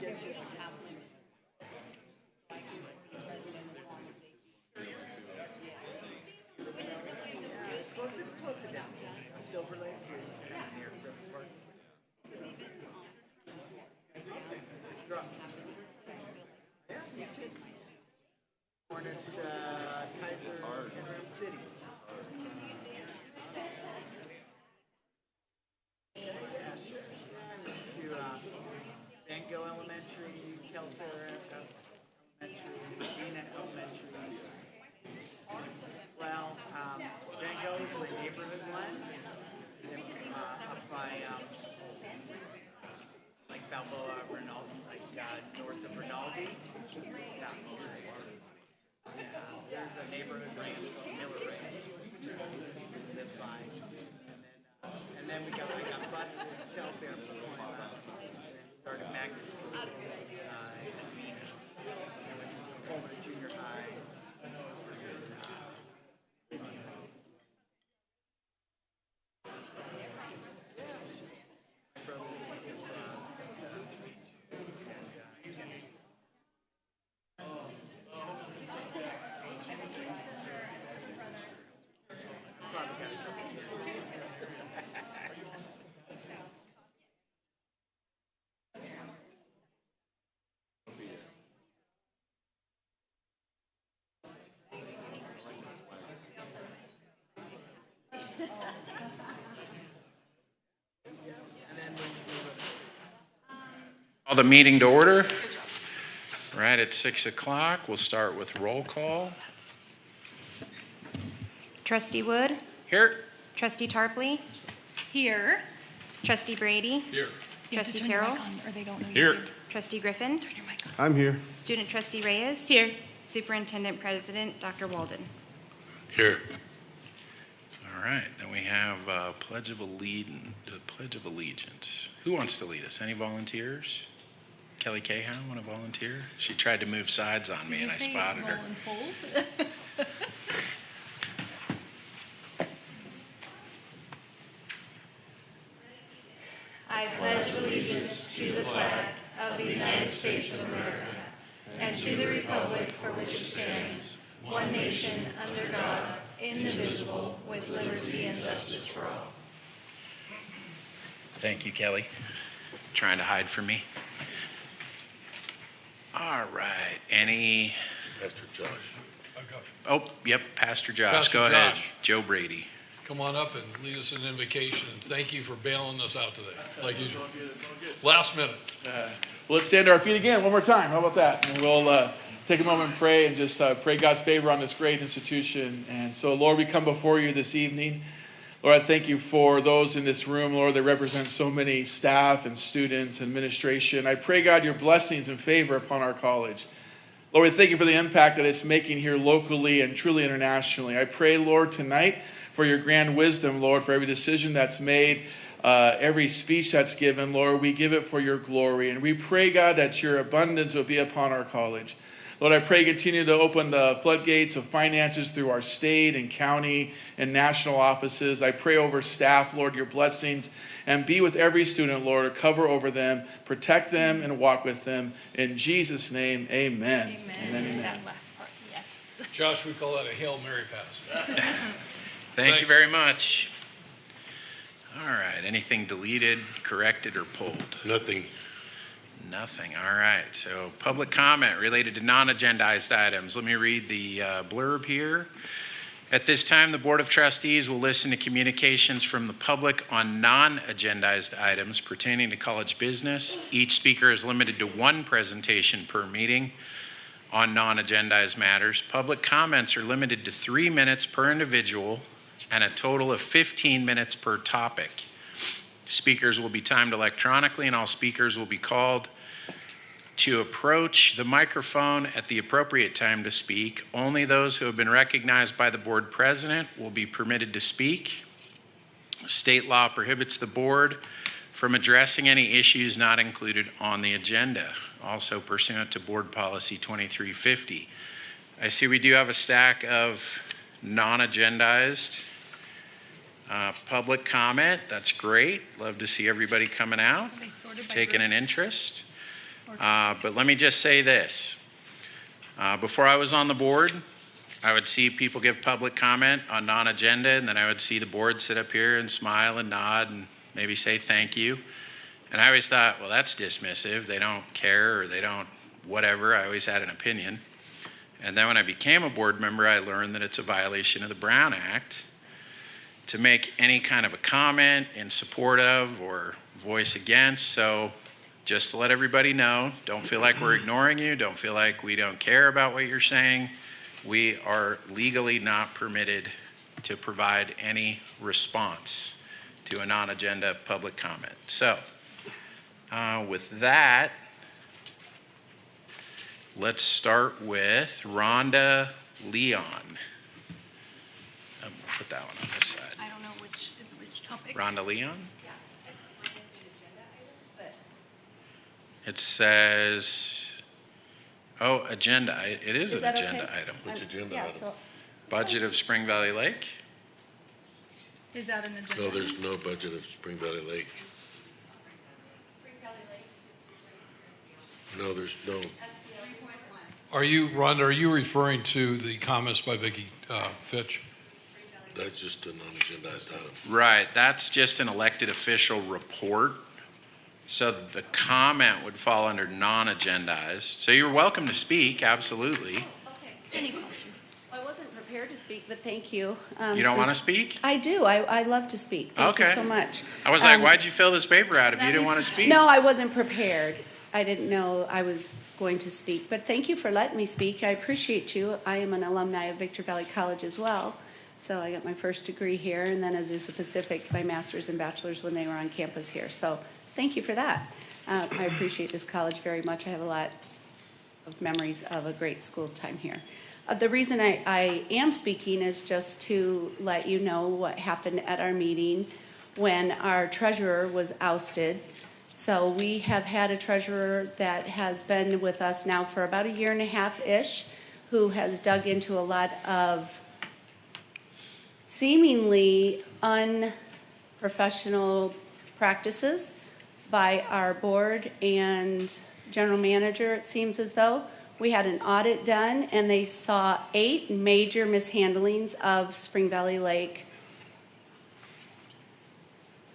Close it down. Silver Lake here. It's kind of near River Park. Yeah, me too. Born at Kaiser Interim City. Yeah, sure. To Van Gogh Elementary, Telfair Elementary, Medina Elementary. Well, Van Gogh is my neighborhood one. Up by like Balboa, Rinaldi, like north of Rinaldi. Yeah. There's a neighborhood ranch called Miller Ranch. Live by. And then I got bused to Telfair for a while. And then started magnet school. I went to Pullman Junior High. Call the meeting to order. Right at 6 o'clock. We'll start with roll call. Trustee Wood? Here. Trustee Tarpley? Here. Trustee Brady? Here. Trustee Terrell? Or they don't know Here. Trustee Griffin? Turn your mic on. I'm here. Student Trustee Reyes? Here. Superintendent President Dr. Walden? Here. All right. Then we have Pledge of Allegiance. Who wants to lead us? Any volunteers? Kelly Cahan want to volunteer? She tried to move sides on me and I spotted her. I pledge allegiance to the flag of the United States of America and to the republic for which it stands, one nation under God, indivisible, with liberty and justice for all. Thank you, Kelly. Trying to hide from me. All right. Any? Pastor Josh. Oh, yep. Pastor Josh. Pastor Go ahead. Josh. Joe Brady. Come on up and lead us in invocation. And thank you for bailing us out today, like usual. Last minute. Well, let's stand to our feet again one more time. How about that? And we'll take a moment and pray and just pray God's favor on this great institution. And so, Lord, we come before you this evening. Lord, I thank you for those in this room, Lord, that represent so many staff and students and administration. I pray, God, your blessings and favor upon our college. Lord, we thank you for the impact that it's making here locally and truly internationally. I pray, Lord, tonight for your grand wisdom, Lord, for every decision that's made, every speech that's given. Lord, we give it for your glory. And we pray, God, that your abundance will be upon our college. Lord, I pray continue to open the floodgates of finances through our state and county and national offices. I pray over staff, Lord, your blessings, and be with every student, Lord, cover over them, protect them, and walk with them. In Jesus' name, amen. Amen. Amen, amen. That last part, yes. Josh, we call that a Hail Mary pass. Thank you very much. All right. Anything deleted, corrected, or pulled? Nothing. Nothing. All right. So public comment related to non-agendized items. Let me read the blurb here. At this time, the Board of Trustees will listen to communications from the public on non-agendized items pertaining to college business. Each speaker is limited to one presentation per meeting on non-agendized matters. Public comments are limited to 3 minutes per individual and a total of 15 minutes per topic. Speakers will be timed electronically, and all speakers will be called to approach the microphone at the appropriate time to speak. Only those who have been recognized by the board president will be permitted to speak. State law prohibits the board from addressing any issues not included on the agenda, also pursuant to Board Policy 2350. I see we do have a stack of non-agendized public comment. That's great. Love to see everybody coming out, taking an interest. But let me just say this. Before I was on the board, I would see people give public comment on non-agenda, and then I would see the board sit up here and smile and nod and maybe say thank you. And I always thought, well, that's dismissive. They don't care, or they don't whatever. I always had an opinion. And then when I became a board member, I learned that it's a violation of the Brown Act to make any kind of a comment in support of or voice against. So just to let everybody know, don't feel like we're ignoring you. Don't feel like we don't care about what you're saying. We are legally not permitted to provide any response to a non-agenda public comment. So with that, let's start with Rhonda Leon. Put that one on this side. I don't know which topic. Rhonda Leon? It says, oh, agenda. It is an that agenda okay? item. Which agenda Yeah, item? so Budget of Spring Valley Lake? Is that an agenda? No, there's no budget of Spring Valley Lake. No, there's no. Rhonda, are you referring to the comments by Vicki Fitch? That's just a non-agendized item. Right, that's just an elected official report. So the comment would fall under non-agendized. So you're welcome to speak, absolutely. okay. Any question? I wasn't prepared to speak, but thank you. You don't want to Since- speak? I do. I love to speak. Thank you Okay. so much. I was like, Um, why'd you fill this paper out if you that didn't want to means- speak? No, I wasn't prepared. I didn't know I was going to speak, but thank you for letting me speak. I appreciate you. I am an alumni of Victor Valley College as well. So I got my first degree here, and then as Azusa Pacific, my master's and bachelor's when they were on campus here. So thank you for that. I appreciate this college very much. I have a lot of memories of a great school time here. The reason I am speaking is just to let you know what happened at our meeting when our treasurer was ousted. So we have had a treasurer that has been with us now for about 1.5 years-ish, who has dug into a lot of seemingly unprofessional practices by our board and general manager, it seems as though. We had an audit done, and they saw 8 major mishandlings of Spring Valley Lake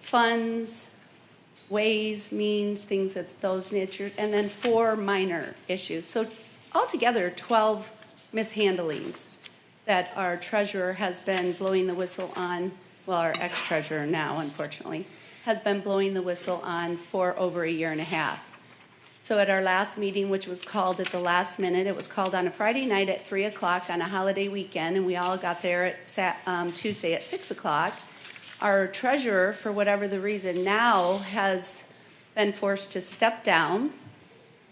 funds, ways, means, things of those nature, and then 4 minor issues. So altogether, 12 mishandlings that our treasurer has been blowing the whistle on, well, our ex-treasurer now, unfortunately, has been blowing the whistle on for over 1.5 years. So at our last meeting, which was called at the last minute, it was called on a Friday night at 3 o'clock on a holiday weekend, and we all got there at Tuesday at 6 o'clock. Our treasurer, for whatever the reason, now has been forced to step down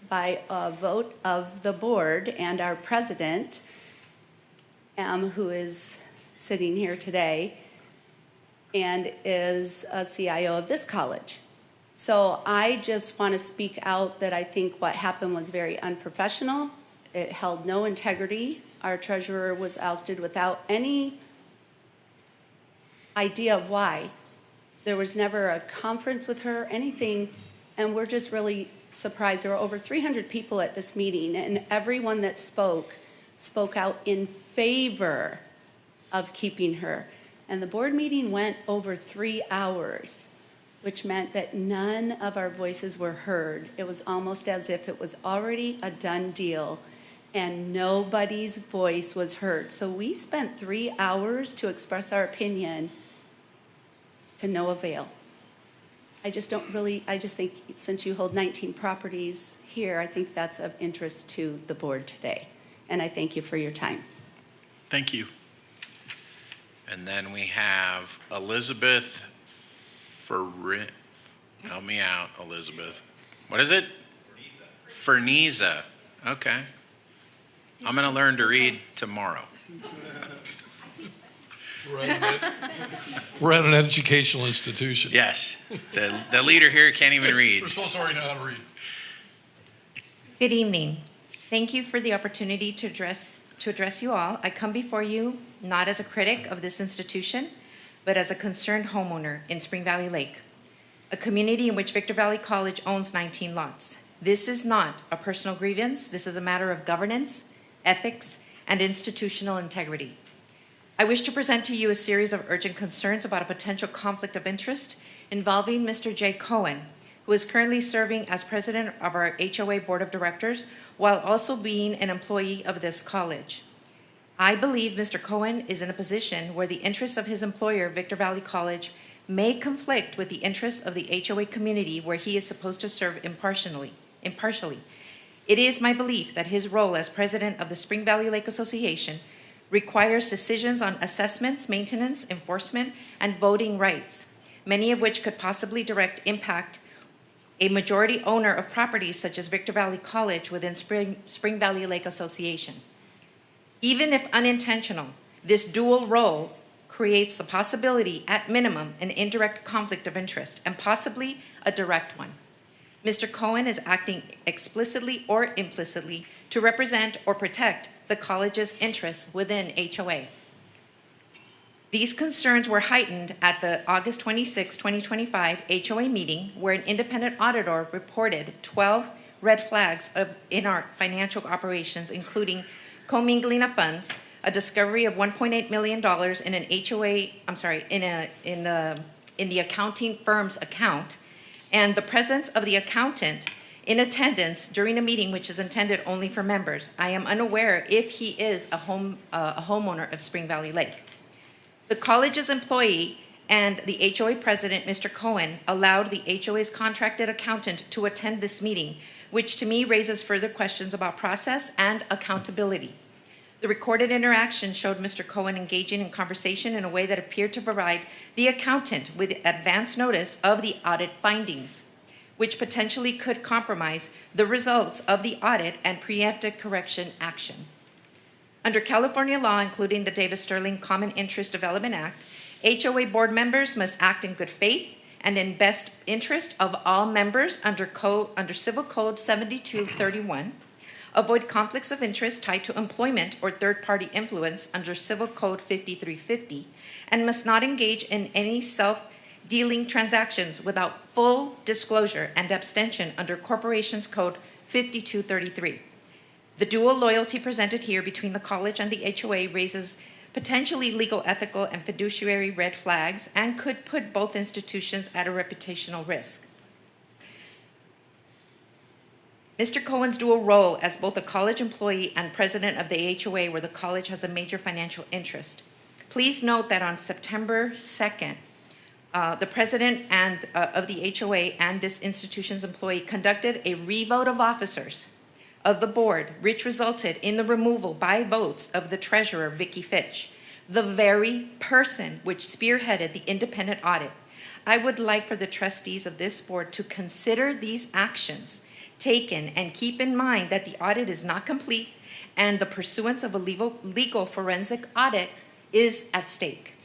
by a vote of the board and our president, who is sitting here today, and is a CIO of this college. So I just want to speak out that I think what happened was very unprofessional. It held no integrity. Our treasurer was ousted without any idea of why. There was never a conference with her, anything, and we're just really surprised. There were over 300 people at this meeting, and everyone that spoke out in favor of keeping her. And the board meeting went over 3 hours, which meant that none of our voices were heard. It was almost as if it was already a done deal, and nobody's voice was heard. So we spent 3 hours to express our opinion to no avail. I just think since you hold 19 properties here, I think that's of interest to the board today. And I thank you for your time. Thank you. And then we have Elizabeth help me out, Elizabeth. What is it? Ferniza. Okay. I'm going to learn to read tomorrow. We're at an educational institution. Yes. The leader here can't even read. We're supposed to already know how to read. Good evening. Thank you for the opportunity to address you all. I come before you not as a critic of this institution, but as a concerned homeowner in Spring Valley Lake, a community in which Victor Valley College owns 19 lots. This is not a personal grievance. This is a matter of governance, ethics, and institutional integrity. I wish to present to you a series of urgent concerns about a potential conflict of interest involving Mr. Jay Cohen, who is currently serving as president of our HOA Board of Directors while also being an employee of this college. I believe Mr. Cohen is in a position where the interests of his employer, Victor Valley College, may conflict with the interests of the HOA community where he is supposed to serve impartially. It is my belief that his role as president of the Spring Valley Lake Association requires decisions on assessments, maintenance, enforcement, and voting rights, many of which could possibly direct impact a majority owner of properties such as Victor Valley College within Spring Valley Lake Association. Even if unintentional, this dual role creates the possibility, at minimum, an indirect conflict of interest and possibly a direct one. Mr. Cohen is acting explicitly or implicitly to represent or protect the college's interests within HOA. These concerns were heightened at the August 26, 2025 HOA meeting, where an independent auditor reported 12 red flags in our financial operations, including commingling of funds, a discovery of $1.8 million in an HOA, in the accounting firm's account, and the presence of the accountant in attendance during a meeting which is intended only for members. I am unaware if he is a homeowner of Spring Valley Lake. The college's employee and the HOA president, Mr. Cohen, allowed the HOA's contracted accountant to attend this meeting, which to me raises further questions about process and accountability. The recorded interaction showed Mr. Cohen engaging in conversation in a way that appeared to provide the accountant with advance notice of the audit findings, which potentially could compromise the results of the audit and preemptive correction action. Under California law, including the Davis-Sterling Common Interest Development Act, HOA board members must act in good faith and in best interest of all members under Civil Code 7231, avoid conflicts of interest tied to employment or third-party influence under Civil Code 5350, and must not engage in any self-dealing transactions without full disclosure and abstention under Corporations Code 5233. The dual loyalty presented here between the college and the HOA raises potentially legal, ethical, and fiduciary red flags and could put both institutions at a reputational risk. Mr. Cohen's dual role as both a college employee and president of the HOA, where the college has a major financial interest. Please note that on September 2nd, the president of the HOA and this institution's employee conducted a revote of officers of the board, which resulted in the removal by votes of the treasurer, Vicky Fitch, the very person which spearheaded the independent audit. I would like for the trustees of this board to consider these actions taken and keep in mind that the audit is not complete and the pursuance of a legal forensic audit is at stake.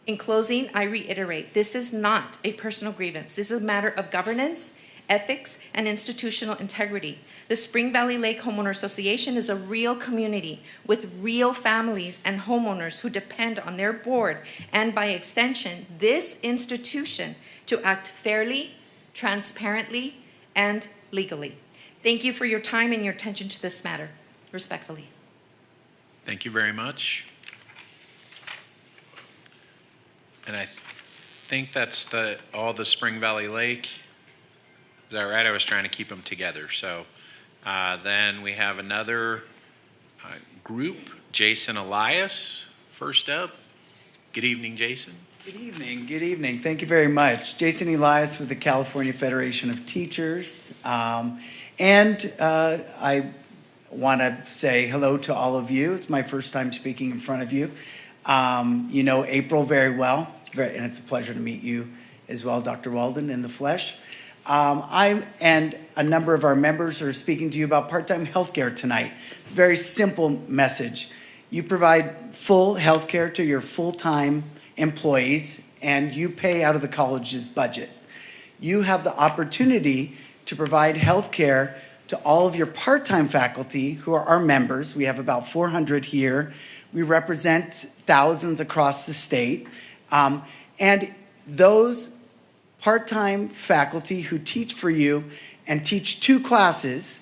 In closing, I reiterate, this is not a personal grievance. This is a matter of governance, ethics, and institutional integrity. The Spring Valley Lake Homeowner Association is a real community with real families and homeowners who depend on their board and, by extension, this institution to act fairly, transparently, and legally. Thank you for your time and your attention to this matter. Respectfully. Thank you very much. And I think that's all the Spring Valley Lake. Is that right? I was trying to keep them together. So then we have another group, Jason Elias, first up. Good evening, Jason. Good evening. Good evening. Thank you very much. Jason Elias with the California Federation of Teachers. I want to say hello to all of you. It's my first time speaking in front of you. You know April very well, and it's a pleasure to meet you as well, Dr. Walden, in the flesh. I and a number of our members are speaking to you about part-time health care tonight. Very simple message. You provide full health care to your full-time employees, and you pay out of the college's budget. You have the opportunity to provide health care to all of your part-time faculty who are our members. We have about 400 here. We represent thousands across the state. And those part-time faculty who teach for you and teach 2 classes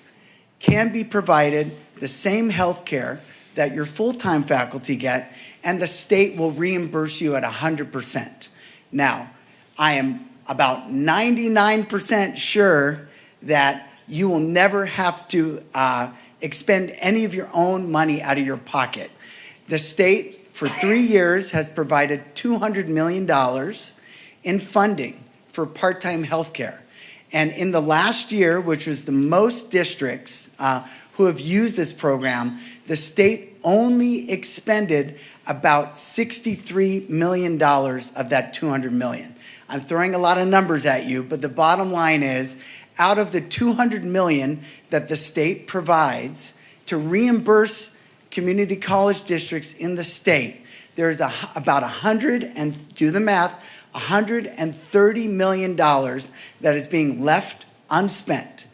can be provided the same health care that your full-time faculty get, and the state will reimburse you at 100%. Now, I am about 99% sure that you will never have to expend any of your own money out of your pocket. The state, for 3 years, has provided $200 million in funding for part-time health care. And in the last year, which was the most districts who have used this program, the state only expended about $63 million of that $200 million. I'm throwing a lot of numbers at you, but the bottom line is, out of the $200 million that the state provides to reimburse community college districts in the state, there's about $130 million that is being left unspent.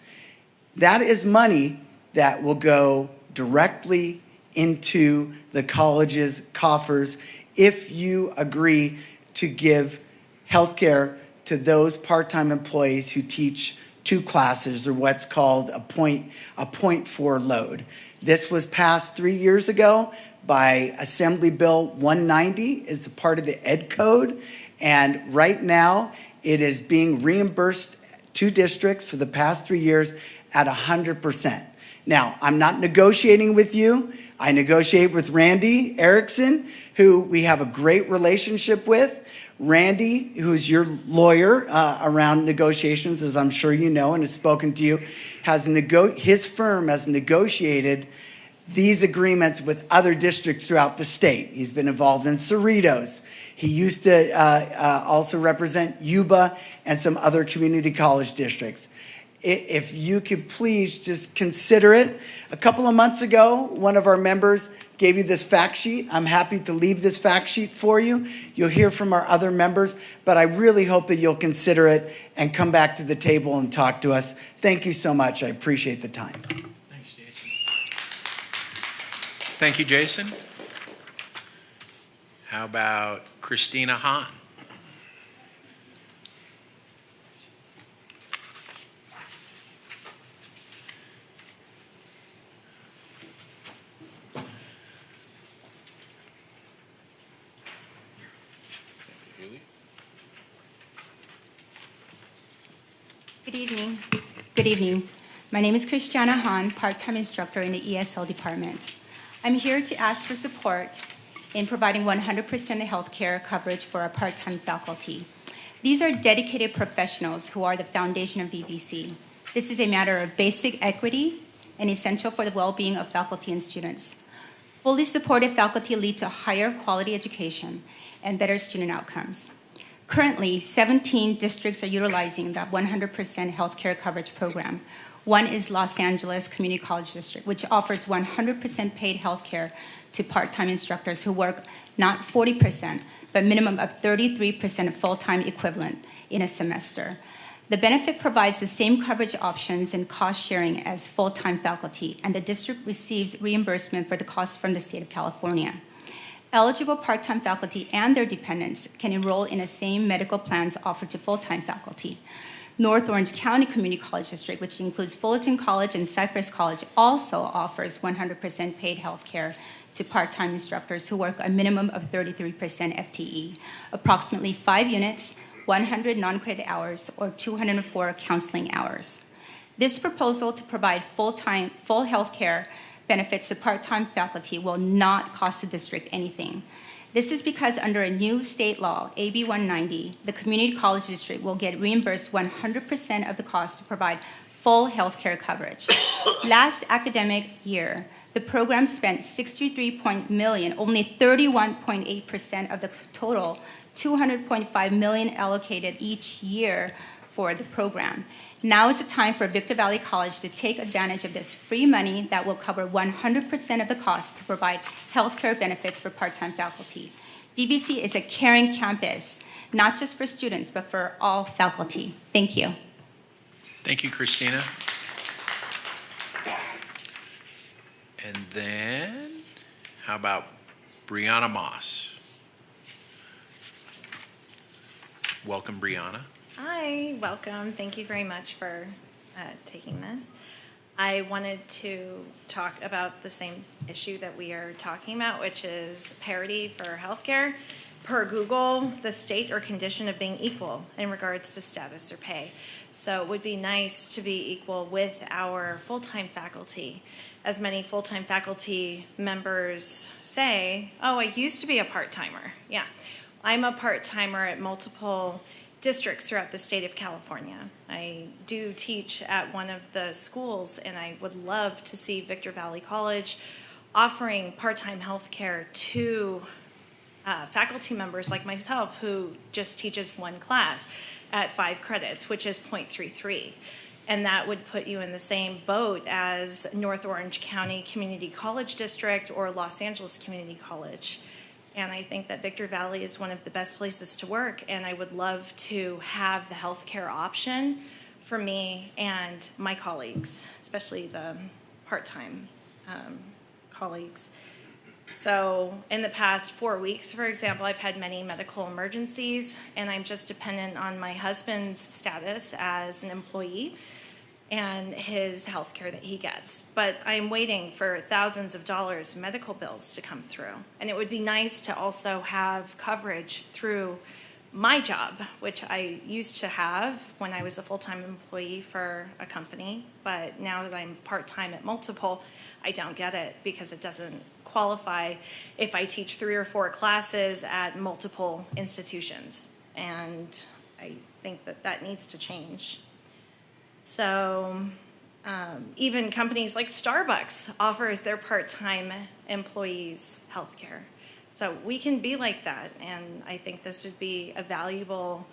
That is money that will go directly into the college's coffers if you agree to give health care to those part-time employees who teach 2 classes, or what's called a 0.4 load. This was passed 3 years ago by Assembly Bill 190. It's a part of the Ed Code, and right now it is being reimbursed to districts for the past 3 years at 100%. Now, I'm not negotiating with you. I negotiate with Randy Erickson, who we have a great relationship with. Randy, who's your lawyer around negotiations, as I'm sure you know and has spoken to you, his firm has negotiated these agreements with other districts throughout the state. He's been involved in Cerritos. He used to also represent Yuba and some other community college districts. If you could please just consider it. A couple of months ago, one of our members gave you this fact sheet. I'm happy to leave this fact sheet for you. You'll hear from our other members, but I really hope that you'll consider it and come back to the table and talk to us. Thank you so much. I appreciate the time. Thanks, Jason. Thank you, Jason. How about Christina Hahn? Good evening. Good evening. My name is Christiana Hahn, part-time instructor in the ESL department. I'm here to ask for support in providing 100% health care coverage for our part-time faculty. These are dedicated professionals who are the foundation of VBC. This is a matter of basic equity and essential for the well-being of faculty and students. Fully supported faculty lead to higher quality education and better student outcomes. Currently, 17 districts are utilizing that 100% healthcare coverage program. One is Los Angeles Community College District, which offers 100% paid healthcare to part-time instructors who work not 40%, but minimum of 33% full-time equivalent in a semester. The benefit provides the same coverage options and cost sharing as full-time faculty, and the district receives reimbursement for the costs from the state of California. Eligible part-time faculty and their dependents can enroll in the same medical plans offered to full-time faculty. North Orange County Community College District, which includes Fullerton College and Cypress College, also offers 100% paid health care to part-time instructors who work a minimum of 33% FTE, approximately 5 units, 100 non-credit hours, or 204 counseling hours. This proposal to provide full health care benefits to part-time faculty will not cost the district anything. This is because under a new state law, AB 190, the community college district will get reimbursed 100% of the cost to provide full health care coverage. Last academic year, the program spent $63 million, only 31.8% of the total $200.5 million allocated each year for the program. Now is the time for Victor Valley College to take advantage of this free money that will cover 100% of the cost to provide healthcare benefits for part-time faculty. VBC is a caring campus, not just for students, but for all faculty. Thank you. Thank you, Christina. And then, how about Brianna Moss? Welcome, Brianna. Hi, welcome. Thank you very much for taking this. I wanted to talk about the same issue that we are talking about, which is parity for healthcare. Per Google, the state or condition of being equal in regards to status or pay. So it would be nice to be equal with our full-time faculty. As many full-time faculty members say, oh, I used to be a part-timer. Yeah, I'm a part-timer at multiple districts throughout the state of California. I do teach at one of the schools, and I would love to see Victor Valley College offering part-time health care to faculty members like myself who just teaches one class at 5 credits, which is 0.33. And that would put you in the same boat as North Orange County Community College District or Los Angeles Community College. And I think that Victor Valley is one of the best places to work, and I would love to have the healthcare option for me and my colleagues, especially the part-time colleagues. So in the past 4 weeks, for example, I've had many medical emergencies, and I'm just dependent on my husband's status as an employee and his health care that he gets. But I'm waiting for thousands of dollars of medical bills to come through. And it would be nice to also have coverage through my job, which I used to have when I was a full-time employee for a company. But now that I'm part-time at multiple, I don't get it because it doesn't qualify if I teach 3 or 4 classes at multiple institutions. And I think that that needs to change. So even companies like Starbucks offers their part-time employees health care. So we can be like that, and I think this would be a valuable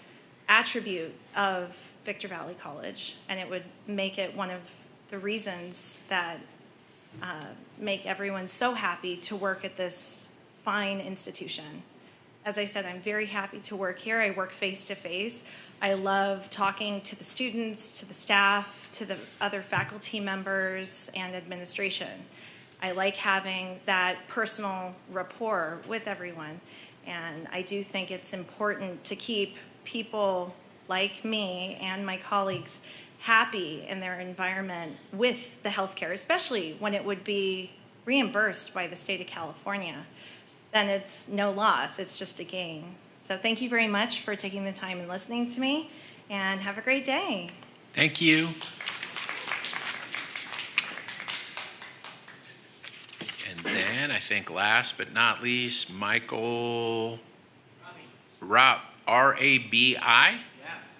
attribute of Victor Valley College, and it would make it one of the reasons that make everyone so happy to work at this fine institution. As I said, I'm very happy to work here. I work face-to-face. I love talking to the students, to the staff, to the other faculty members and administration. I like having that personal rapport with everyone. And I do think it's important to keep people like me and my colleagues happy in their environment with the healthcare, especially when it would be reimbursed by the state of California. Then it's no loss, it's just a gain. So thank you very much for taking the time and listening to me, and have a great day. Thank you. And then I think last but not least, Michael R-A-B-I?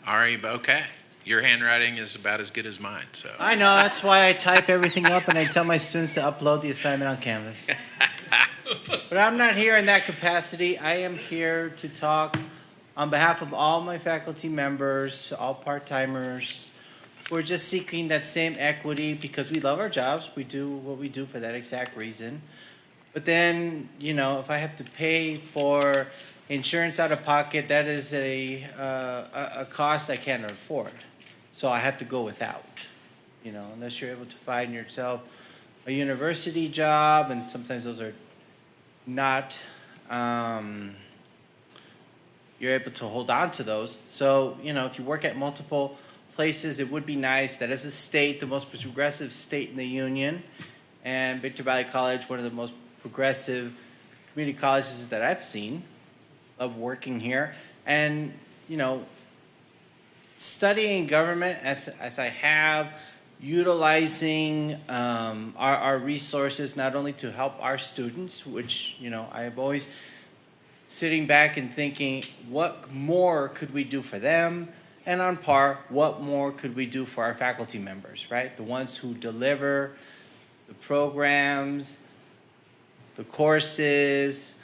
Yeah. Okay. Your handwriting is about as good as mine, so. I know, that's why I type everything up and I tell my students to upload the assignment on Canvas. But I'm not here in that capacity. I am here to talk on behalf of all my faculty members, all part-timers. We're just seeking that same equity because we love our jobs. We do what we do for that exact reason. But then, you know, if I have to pay for insurance out of pocket, that is a cost I can't afford. So I have to go without, you know, unless you're able to find yourself a university job, and sometimes those are not, you're able to hold on to those. So, you know, if you work at multiple places, it would be nice that as a state, the most progressive state in the union, and Victor Valley College, one of the most progressive community colleges that I've seen, love working here. And, you know, studying government as I have, utilizing our resources not only to help our students, which, you know, I have always sitting back and thinking, what more could we do for them? And on par, what more could we do for our faculty members, right? The ones who deliver the programs, the courses,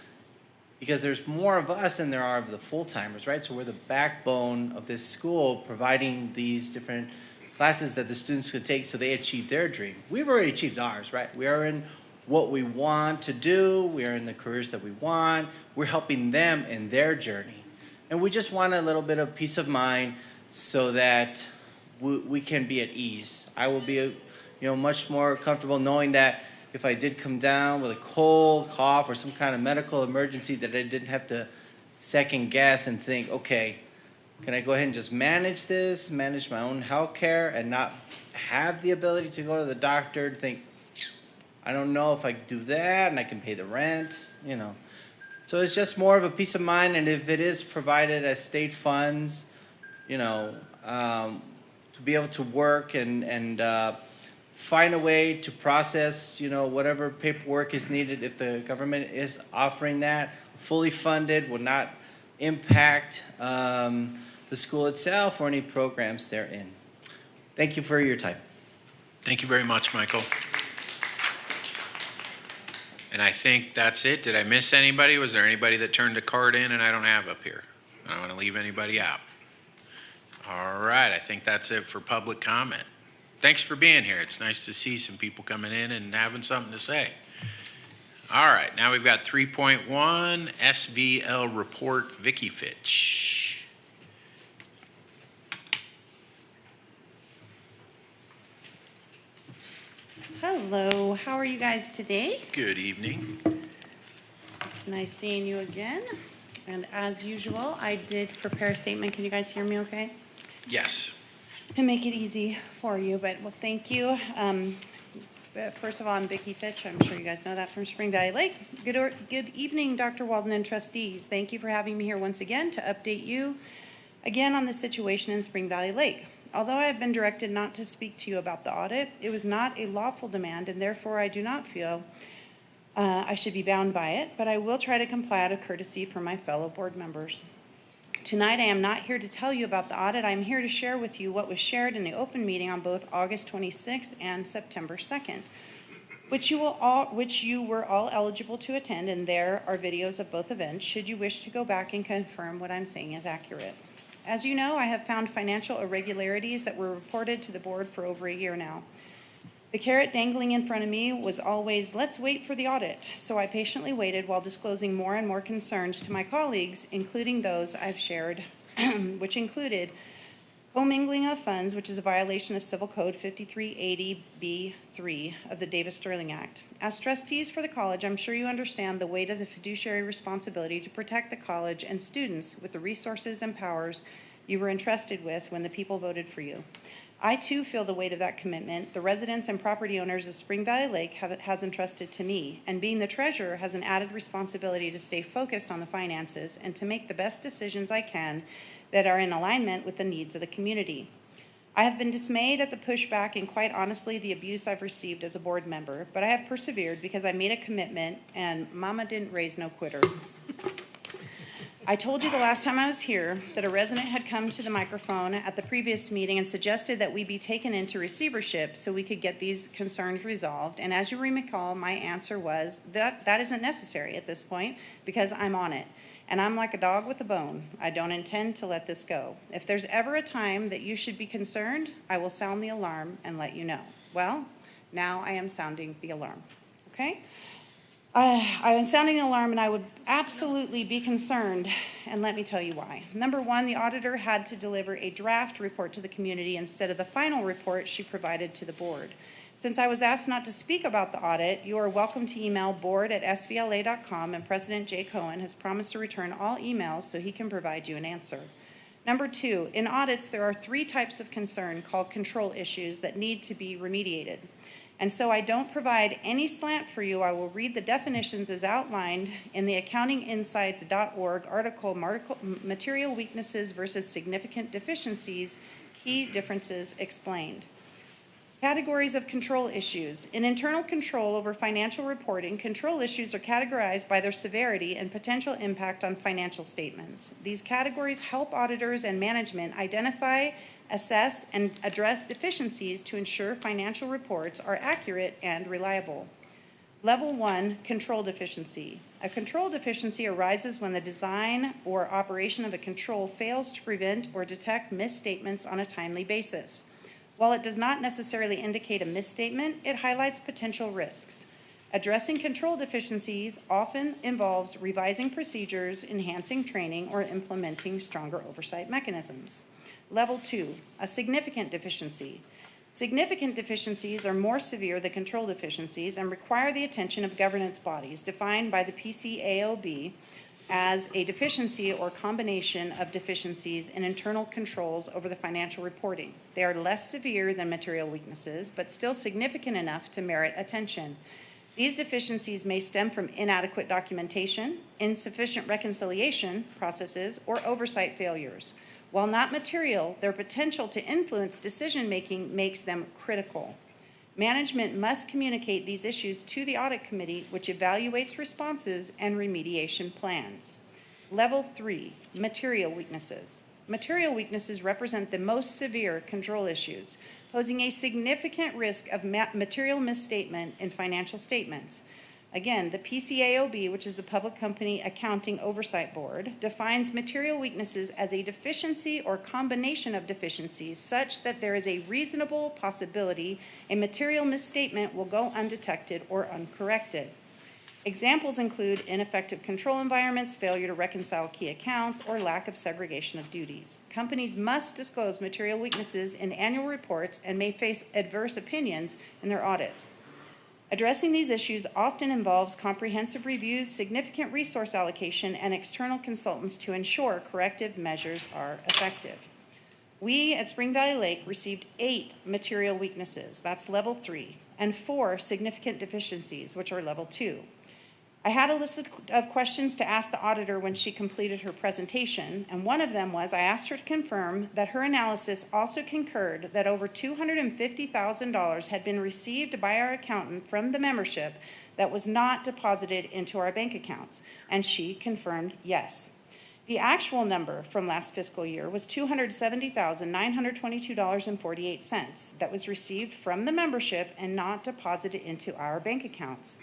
because there's more of us than there are of the full-timers, right? So we're the backbone of this school, providing these different classes that the students could take so they achieve their dream. We've already achieved ours, right? We are in what we want to do. We are in the careers that we want. We're helping them in their journey. And we just want a little bit of peace of mind so that we can be at ease. I will be, you know, much more comfortable knowing that if I did come down with a cold, cough, or some kind of medical emergency, that I didn't have to second guess and think, okay, Can I go ahead and just manage this, manage my own health care, and not have the ability to go to the doctor and think, I don't know if I can do that and I can pay the rent, you know. So it's just more of a peace of mind, and if it is provided as state funds, you know, to be able to work and find a way to process, you know, whatever paperwork is needed. If the government is offering that, fully funded, will not impact the school itself or any programs therein. Thank you for your time. Thank you very much, Michael. And I think that's it. Did I miss anybody? Was there anybody that turned a card in and I don't have up here? I don't want to leave anybody out. All right, I think that's it for public comment. Thanks for being here. It's nice to see some people coming in and having something to say. All right, now we've got 3.1 SVL report, Vicky Fitch. Hello, how are you guys today? Good evening. It's nice seeing you again. And as usual, I did prepare a statement. Can you guys hear me okay? Yes. To make it easy for you, but well, thank you. First of all, I'm Vicki Fitch. I'm sure you guys know that from Spring Valley Lake. Good evening, Dr. Walden and trustees. Thank you for having me here once again to update you again on the situation in Spring Valley Lake. Although I have been directed not to speak to you about the audit, it was not a lawful demand, and therefore I do not feel I should be bound by it, but I will try to comply out of courtesy for my fellow board members. Tonight I am not here to tell you about the audit. I am here to share with you what was shared in the open meeting on both August 26th and September 2nd, which you were all eligible to attend, and there are videos of both events should you wish to go back and confirm what I'm saying is accurate. As you know, I have found financial irregularities that were reported to the board for over a year now. The carrot dangling in front of me was always, let's wait for the audit. So I patiently waited while disclosing more and more concerns to my colleagues, including those I've shared, which included commingling of funds, which is a violation of Civil Code 5380B3 of the Davis-Sterling Act. As trustees for the college, I'm sure you understand the weight of the fiduciary responsibility to protect the college and students with the resources and powers you were entrusted with when the people voted for you. I too feel the weight of that commitment the residents and property owners of Spring Valley Lake has entrusted to me, and being the treasurer has an added responsibility to stay focused on the finances and to make the best decisions I can that are in alignment with the needs of the community. I have been dismayed at the pushback and quite honestly the abuse I've received as a board member, but I have persevered because I made a commitment and mama didn't raise no quitter. I told you the last time I was here that a resident had come to the microphone at the previous meeting and suggested that we be taken into receivership so we could get these concerns resolved. And as you recall, my answer was that that isn't necessary at this point because I'm on it. And I'm like a dog with a bone. I don't intend to let this go. If there's ever a time that you should be concerned, I will sound the alarm and let you know. Well, now I am sounding the alarm, okay? I am sounding the alarm and I would absolutely be concerned, and let me tell you why. Number one, the auditor had to deliver a draft report to the community instead of the final report she provided to the board. Since I was asked not to speak about the audit, you are welcome to email board@svla.com, and President Jay Cohen has promised to return all emails so he can provide you an answer. Number two, in audits, there are 3 types of concern called control issues that need to be remediated. And so I don't provide any slant for you. I will read the definitions as outlined in the accountinginsights.org article, Material Weaknesses versus Significant Deficiencies, Key Differences Explained. Categories of control issues. In internal control over financial reporting, control issues are categorized by their severity and potential impact on financial statements. These categories help auditors and management identify, assess, and address deficiencies to ensure financial reports are accurate and reliable. Level 1, control deficiency. A control deficiency arises when the design or operation of a control fails to prevent or detect misstatements on a timely basis. While it does not necessarily indicate a misstatement, it highlights potential risks. Addressing control deficiencies often involves revising procedures, enhancing training, or implementing stronger oversight mechanisms. Level 2, a significant deficiency. Significant deficiencies are more severe than control deficiencies and require the attention of governance bodies defined by the PCAOB as a deficiency or combination of deficiencies in internal controls over the financial reporting. They are less severe than material weaknesses, but still significant enough to merit attention. These deficiencies may stem from inadequate documentation, insufficient reconciliation processes, or oversight failures. While not material, their potential to influence decision-making makes them critical. Management must communicate these issues to the audit committee, which evaluates responses and remediation plans. Level 3, material weaknesses. Material weaknesses represent the most severe control issues, posing a significant risk of material misstatement in financial statements. Again, the PCAOB, which is the Public Company Accounting Oversight Board, defines material weaknesses as a deficiency or combination of deficiencies such that there is a reasonable possibility a material misstatement will go undetected or uncorrected. Examples include ineffective control environments, failure to reconcile key accounts, or lack of segregation of duties. Companies must disclose material weaknesses in annual reports and may face adverse opinions in their audits. Addressing these issues often involves comprehensive reviews, significant resource allocation, and external consultants to ensure corrective measures are effective. We at Spring Valley Lake received 8 material weaknesses, that's level 3, and 4 significant deficiencies, which are level 2. I had a list of questions to ask the auditor when she completed her presentation, and one of them was I asked her to confirm that her analysis also concurred that over $250,000 had been received by our accountant from the membership that was not deposited into our bank accounts, and she confirmed yes. The actual number from last fiscal year was $270,922.48 that was received from the membership and not deposited into our bank accounts.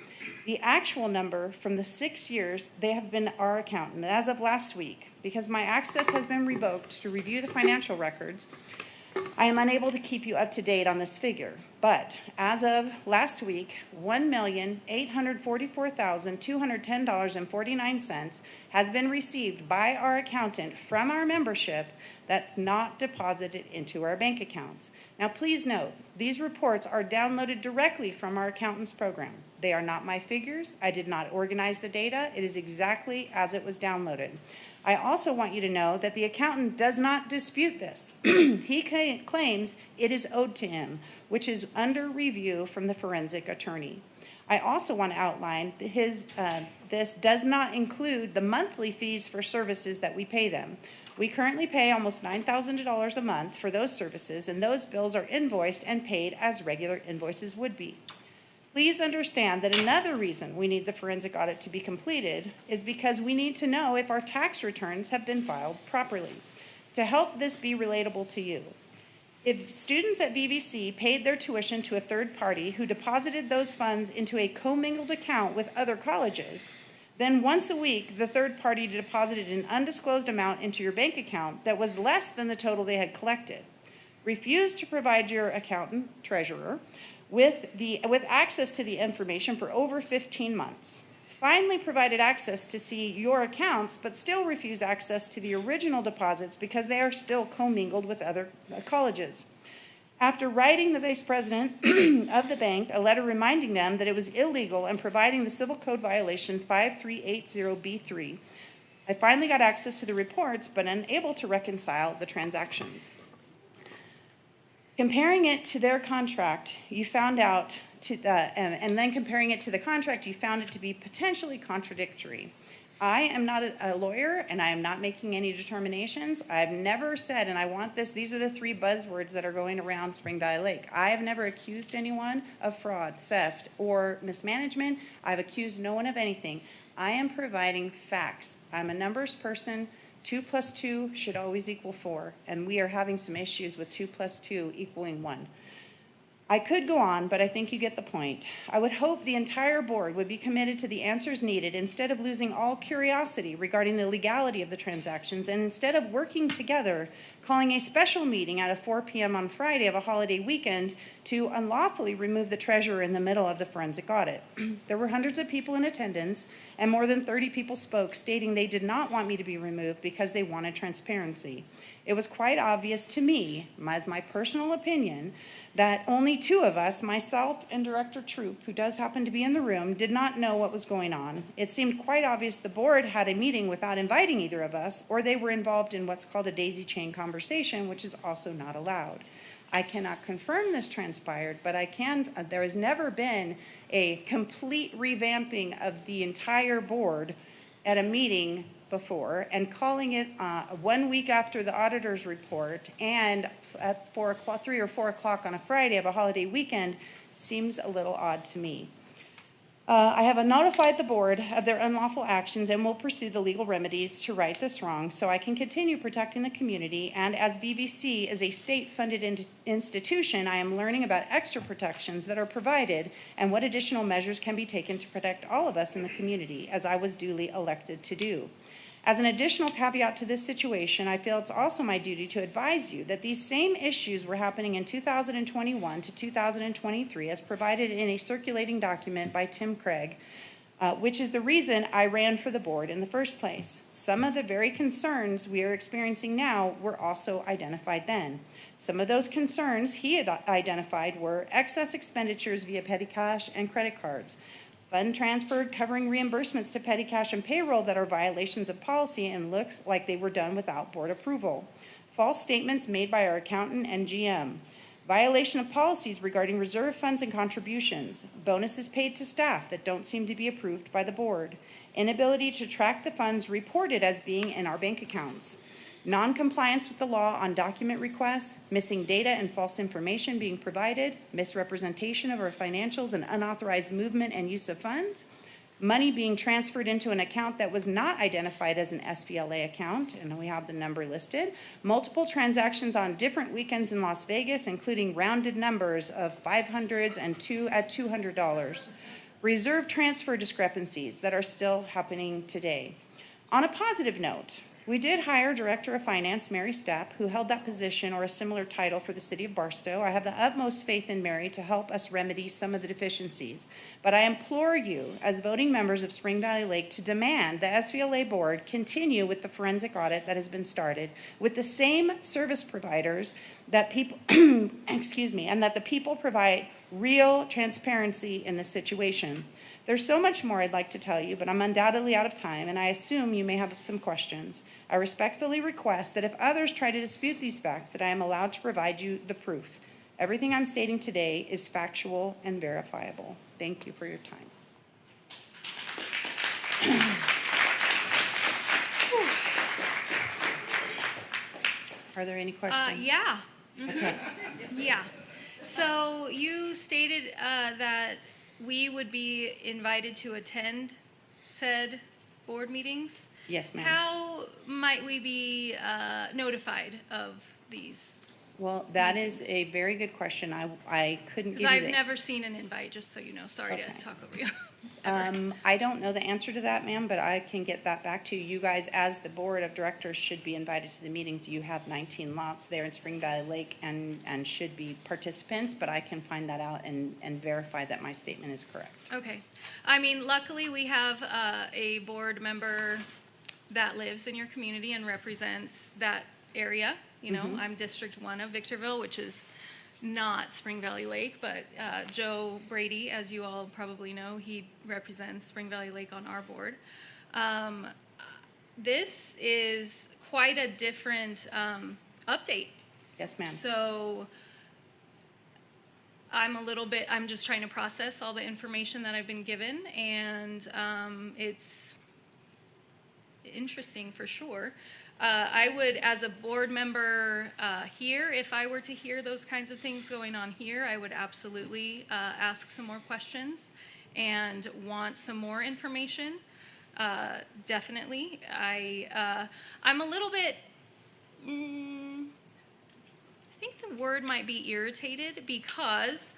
The actual number from the 6 years they have been our accountant as of last week, because my access has been revoked to review the financial records, I am unable to keep you up to date on this figure. But as of last week, $1,844,210.49 has been received by our accountant from our membership that's not deposited into our bank accounts. Now, please note, these reports are downloaded directly from our accountant's program. They are not my figures. I did not organize the data. It is exactly as it was downloaded. I also want you to know that the accountant does not dispute this. He claims it is owed to him, which is under review from the forensic attorney. I also want to outline this does not include the monthly fees for services that we pay them. We currently pay almost $9,000 a month for those services, and those bills are invoiced and paid as regular invoices would be. Please understand that another reason we need the forensic audit to be completed is because we need to know if our tax returns have been filed properly. To help this be relatable to you, if students at VVC paid their tuition to a third party who deposited those funds into a commingled account with other colleges, then once a week, the third party deposited an undisclosed amount into your bank account that was less than the total they had collected. Refuse to provide your accountant, treasurer, with access to the information for over 15 months. Finally provided access to see your accounts, but still refuse access to the original deposits because they are still commingled with other colleges. After writing the vice president of the bank a letter reminding them that it was illegal and providing the civil code violation 5380B3, I finally got access to the reports, but unable to reconcile the transactions. Comparing it to their contract, you found out, and then comparing it to the contract, you found it to be potentially contradictory. I am not a lawyer, and I am not making any determinations. I've never said, and I want this, these are the 3 buzzwords that are going around Spring Valley Lake. I have never accused anyone of fraud, theft, or mismanagement. I've accused no one of anything. I am providing facts. I'm a numbers person. 2 plus 2 should always equal 4, and we are having some issues with 2 plus 2 equaling 1. I could go on, but I think you get the point. I would hope the entire board would be committed to the answers needed instead of losing all curiosity regarding the legality of the transactions, and instead of working together, calling a special meeting at 4 p.m. on Friday of a holiday weekend to unlawfully remove the treasurer in the middle of the forensic audit. There were hundreds of people in attendance, and more than 30 people spoke, stating they did not want me to be removed because they wanted transparency. It was quite obvious to me, as my personal opinion, that only two of us, myself and Director Troop, who does happen to be in the room, did not know what was going on. It seemed quite obvious the board had a meeting without inviting either of us, or they were involved in what's called a daisy chain conversation, which is also not allowed. I cannot confirm this transpired, but there has never been a complete revamping of the entire board at a meeting before, and calling it 1 week after the auditor's report and at 3 or 4 o'clock on a Friday of a holiday weekend seems a little odd to me. I have notified the board of their unlawful actions and will pursue the legal remedies to right this wrong so I can continue protecting the community. And as VVC is a state-funded institution, I am learning about extra protections that are provided and what additional measures can be taken to protect all of us in the community, as I was duly elected to do. As an additional caveat to this situation, I feel it's also my duty to advise you that these same issues were happening in 2021 to 2023 as provided in a circulating document by Tim Craig, which is the reason I ran for the board in the first place. Some of the very concerns we are experiencing now were also identified then. Some of those concerns he had identified were excess expenditures via petty cash and credit cards, fund transferred covering reimbursements to petty cash and payroll that are violations of policy and looks like they were done without board approval, false statements made by our accountant and GM, violation of policies regarding reserve funds and contributions, bonuses paid to staff that don't seem to be approved by the board, inability to track the funds reported as being in our bank accounts, non-compliance with the law on document requests, missing data and false information being provided, misrepresentation of our financials and unauthorized movement and use of funds, money being transferred into an account that was not identified as an SBLA account, and we have the number listed, multiple transactions on different weekends in Las Vegas, including rounded numbers of 500s and $200, reserve transfer discrepancies that are still happening today. On a positive note, we did hire Director of Finance, Mary Stapp, who held that position or a similar title for the city of Barstow. I have the utmost faith in Mary to help us remedy some of the deficiencies. But I implore you, as voting members of Spring Valley Lake, to demand the SVLA board continue with the forensic audit that has been started with the same service providers that people, excuse me, and that the people provide real transparency in this situation. There's so much more I'd like to tell you, but I'm undoubtedly out of time, and I assume you may have some questions. I respectfully request that if others try to dispute these facts, that I am allowed to provide you the proof. Everything I'm stating today is factual and verifiable. Thank you for your time. Are there any questions? Yeah. Okay. Yeah. So you stated that we would be invited to attend said board meetings. Yes, ma'am. How might we be notified of these? Well, that is a very good question. I couldn't give Because you I've the... never seen an invite, just so you know. Sorry Okay. to talk over you. I don't know the answer to that, ma'am, but I can get that back to you. You guys, as the board of directors, should be invited to the meetings. You have 19 lots there in Spring Valley Lake and should be participants, but I can find that out and verify that my statement is correct. Okay. I mean, luckily we have a board member that lives in your community and represents that area. You know, I'm District 1 of Victorville, which is not Spring Valley Lake, but Joe Brady, as you all probably know, he represents Spring Valley Lake on our board. This is quite a different update. Yes, ma'am. So I'm just trying to process all the information that I've been given, and it's interesting for sure. I would, as a board member here, if I were to hear those kinds of things going on here, I would absolutely ask some more questions and want some more information. Definitely. I'm a little bit, I think the word might be irritated because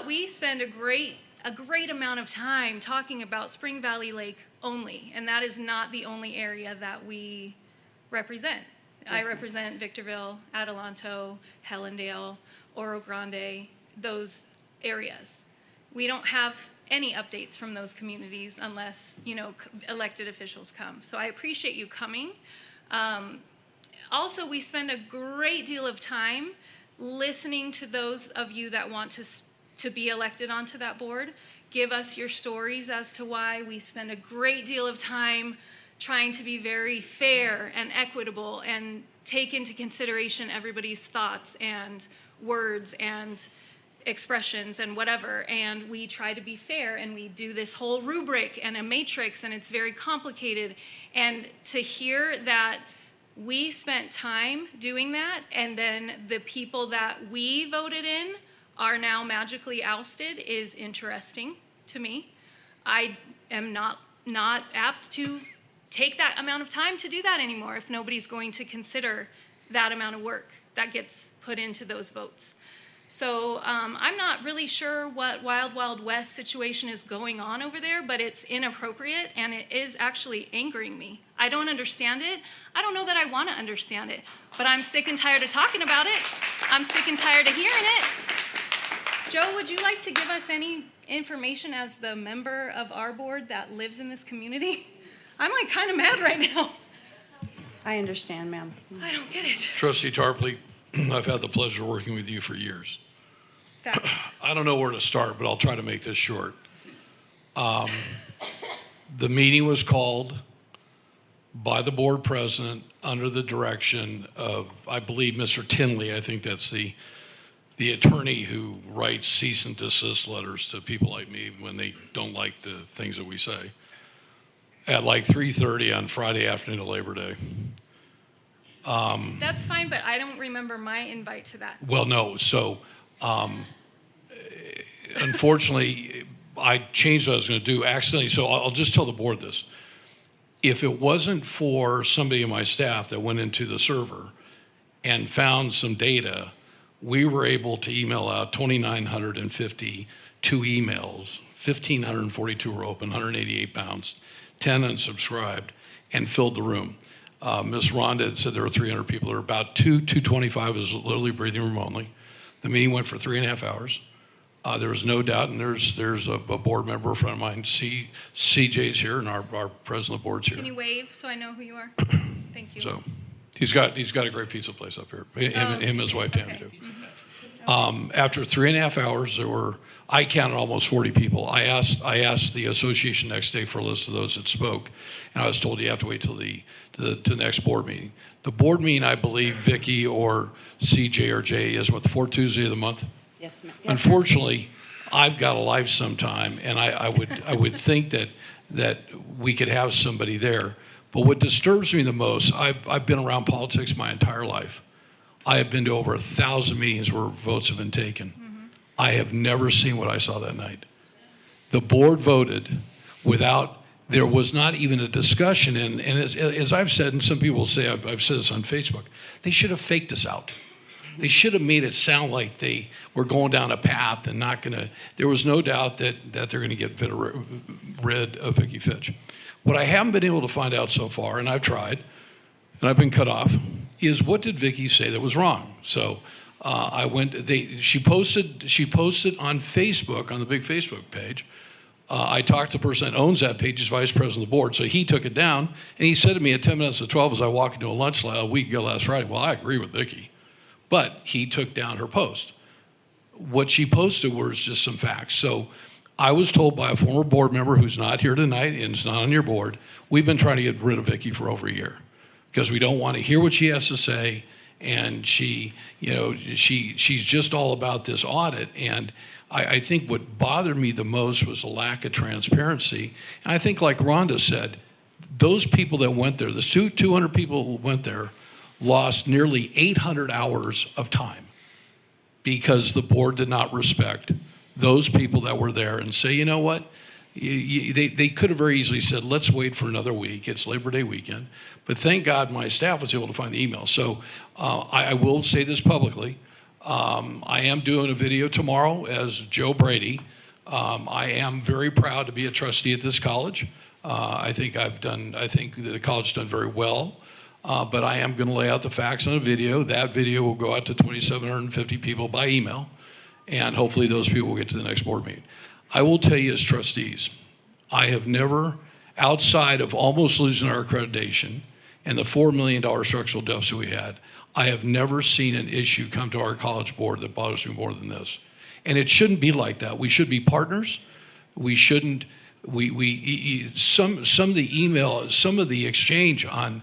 we spend a great amount of time talking about Spring Valley Lake only, and that is not the only area that we represent. I represent Victorville, Adelanto, Hellendale, Oro Grande, those areas. We don't have any updates from those communities unless, you know, elected officials come. So I appreciate you coming. also, we spend a great deal of time listening to those of you that want to be elected onto that board. Give us your stories as to why. We spend a great deal of time trying to be very fair and equitable and take into consideration everybody's thoughts and words and expressions and whatever. And we try to be fair, and we do this whole rubric and a matrix, and it's very complicated. And to hear that we spent time doing that, and then the people that we voted in are now magically ousted is interesting to me. I am not apt to take that amount of time to do that anymore if nobody's going to consider that amount of work that gets put into those votes. So I'm not really sure what Wild Wild West situation is going on over there, but it's inappropriate, and it is actually angering me. I don't understand it. I don't know that I want to understand it, but I'm sick and tired of talking about it. I'm sick and tired of hearing it. Joe, would you like to give us any information as the member of our board that lives in this community? I'm like kind of mad right now. I understand, ma'am. I don't get it. Trustee Tarpley, I've had the pleasure of working with you for years. I don't know where to start, but I'll try to make this short. The meeting was called by the board president under the direction of, I believe, Mr. Tinley. I think that's the attorney who writes cease and desist letters to people like me when they don't like the things that we say, at like 3:30 on Friday afternoon of Labor Day. That's fine, but I don't remember my invite to that. Well, no. So, unfortunately, I changed what I was going to do accidentally. So I'll just tell the board this. If it wasn't for somebody in my staff that went into the server and found some data, we were able to email out 2,952 emails, 1,542 were open, 188 bounced, 10 unsubscribed, and filled the room. Ms. Rhonda had said there were 300 people. There were about 225 was literally breathing room only. The meeting went for 3.5 hours. There was no doubt, and there's a board member, a friend of mine, CJ's here, and our president of the board's here. Can you wave so I know who you are? Thank you. So he's got a great pizza place up here. Him and his wife Tammy do. After 3.5 hours, I counted almost 40 people. I asked the association next day for a list of those that spoke, and I was told you have to wait till the next board meeting. The board meeting, I believe, Vicky or CJ or Jay, is what, the fourth Tuesday of the month? Yes, ma'am. Unfortunately, I've got a life sometime, and I would think that we could have somebody there. But what disturbs me the most, I've been around politics my entire life. I have been to over 1,000 meetings where votes have been taken. Mm-hmm. I have never seen what I saw that night. The board voted without, there was not even a discussion, and as I've said, and some people will say, I've said this on Facebook, they should have faked us out. They should have made it sound like they were going down a path and not going to. There was no doubt that they're going to get rid of Vicky Fitch. What I haven't been able to find out so far, and I've tried, and I've been cut off, is what did Vicky say that was wrong? So I went. She posted on Facebook, on the big Facebook page. I talked to the person that owns that page, he's vice president of the board, so he took it down, and he said to me at 10 minutes to 12 as I walked into a lunch a week ago last Friday, well, I agree with Vicky. But he took down her post. What she posted was just some facts. So I was told by a former board member who's not here tonight and is not on your board, we've been trying to get rid of Vicky for over a year because we don't want to hear what she has to say. And she's just all about this audit. And I think what bothered me the most was the lack of transparency. And I think, like Rhonda said, those people that went there, the 200 people who went there, lost nearly 800 hours of time because the board did not respect those people that were there and say, you know what, they could have very easily said, let's wait for another week. It's Labor Day weekend. But thank God my staff was able to find the email. So I will say this publicly. I am doing a video tomorrow as Joe Brady. I am very proud to be a trustee at this college. I think the college has done very well. But I am going to lay out the facts on a video. That video will go out to 2,750 people by email, and hopefully those people will get to the next board meeting. I will tell you as trustees, I have never, outside of almost losing our accreditation and the $4 million structural deficit we had, I have never seen an issue come to our college board that bothers me more than this. And it shouldn't be like that. We should be partners. We shouldn't, some of the email, some of the exchange on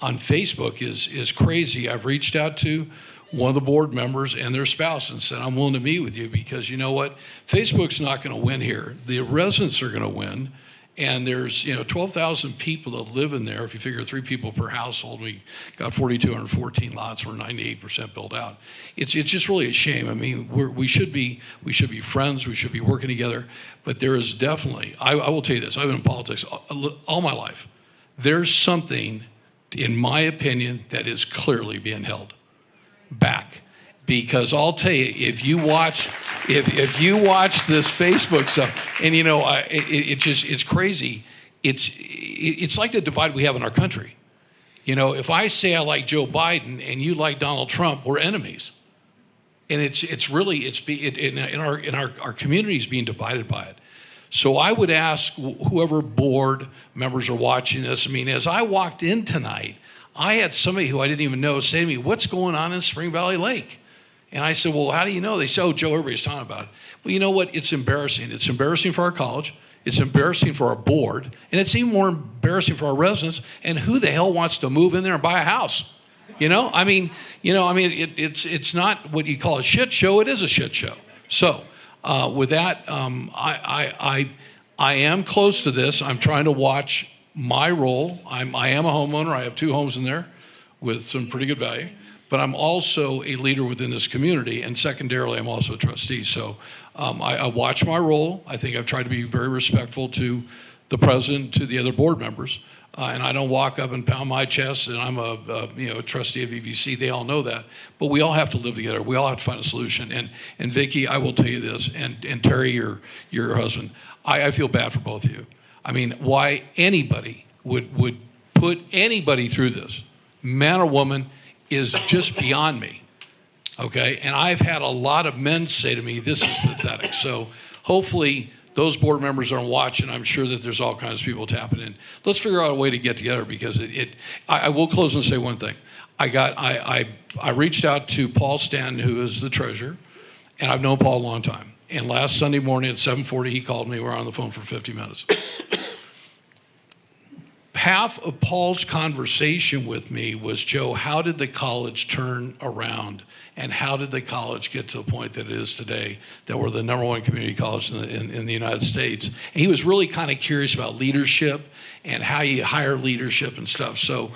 Facebook is crazy. I've reached out to one of the board members and their spouse and said, I'm willing to meet with you because you know what? Facebook's not going to win here. The residents are going to win. And there's 12,000 people that live in there. If you figure 3 people per household, we got 4,214 lots. We're 98% built out. It's just really a shame. I mean, we should be friends. We should be working together. But there is definitely, I will tell you this. I've been in politics all my life. There's something, in my opinion, that is clearly being held back. Because I'll tell you, if you watch this Facebook stuff, and it's crazy. It's like the divide we have in our country. If I say I like Joe Biden and you like Donald Trump, we're enemies. And our community is being divided by it. So I would ask whoever board members are watching this. I mean, as I walked in tonight, I had somebody who I didn't even know say to me, "What's going on in Spring Valley Lake?" And I said, well, how do you know? They said, oh, Joe, everybody's talking about it. Well, you know what? It's embarrassing. It's embarrassing for our college. It's embarrassing for our board. And it's even more embarrassing for our residents. And who the hell wants to move in there and buy a house? It's not what you call a shit show. It is a shit show. So with that, I am close to this. I'm trying to watch my role. I am a homeowner. I have 2 homes in there with some pretty good value. But I'm also a leader within this community, and secondarily, I'm also a trustee. So I watch my role. I think I've tried to be very respectful to the president, to the other board members, and I don't walk up and pound my chest, and I'm a trustee of EVC. They all know that. But we all have to live together. We all have to find a solution. And Vicki, I will tell you this, and Terry, your husband, I feel bad for both of you. I mean, why anybody would put anybody through this, man or woman, is just beyond me, okay? And I've had a lot of men say to me, this is pathetic. So hopefully those board members are watching. I'm sure that there's all kinds of people tapping in. Let's figure out a way to get together because I will close and say one thing. I reached out to Paul Stanton, who is the treasurer, and I've known Paul a long time. And last Sunday morning at 7:40, he called me. We were on the phone for 50 minutes. Half of Paul's conversation with me was, Joe, how did the college turn around and how did the college get to the point that it is today, that we're the #1 community college in the United States? And he was really kind of curious about leadership and how you hire leadership and stuff. So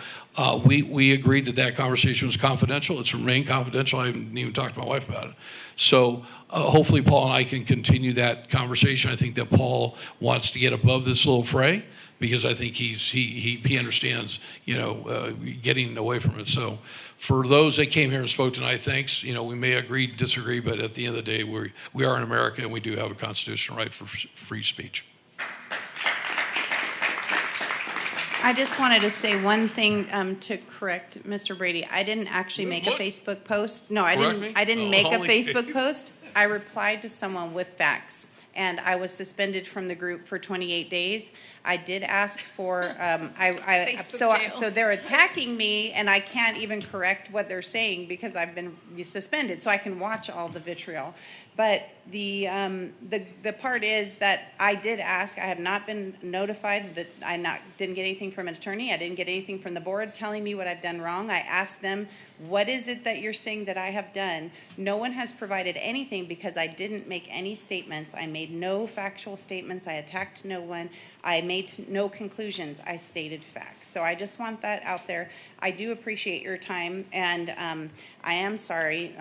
we agreed that conversation was confidential. It's remained confidential. I haven't even talked to my wife about it. So hopefully Paul and I can continue that conversation. I think that Paul wants to get above this little fray, because I think he understands, getting away from it. So for those that came here and spoke tonight, thanks. We may agree, disagree, but at the end of the day, we are in America and we do have a constitutional right for free speech. I just wanted to say one thing to correct Mr. Brady. I didn't actually make a Facebook post. No, I didn't make a Facebook post. I replied to someone with facts. And I was suspended from the group for 28 days. I did ask for, so they're attacking me, and I can't even correct what they're saying because I've been suspended, so I can watch all the vitriol. But the part is that I did ask. I have not been notified that didn't get anything from an attorney. I didn't get anything from the board telling me what I've done wrong. I asked them, what is it that you're saying that I have done? No one has provided anything because I didn't make any statements. I made no factual statements. I attacked no one. I made no conclusions. I stated facts. So I just want that out there. I do appreciate your time, and I am sorry,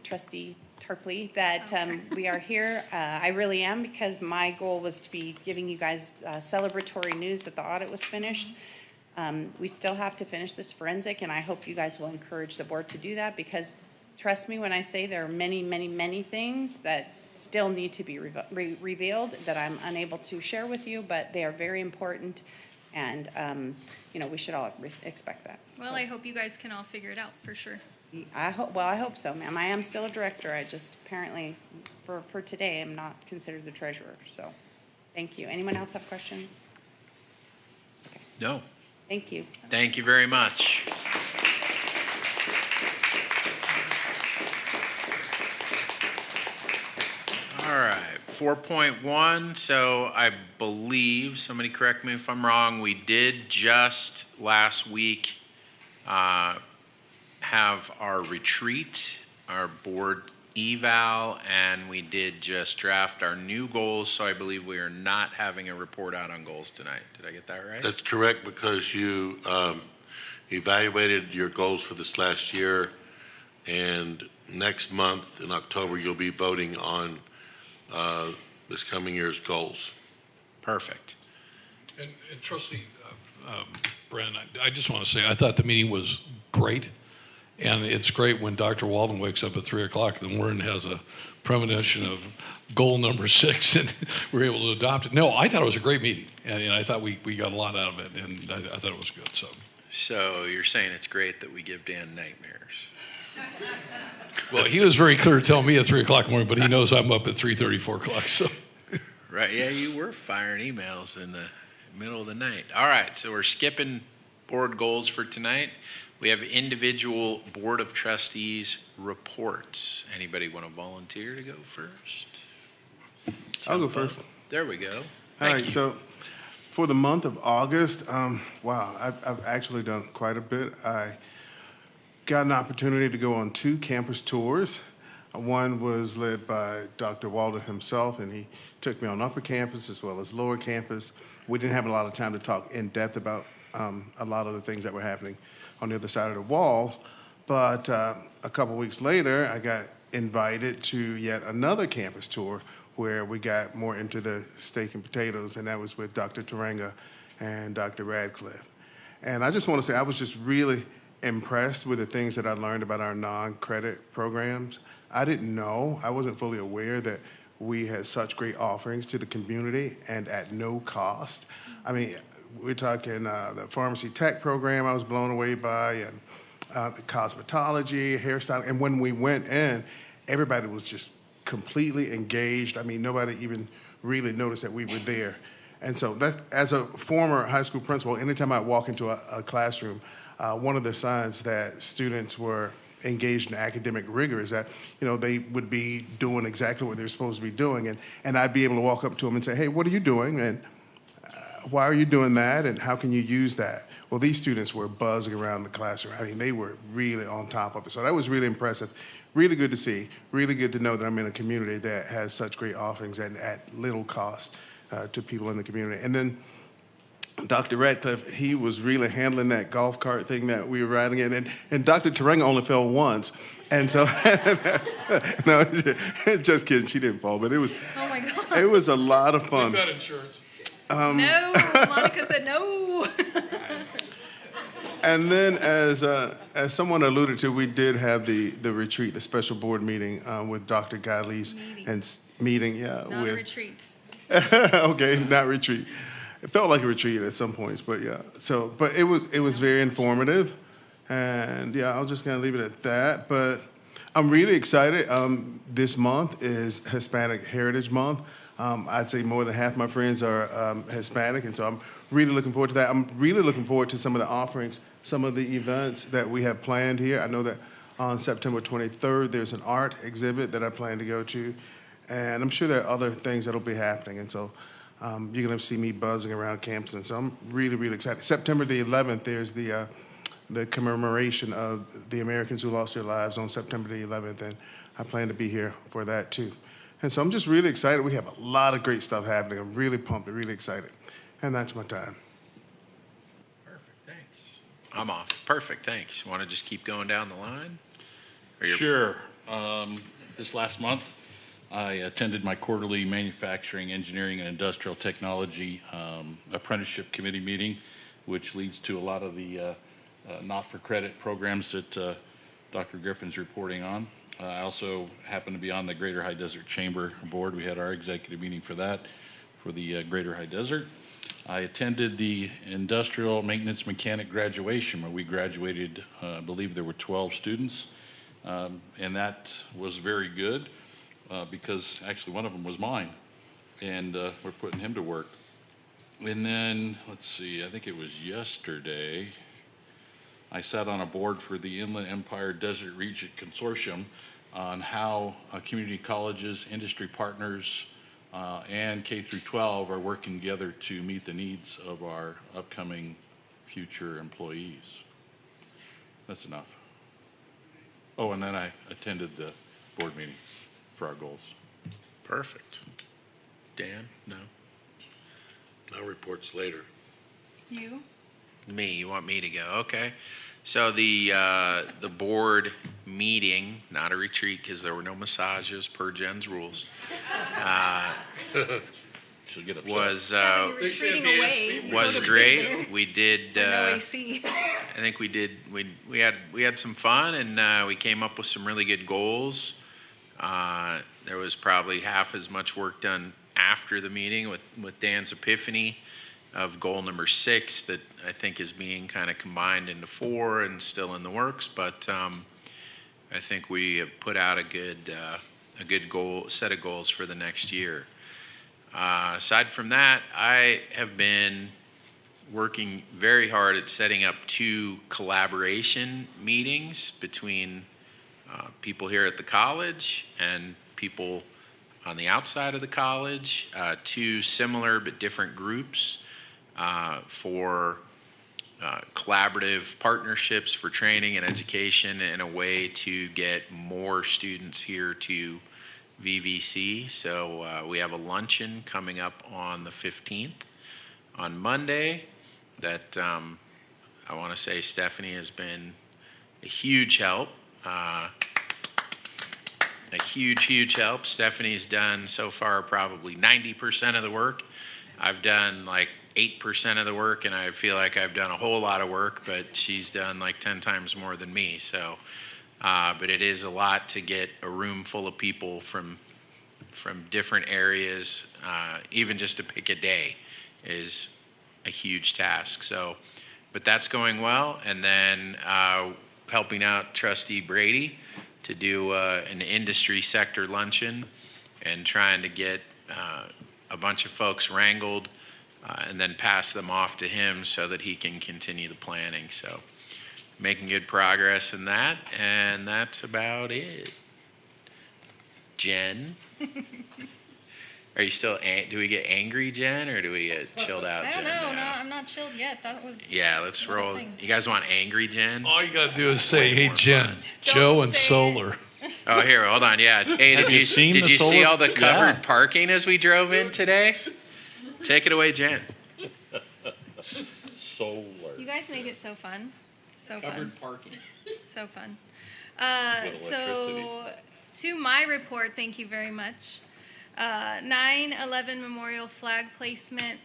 Trustee Tarpley, that we are here. I really am, because my goal was to be giving you guys celebratory news that the audit was finished. We still have to finish this forensic, and I hope you guys will encourage the board to do that, because trust me when I say there are many, many, many things that still need to be revealed that I'm unable to share with you, but they are very important, and we should all expect that. Well, I hope you guys can all figure it out for sure. I hope so, ma'am. I am still a director. I just apparently, for today, am not considered the treasurer. So, thank you. Anyone else have questions? Okay. No. Thank you. Thank you very much. All right, 4.1. So I believe, somebody correct me if I'm wrong, we did just last week have our retreat, our board eval, and we did just draft our new goals. So I believe we are not having a report out on goals tonight. Did I get that right? That's correct, because you evaluated your goals for this last year, and next month in October, you'll be voting on this coming year's goals. Perfect. And Trustee Bren, I just want to say, I thought the meeting was great. And it's great when Dr. Walden wakes up at 3 o'clock in the morning and has a premonition of goal number 6, and we're able to adopt it. No, I thought it was a great meeting, and I thought we got a lot out of it, and I thought it was good. So you're saying it's great that we give Dan nightmares? Well, he was very clear telling me at 3 o'clock in the morning, but he knows I'm up at 3:30, 4 o'clock. So. Right, yeah, you were firing emails in the middle of the night. All right, so we're skipping board goals for tonight. We have individual Board of Trustees reports. Anybody want to volunteer to go first? I'll go first. There we go. All right, so for the month of August, wow, I've actually done quite a bit. I got an opportunity to go on 2 campus tours. One was led by Dr. Walden himself, and he took me on upper campus as well as lower campus. We didn't have a lot of time to talk in depth about a lot of the things that were happening on the other side of the wall, but a couple weeks later, I got invited to yet another campus tour where we got more into the steak and potatoes, and that was with Dr. Taranga and Dr. Radcliffe. And I just want to say I was just really impressed with the things that I learned about our non-credit programs. I didn't know, I wasn't fully aware that we had such great offerings to the community and at no cost. I mean, we're talking the pharmacy tech program I was blown away by, and cosmetology, hairstyling. And when we went in, everybody was just completely engaged. I mean, nobody even really noticed that we were there. And so that, as a former high school principal, anytime I walk into a classroom, one of the signs that students were engaged in academic rigor is that, they would be doing exactly what they're supposed to be doing. And I'd be able to walk up to them and say, hey, what are you doing? And why are you doing that, and how can you use that? Well, these students were buzzing around the classroom. I mean, they were really on top of it. So that was really impressive. Really good to see. Really good to know that I'm in a community that has such great offerings and at little cost to people in the community. And then Dr. Radcliffe, he was really handling that golf cart thing that we were riding in. And Dr. Taranga only fell once. And so, no, just kidding. She didn't fall, but it was, Oh my God. it was a lot of fun. We've got insurance. No, Monica said no. And then, as someone alluded to, we did have the retreat, the special board meeting with Dr. Gillies and meeting, Not a retreat. Okay, not retreat. It felt like a retreat at some points, but yeah. So, but it was very informative, and yeah, I'll just kind of leave it at that. But I'm really excited. This month is Hispanic Heritage Month. I'd say more than half my friends are Hispanic, and so I'm really looking forward to that. I'm really looking forward to some of the offerings, some of the events that we have planned here. I know that on September 23rd, there's an art exhibit that I plan to go to, and I'm sure there are other things that'll be happening, and so you're going to see me buzzing around campus, and so I'm really, really excited. September the 11th, there's the commemoration of the Americans who lost their lives on September the 11th, and I plan to be here for that too. And so I'm just really excited. We have a lot of great stuff happening. I'm really pumped and really excited. And that's my time. Perfect, thanks. I'm off. Perfect, thanks. Want to just keep going down the line? Sure. This last month, I attended my quarterly Manufacturing, Engineering, and Industrial Technology Apprenticeship Committee meeting, which leads to a lot of the not-for-credit programs that Dr. Griffin's reporting on. I also happen to be on the Greater High Desert Chamber Board. We had our executive meeting for that, for the Greater High Desert. I attended the Industrial Maintenance Mechanic graduation, where we graduated, I believe there were 12 students, and that was very good because actually one of them was mine, and we're putting him to work. And then, let's see, I think it was yesterday, I sat on a board for the Inland Empire Desert Region Consortium on how community colleges, industry partners, and K through 12 are working together to meet the needs of our upcoming future employees. That's enough. Oh, and then I attended the board meeting for our goals. Perfect. Dan? No? No reports later. You? Me, you want me to go? Okay. So the board meeting, not a retreat because there were no massages per Jen's rules, She'll get upset. Retreating away. was great. We did. No AC. I think we did. We had some fun, and we came up with some really good goals. There was probably half as much work done after the meeting with Dan's epiphany of goal number 6 that I think is being kind of combined into 4 and still in the works. But I think we have put out a good set of goals for the next year. Aside from that, I have been working very hard at setting up 2 collaboration meetings between people here at the college and people on the outside of the college, 2 similar but different groups for collaborative partnerships for training and education in a way to get more students here to VVC. So we have a luncheon coming up on the 15th on Monday that I want to say Stephanie has been a huge help. A huge help. Stephanie's done so far probably 90% of the work. I've done like 8% of the work, and I feel like I've done a whole lot of work, but she's done like 10 times more than me. So, but it is a lot to get a room full of people from different areas. Even just to pick a day is a huge task. So, but that's going well. And then helping out Trustee Brady to do an industry sector luncheon and trying to get a bunch of folks wrangled and then pass them off to him so that he can continue the planning. So making good progress in that, and that's about it. Jen? Are you still, do we get angry, Jen, or do we get chilled out, I Jen? don't know. now? No, I'm not chilled yet. That was. Yeah, let's roll. thing. You guys want angry, Jen? All you got to do is say, hey, more Jen, fun. Joe and Solar. Oh, here, hold on. Yeah. Hey, Have you seen did the you see solar- all the covered Yeah. parking as we drove in today? Take it away, Jen. Solar. You guys make it so fun. So fun. parking. So fun. With So, to my report, thank you very much. 9/11 Memorial flag placement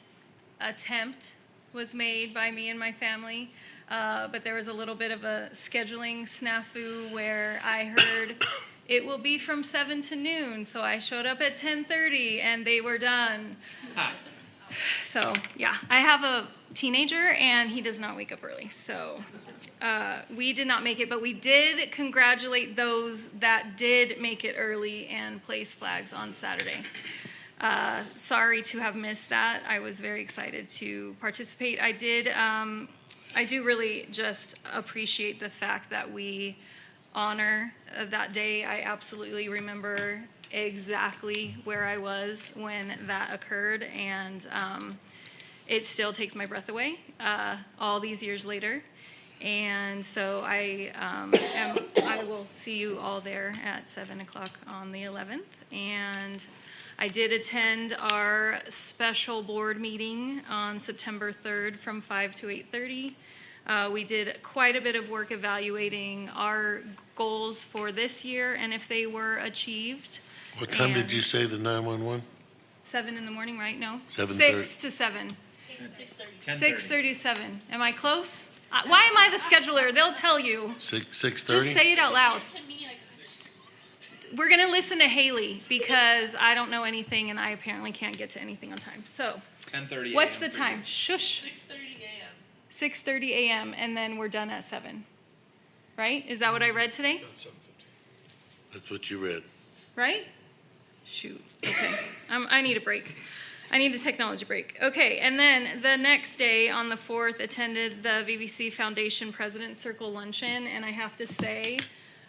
attempt was made by me and my family, but there was a little bit of a scheduling snafu where I heard it will be from 7 to noon, so I showed up at 10:30 and they were done. So, yeah, I have a teenager and he does not wake up early, so we did not make it, but we did congratulate those that did make it early and place flags on Saturday. Sorry to have missed that. I was very excited to participate. I do really just appreciate the fact that we honor that day. I absolutely remember exactly where I was when that occurred, and it still takes my breath away all these years later. And so I will see you all there at 7 o'clock on the 11th. And I did attend our special board meeting on September 3rd from 5 to 8:30. We did quite a bit of work evaluating our goals for this year and if they were achieved. What time did you say the 911? 7 in the morning, right? No? 7:30. 6 to 7. 10:30. 6:37. Am I close? Why am I the scheduler? They'll tell you. 6:30? Just say it out loud. We're going to listen to Haley because I don't know anything and I apparently can't get to anything on time. So, 10:30. what's the time? Shush. 6:30 a.m. and then we're done at 7. Right? Is that what I read today? That's what you read. Right? Shoot. Okay. I need a break. I need a technology break. Okay, and then the next day on the 4th, attended the VVC Foundation President's Circle Luncheon, and I have to say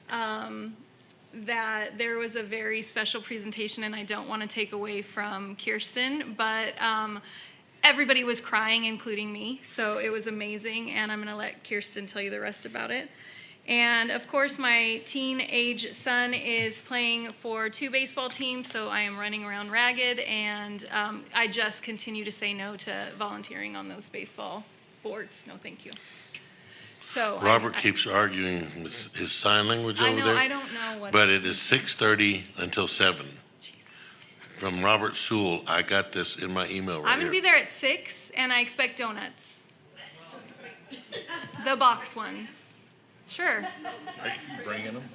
that there was a very special presentation, and I don't want to take away from Kirsten, but everybody was crying, including me, so it was amazing, and I'm going to let Kirsten tell you the rest about it. And of course, my teenage son is playing for 2 baseball teams, so I am running around ragged, and I just continue to say no to volunteering on those baseball boards. No, thank you. So Robert keeps arguing with his sign language over there. I don't know what. But it is 6:30 until 7. Jesus. From Robert Sewell, I got this in my email right I'm going to be there at 6, and I expect donuts. The box ones. Sure. Are you bringing them?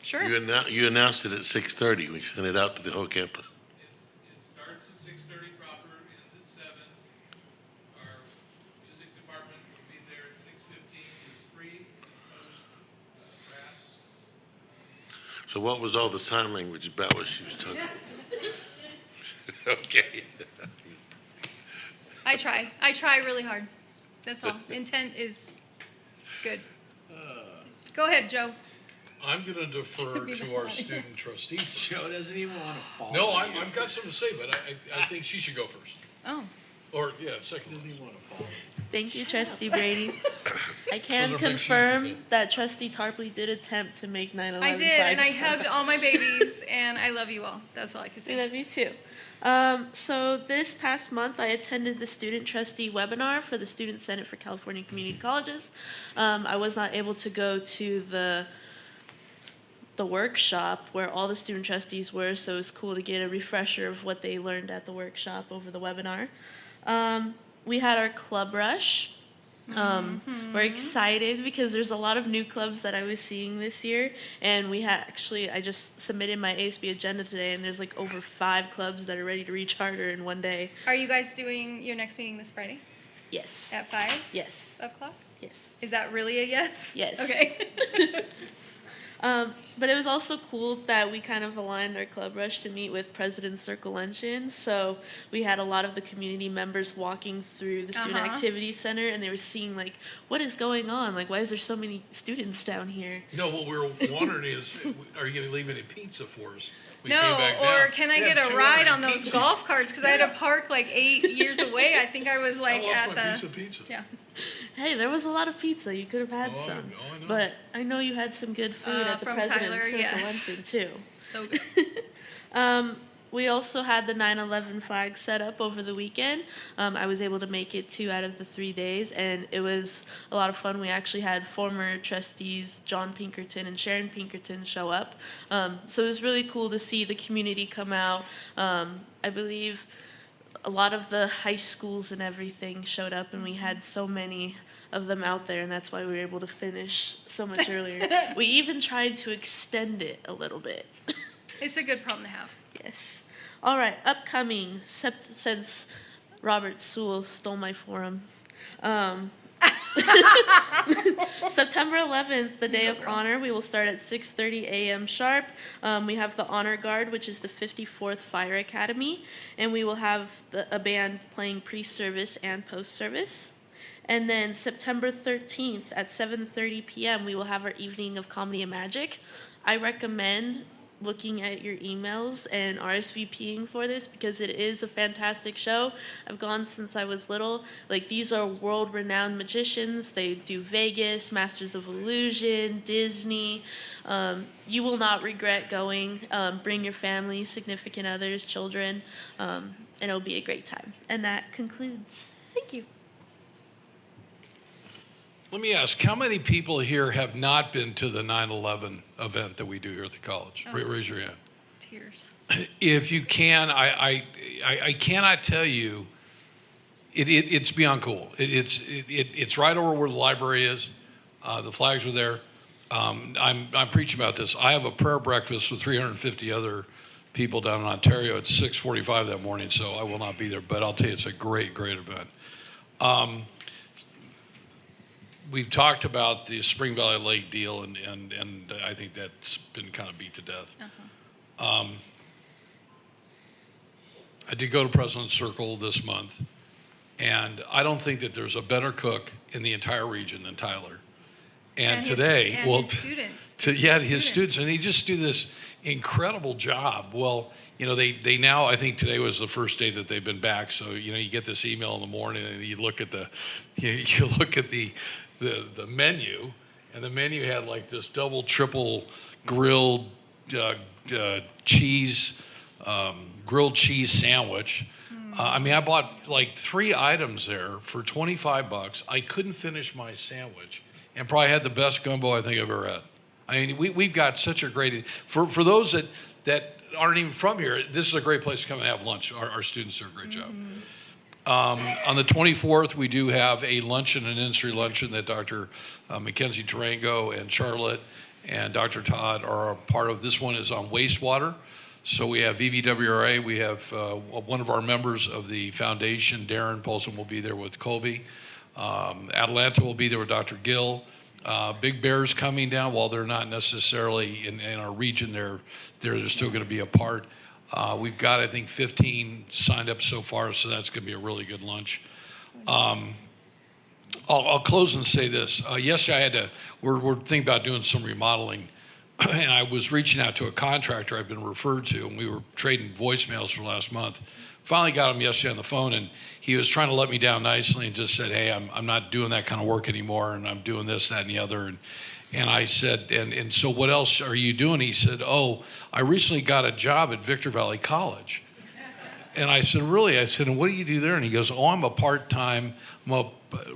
Sure. You announced it at 6:30. We sent it out to the whole campus. It starts at 6:30 proper, ends at 7. Our music department will be there at 6:15 with free post brass. So what was all the sign language about what she was talking? Okay. I try really hard. That's all. Intent is good. Go ahead, Joe. I'm going to defer to our student trustees. Joe doesn't even want to fall. No, I've got something to say, but I think she should go first. Oh. Or, yeah, second. Doesn't even want to fall. Thank you, Trustee Brady. I can Those are big shoes to confirm fill. that Trustee Tarpley did attempt to make 9/11 I did, and I flags. hugged all my babies, and I love you all. That's all I can I say. love you too. So this past month, I attended the Student Trustee webinar for the Student Senate for California Community Colleges. I was not able to go to the workshop where all the student trustees were, so it was cool to get a refresher of what they learned at the workshop over the webinar. We had our club rush. We're excited because there's a lot of new clubs that I was seeing this year, and I just submitted my ASB agenda today, and there's like over 5 clubs that are ready to recharter in one day. Are you guys doing your next meeting this Friday? Yes. At 5 Yes. o'clock? Yes. Is that really a yes? Yes. Okay. But it was also cool that we kind of aligned our club rush to meet with President's Circle Luncheon. So we had a lot of the community members walking through the Student Activity Center, and they were seeing, like, what is going on? Like, why is there so many students down here? No, what we're wondering is, are you going to leave any pizza for us? We No, came back or down. can I We get had a ride 200 on those pizzas. golf carts? Because I had to park like 8 years away. I think I was like I lost at my the. piece of pizza. Yeah. Hey, there was a lot of pizza. You could have had Oh, some. I know. But I know you had some good food at the from President's Tyler, Circle yes. Luncheon, too. So good. We also had the 9/11 flag set up over the weekend. I was able to make it 2 out of the 3 days, and it was a lot of fun. We actually had former trustees John Pinkerton and Sharon Pinkerton show up. So it was really cool to see the community come out. I believe a lot of the high schools and everything showed up, and we had so many of them out there, and that's why we were able to finish so much earlier. We even tried to extend it a little bit. It's a good problem to have. Yes. All right, upcoming, since Robert Sewell stole my forum. September 11th, the Day of Honor, we will start at 6:30 a.m. sharp. We have the Honor Guard, which is the 54th Fire Academy, and we will have a band playing pre-service and post-service. And then September 13th at 7:30 p.m., we will have our Evening of Comedy and Magic. I recommend looking at your emails and RSVPing for this because it is a fantastic show. I've gone since I was little. Like, these are world-renowned magicians. They do Vegas, Masters of Illusion, Disney. You will not regret going. Bring your family, significant others, children, and it'll be a great time. And that concludes. Thank you. Let me ask, how many people here have not been to the 9/11 event that we do here at the college? Raise your hand. Tears. If you can, I cannot tell you, it's beyond cool. It's right over where the library is. The flags were there. I'm preaching about this. I have a prayer breakfast with 350 other people down in Ontario at 6:45 that morning, so I will not be there. But I'll tell you, it's a great, great event. We've talked about the Spring Valley Lake deal, and I think that's been kind of beat to death. I did go to President's Circle this month, and I don't think that there's a better cook in the entire region than Tyler. And today, his students. His students, and they just do this incredible job. Well, you know, they now, I think today was the first day that they've been back. So, you know, you get this email in the morning, and you look at you look at the menu, and the menu had like this double, triple grilled cheese, grilled cheese sandwich. I mean, I bought like 3 items there for $25. I couldn't finish my sandwich, and probably had the best gumbo I think I've ever had. I mean, we've got such a great, for those that aren't even from here, this is a great place to come and have lunch. Our students do a great job. On the 24th, we do have a luncheon, an industry luncheon that Dr. Mackenzie Tarango and Charlotte and Dr. Todd are a part of. This one is on wastewater. So we have VVWRA, we have one of our members of the foundation, Darren Polson, will be there with Colby. Atlanta will be there with Dr. Gill. Big Bear's coming down. While they're not necessarily in our region, they're still going to be a part. We've got, I think, 15 signed up so far, so that's going to be a really good lunch. I'll close and say this. Yesterday, we're thinking about doing some remodeling, and I was reaching out to a contractor I've been referred to, and we were trading voicemails for last month. Finally got him yesterday on the phone, and he was trying to let me down nicely and just said, hey, I'm not doing that kind of work anymore, and I'm doing this, that, and the other. And I said, and so what else are you doing? He said, oh, I recently got a job at Victor Valley College. And I said, really? I said, and what do you do there? And he goes, oh, I'm a part-time,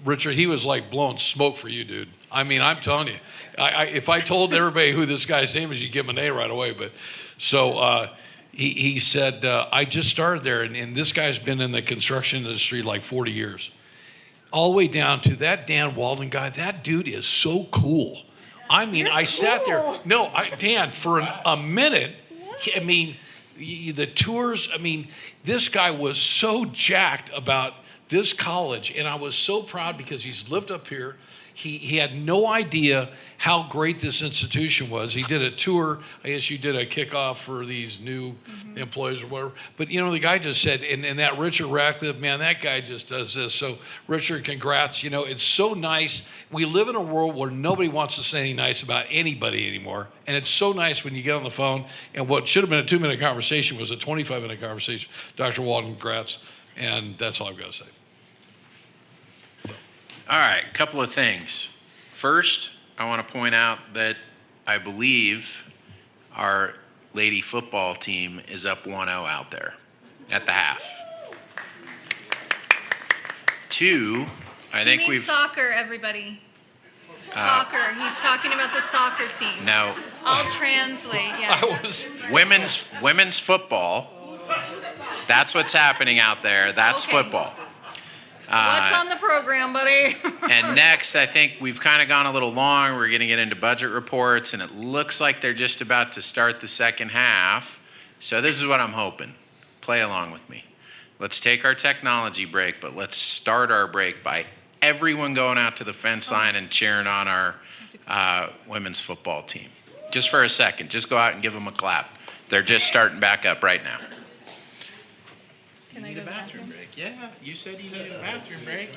Richard, he was like blowing smoke for you, dude. I mean, I'm telling you, if I told everybody who this guy's name is, you'd give him an A right away. But so he said, I just started there, and this guy's been in the construction industry like 40 years. All the way down to that Dan Walden guy, that dude is so cool. I mean, I sat there. No, Dan, for a minute, I mean, the tours, I mean, this guy was so jacked about this college, and I was so proud because he's lived up here. He had no idea how great this institution was. He did a tour. I guess you did a kickoff for these new employees or whatever. But, you know, the guy just said, and that Richard Ratcliffe, man, that guy just does this. So, Richard, congrats. You know, it's so nice. We live in a world where nobody wants to say anything nice about anybody anymore. And it's so nice when you get on the phone, and what should have been a 2-minute conversation was a 25-minute conversation. Dr. Walden, congrats. And that's all I've got to say. All right, a couple of things. First, I want to point out that I believe our lady football team is up 1-0 out there at the half. 2, I think He means soccer, everybody. Soccer. He's talking about the soccer team. No. I'll translate, yeah. Women's football. That's what's happening out there. That's Okay. football. What's on the program, buddy? And next, I think we've kind of gone a little long. We're going to get into budget reports, and it looks like they're just about to start the second half. So this is what I'm hoping. Play along with me. Let's take our technology break, but let's start our break by everyone going out to the fence line and cheering on our women's football team. Just for a second. Just go out and give them a clap. They're just starting back up right now. Can I go to the bathroom break? Yeah, you said you needed a bathroom break.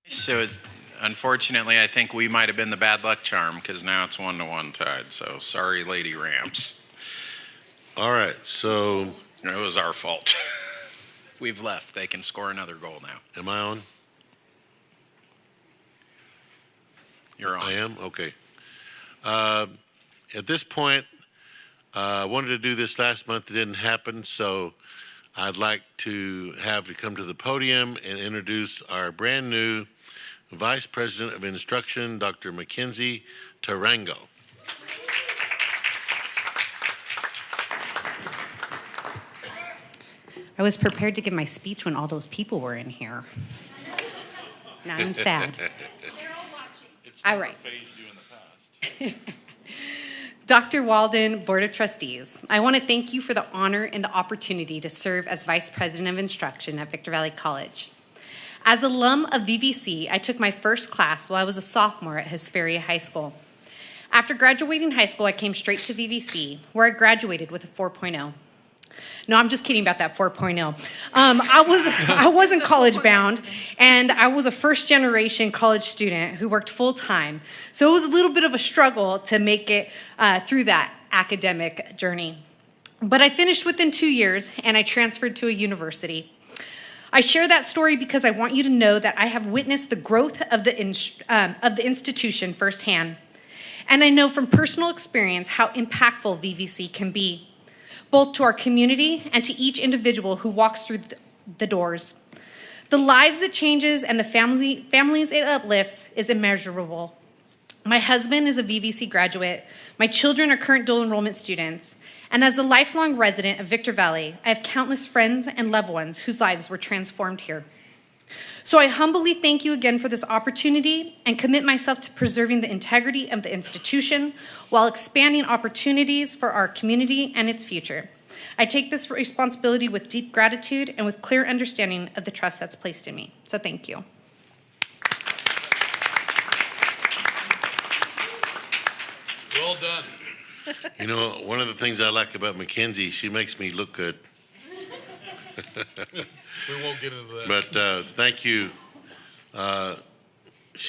So unfortunately, I think we might have been the bad luck charm because now it's 1-1 tied. So sorry, Lady Rams. All right, so It was our fault. We've left. They can score another goal now. am I on? You're on. I am? Okay. At this point, I wanted to do this last month. It didn't happen, so I'd like to have you come to the podium and introduce our brand new Vice President of Instruction, Dr. Mackenzie Tarango. I was prepared to give my speech when all those people were in here. Now I'm sad. All right. Dr. Walden, Board of Trustees, I want to thank you for the honor and the opportunity to serve as Vice President of Instruction at Victor Valley College. As alum of VVC, I took my first class while I was a sophomore at Hesperia High School. After graduating high school, I came straight to VVC, where I graduated with a 4.0. No, I'm just kidding about that 4.0. I wasn't college bound, and I was a first generation college student who worked full time. So it was a little bit of a struggle to make it through that academic journey. But I finished within 2 years, and I transferred to a university. I share that story because I want you to know that I have witnessed the growth of the institution firsthand. And I know from personal experience how impactful VVC can be, both to our community and to each individual who walks through the doors. The lives it changes and the families it uplifts is immeasurable. My husband is a VVC graduate. My children are current dual enrollment students. And as a lifelong resident of Victor Valley, I have countless friends and loved ones whose lives were transformed here. So I humbly thank you again for this opportunity and commit myself to preserving the integrity of the institution while expanding opportunities for our community and its future. I take this responsibility with deep gratitude and with clear understanding of the trust that's placed in me. So thank you. Well done. You know, one of the things I like about Mackenzie, she makes me look good. We won't get into that. But thank you.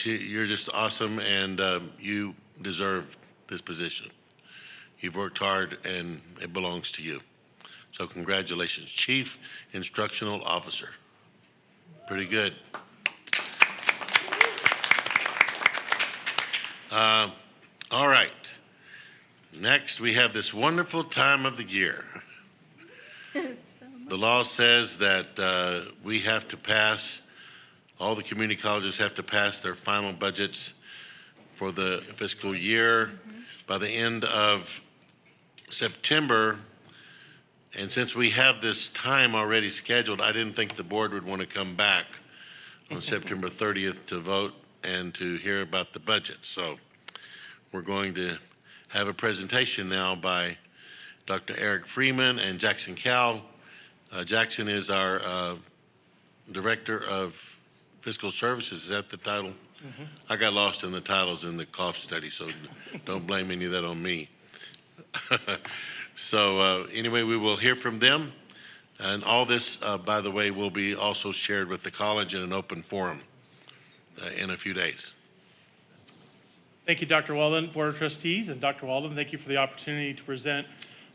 You're just awesome, and you deserve this position. You've worked hard, and it belongs to you. So congratulations, Chief Instructional Officer. Pretty good. All right. Next, we have this wonderful time of the year. The law says that we have to pass, all the community colleges have to pass their final budgets for the fiscal year by the end of September. And since we have this time already scheduled, I didn't think the board would want to come back on September 30th to vote and to hear about the budget. So we're going to have a presentation now by Dr. Eric Freeman and Jackson Cowell. Jackson is our Director of Fiscal Services. Is that the title? Mm-hmm. I got lost in the titles in the cough study, so don't blame any of that on me. So anyway, we will hear from them. And all this, by the way, will be also shared with the college in an open forum in a few days. Thank you, Dr. Walden, Board of Trustees, and Dr. Walden, thank you for the opportunity to present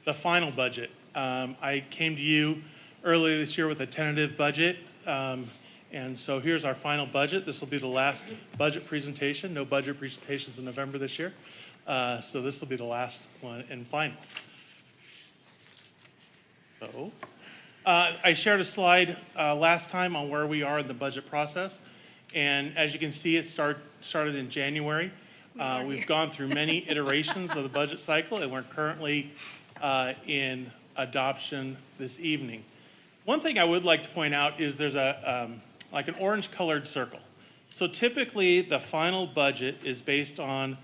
the final budget. I came to you earlier this year with a tentative budget, and so here's our final budget. This will be the last budget presentation. No budget presentations in November this year, so this will be the last one and final. So, I shared a slide last time on where we are in the budget process, and as you can see, it started in January. We've gone through many iterations of the budget cycle, and we're currently in adoption this evening. One thing I would like to point out is there's like an orange colored circle. So typically the final budget is based on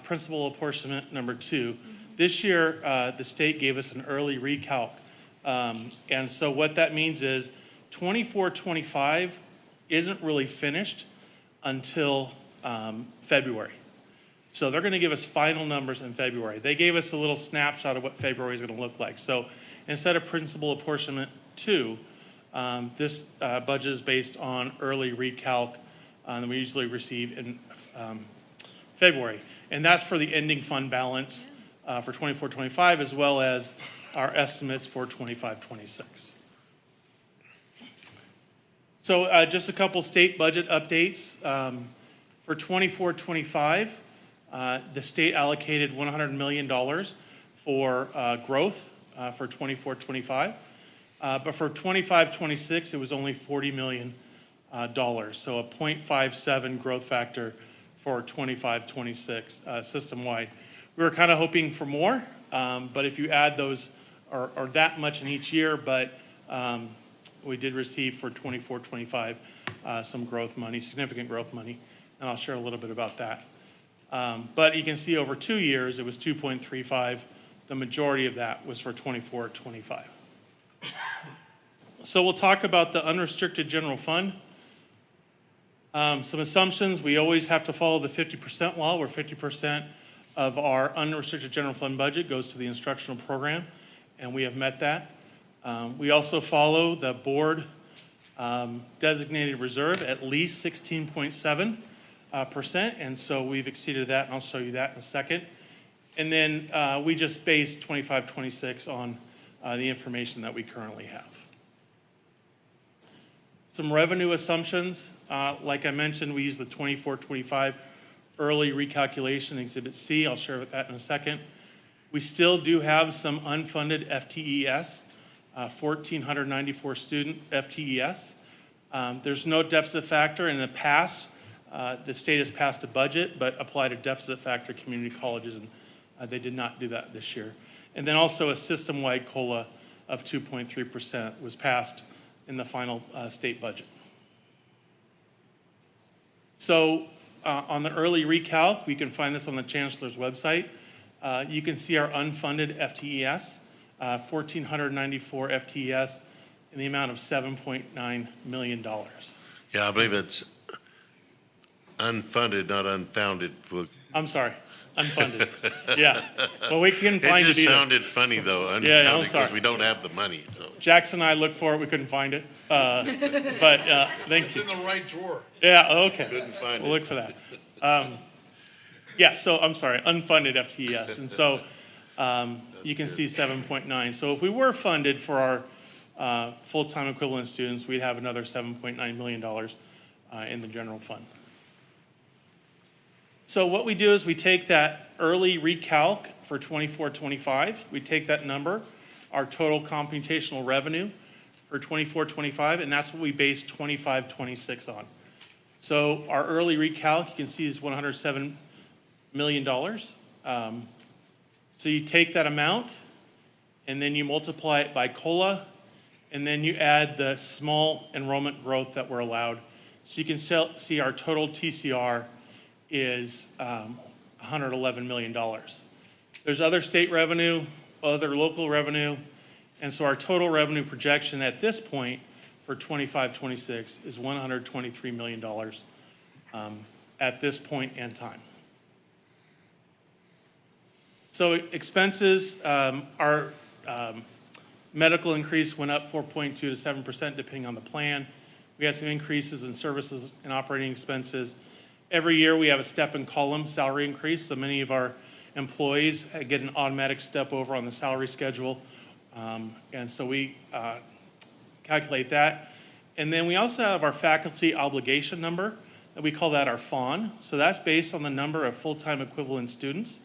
principal apportionment number 2. This year the state gave us an early recalc. And so what that means is 24-25 isn't really finished until February. So they're going to give us final numbers in February. They gave us a little snapshot of what February is going to look like. So instead of principal apportionment 2, this budget is based on early recalc that we usually receive in February. And that's for the ending fund balance for 24-25, as well as our estimates for 25-26. So just a couple state budget updates. For 24-25, the state allocated $100 million for growth for 24-25. But for 25-26, it was only $40 million. So a 0.57 growth factor for 25-26 system-wide. We were kind of hoping for more, but if you add those, or that much in each year, but we did receive for 24-25 some growth money, significant growth money, and I'll share a little bit about that. But you can see over 2 years, it was 2.35. The majority of that was for 24-25. So we'll talk about the unrestricted general fund. Some assumptions: we always have to follow the 50% law, where 50% of our unrestricted general fund budget goes to the instructional program, and we have met that. We also follow the board designated reserve at least 16.7%, and so we've exceeded that, and I'll show you that in a second. And then we just based 25-26 on the information that we currently have. Some revenue assumptions. Like I mentioned, we use the 24-25 early recalculation, Exhibit C. I'll share that in a second. We still do have some unfunded FTES, 1,494 student FTES. There's no deficit factor. In the past, the state has passed a budget, but applied a deficit factor to community colleges, and they did not do that this year. And then also a system-wide COLA of 2.3% was passed in the final state budget. So on the early recalc, we can find this on the Chancellor's website. You can see our unfunded FTES, 1,494 FTES in the amount of $7.9 million. Yeah, I believe it's unfunded, not unfounded. I'm sorry, unfunded. Yeah, well, we can find it. It just either. sounded funny though, unfounded, Yeah, I'm sorry. because we don't have the money. So Jackson and I looked for it, we couldn't find it. But thank It's you. in the right drawer. Yeah, okay. Couldn't find We'll it. look for that. Yeah, so I'm sorry, unfunded FTES. And so you can see 7.9. So if we were funded for our full-time equivalent students, we'd have another $7.9 million in the general fund. So what we do is we take that early recalc for 24-25. We take that number, our total computational revenue for 24-25, and that's what we base 25-26 on. So our early recalc, you can see, is $107 million. So you take that amount, and then you multiply it by COLA, and then you add the small enrollment growth that we're allowed. So you can see our total TCR is $111 million. There's other state revenue, other local revenue, and so our total revenue projection at this point for 25-26 is $123 million at this point in time. So expenses, our medical increase went up 4.2 to 7% depending on the plan. We had some increases in services and operating expenses. Every year we have a step and column salary increase, so many of our employees get an automatic step over on the salary schedule. And so we calculate that. And then we also have our faculty obligation number, and we call that our FON. So that's based on the number of full-time equivalent students.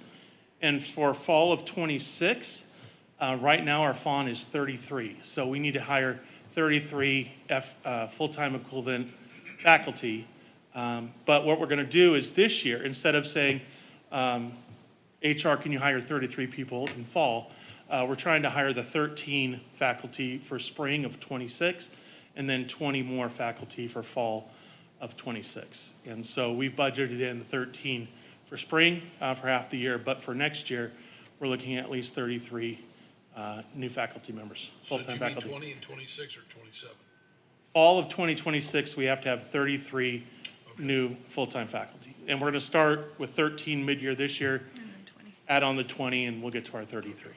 And for fall of 26, right now our FON is 33. So we need to hire 33 full-time equivalent faculty. But what we're going to do is this year, instead of saying, HR, can you hire 33 people in fall? We're trying to hire the 13 faculty for spring of 26, and then 20 more faculty for fall of 26. And so we've budgeted in the 13 for spring for half the year, but for next year, we're looking at least 33 new faculty members, full-time faculty. So do you mean 20 and 26 or 27? Fall of 2026, we have to have 33 new full-time faculty. And we're going to start with 13 mid-year this year, add on the 20, and we'll get to our 33.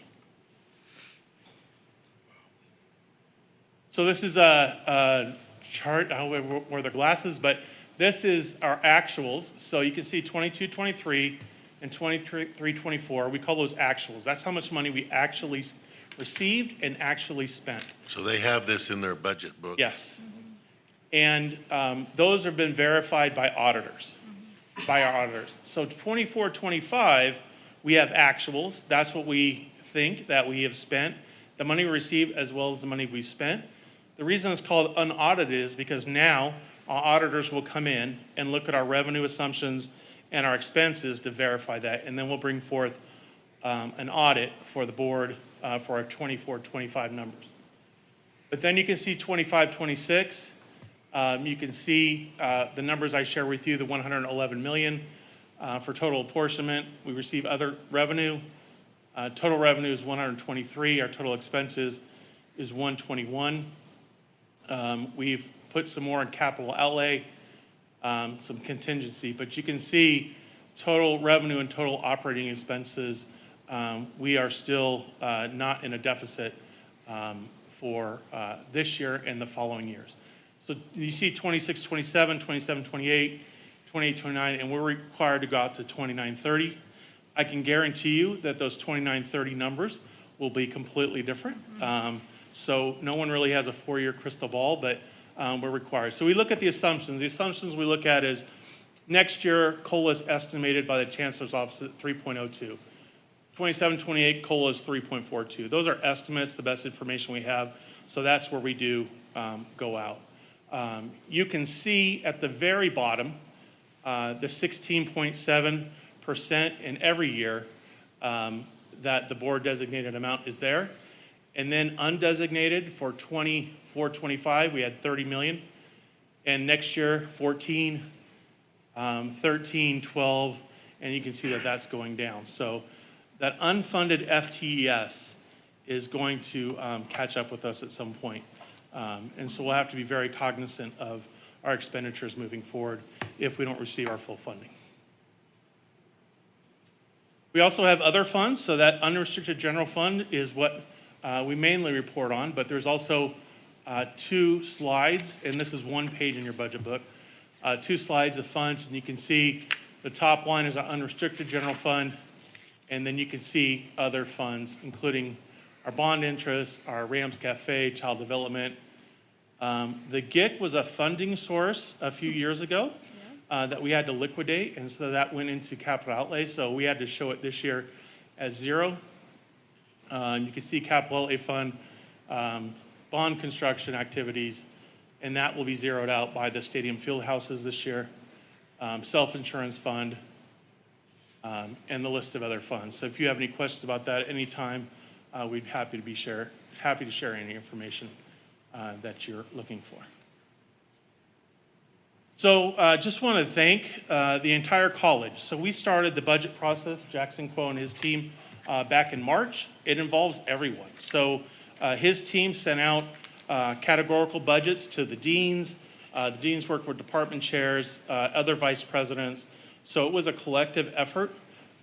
So this is a chart. I don't wear the glasses, but This is our actuals. So you can see 22, 23, and 23, 24. We call those actuals. That's how much money we actually received and actually spent. So they have this in their budget book? Yes. And those have been verified by auditors, by our auditors. So 24, 25, we have actuals. That's what we think that we have spent, the money we received as well as the money we've spent. The reason it's called unaudited is because now our auditors will come in and look at our revenue assumptions and our expenses to verify that. And then we'll bring forth an audit for the board for our 24, 25 numbers. But then you can see 25, 26. You can see the numbers I share with you, the 111 million for total apportionment. We receive other revenue. Total revenue is 123. Our total expenses is 121. We've put some more in capital outlay, some contingency, but you can see total revenue and total operating expenses. We are still not in a deficit for this year and the following years. So you see 26, 27, 27, 28, 28, 29, and we're required to go out to 29, 30. I can guarantee you that those 29, 30 numbers will be completely different. So no one really has a 4-year crystal ball, but we're required. So we look at the assumptions. The assumptions we look at is next year, COLA is estimated by the Chancellor's Office at 3.02. 27, 28, COLA is 3.42. Those are estimates, the best information we have. So that's where we do go out. You can see at the very bottom, the 16.7% in every year that the board designated amount is there. And then undesignated for 24, 25, we had 30 million. And next year, 14, 13, 12, and you can see that that's going down. So that unfunded FTES is going to catch up with us at some point. And so we'll have to be very cognizant of our expenditures moving forward if we don't receive our full funding. We also have other funds, so that unrestricted general fund is what we mainly report on, but there's also 2 slides, and this is 1 page in your budget book, 2 slides of funds, and you can see the top line is our unrestricted general fund, and then you can see other funds, including our bond interest, our Rams Cafe, child development. The GIC was a funding source a few years ago that we had to liquidate, and so that went into capital outlay, so we had to show it this year as 0. You can see capital outlay fund, bond construction activities, and that will be zeroed out by the stadium field houses this year, self-insurance fund, and the list of other funds. So if you have any questions about that at any time, we'd happy to share any information that you're looking for. So just want to thank the entire college. So we started the budget process, Jackson Quo and his team, back in March. It involves everyone. So his team sent out categorical budgets to the deans. The deans worked with department chairs, other vice presidents. So it was a collective effort.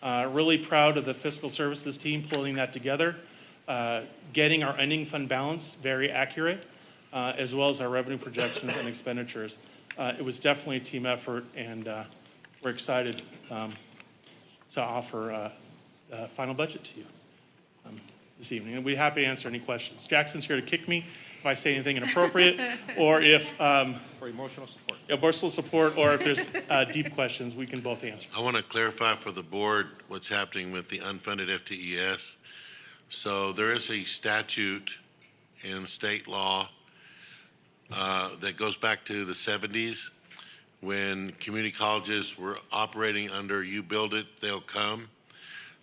Really proud of the fiscal services team pulling that together, getting our ending fund balance very accurate, as well as our revenue projections and expenditures. It was definitely a team effort, and we're excited to offer a final budget to you this evening. And we'd be happy to answer any questions. Jackson's here to kick me if I say anything inappropriate, or if for emotional support. Emotional support, or if there's deep questions, we can both answer. I want to clarify for the board what's happening with the unfunded FTES. So there is a statute in state law that goes back to the 70s when community colleges were operating under you build it, they'll come.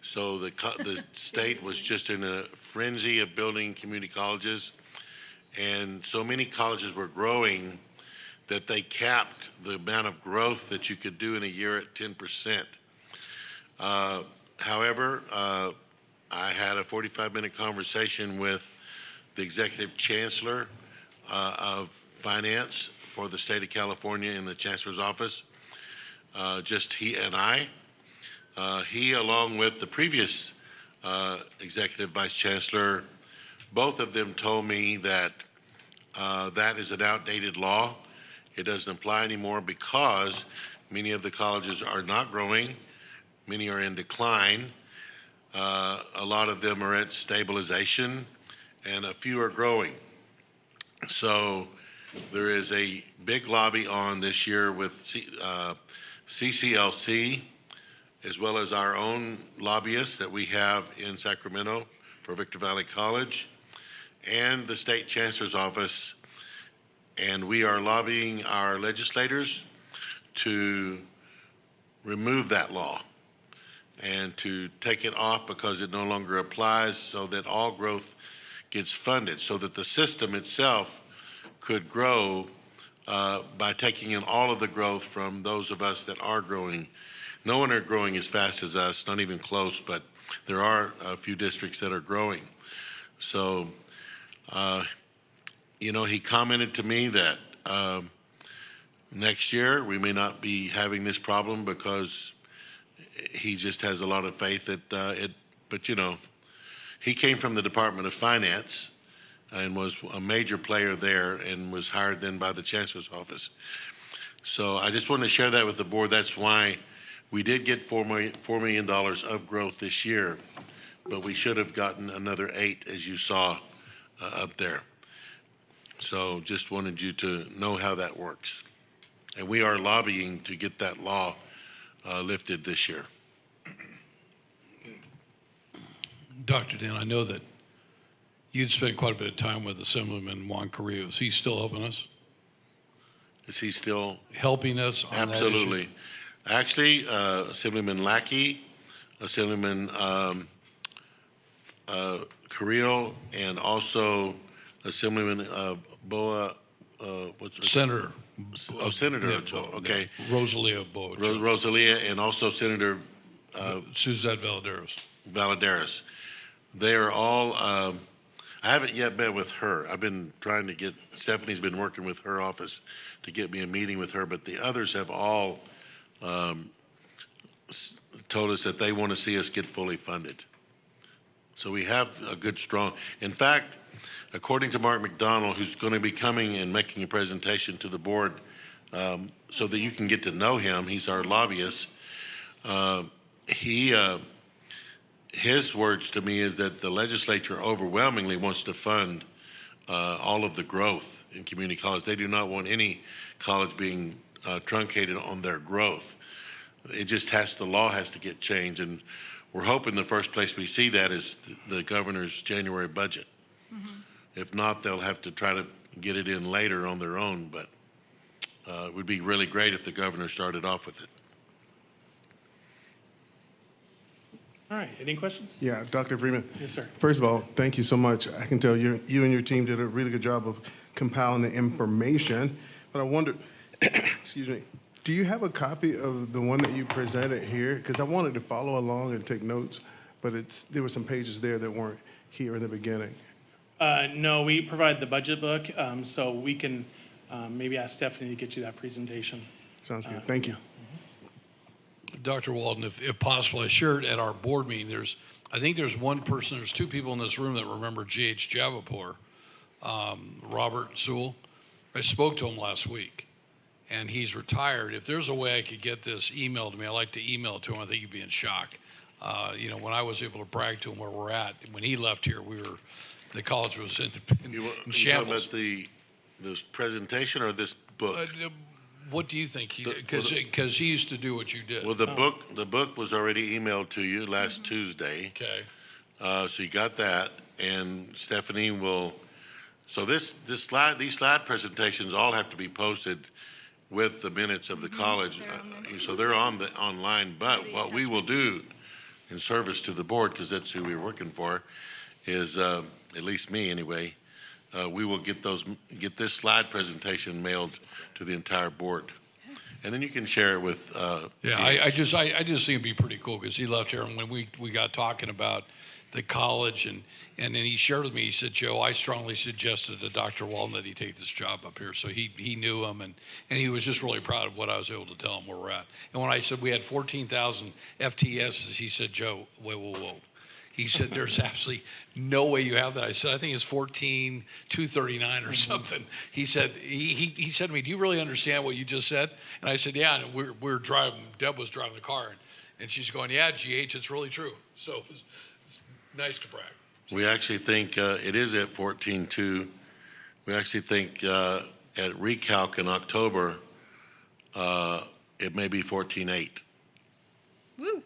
So the state was just in a frenzy of building community colleges, and so many colleges were growing that they capped the amount of growth that you could do in a year at 10%. However, I had a 45-minute conversation with the executive chancellor of finance for the state of California in the chancellor's office, just he and I. He, along with the previous executive vice chancellor, both of them told me that that is an outdated law It doesn't apply anymore because many of the colleges are not growing, many are in decline. A lot of them are at stabilization, and a few are growing. So there is a big lobby on this year with CCLC, as well as our own lobbyists that we have in Sacramento for Victor Valley College, and the State Chancellor's Office. And we are lobbying our legislators to remove that law and to take it off because it no longer applies, so that all growth gets funded, so that the system itself could grow by taking in all of the growth from those of us that are growing. No one are growing as fast as us, not even close, but there are a few districts that are growing. So, he commented to me that next year we may not be having this problem because he just has a lot of faith that but he came from the Department of Finance and was a major player there and was hired then by the Chancellor's Office. So I just wanted to share that with the board. That's why we did get $4 million of growth this year, but we should have gotten another 8, as you saw up there. So just wanted you to know how that works. And we are lobbying to get that law lifted this year. Dr. Dan, I know that you'd spent quite a bit of time with Assemblyman Juan Carrillo. Is he still helping us? Is he still helping us on Absolutely. That issue? Actually, Assemblyman Lackey, Assemblyman Carrillo, and also Assemblyman Boa. Senator. Oh, Senator. Yeah, okay. Rosalia Boa. Rosalia, and also Senator Suzette Valadares. Valadares. They are all. I haven't yet met with her. I've been trying to get. Stephanie's been working with her office to get me a meeting with her, but the others have all told us that they want to see us get fully funded. So we have a good, strong. In fact, according to Mark McDonald, who's going to be coming and making a presentation to the board, so that you can get to know him. He's our lobbyist. His words to me is that the legislature overwhelmingly wants to fund all of the growth in community college. They do not want any college being truncated on their growth. It just the law has to get changed, and we're hoping the first place we see that is the governor's January budget. Mm-hmm. If not, they'll have to try to get it in later on their own, but it would be really great if the governor started off with it. All right, any questions? Yeah, Dr. Freeman. Yes, sir. First of all, thank you so much. I can tell you and your team did a really good job of compiling the information, but I wondered, excuse me, do you have a copy of the one that you presented here? Because I wanted to follow along and take notes, but there were some pages there that weren't here in the beginning. No, we provide the budget book, so we can maybe ask Stephanie to get you that presentation. Sounds good. Thank you. Dr. Walden, if possible, I shared at our board meeting, I think there's two people in this room that remember G.H. Javapur, Robert Sewell. I spoke to him last week, and he's retired. If there's a way I could get this emailed to me, I'd like to email it to him. I think he'd be in shock. When I was able to brag to him where we're at, when he left here, the college was in shambles. About this presentation or this book? What do you think? Because he used to do what you did. Well, the book was already emailed to you last Tuesday. Okay. So you got that, and Stephanie will. So these slide presentations all have to be posted with the minutes of the college. So they're online. But what we will do, in service to the board, because that's who we're working for, is at least me anyway. We will get this slide presentation mailed to the entire board, and then you can share it with. I just think it'd be pretty cool because he left here, and when we got talking about the college, and then he shared with me, he said, Joe, I strongly suggested to Dr. Walden that he take this job up here. So he knew him, and he was just really proud of what I was able to tell him where we're at. And when I said we had 14,000 FTSs, he said, Joe, whoa. He said, there's absolutely no way you have that. I said, I think it's 14,239 or something. He said, he said to me, do you really understand what you just said? And I said, yeah, and we're driving, Deb was driving the car, and she's going, yeah, GH, it's really true. So it's nice to brag. We actually think it is at 14.2. We actually think at recalc in October, it may be 14.8. Woo.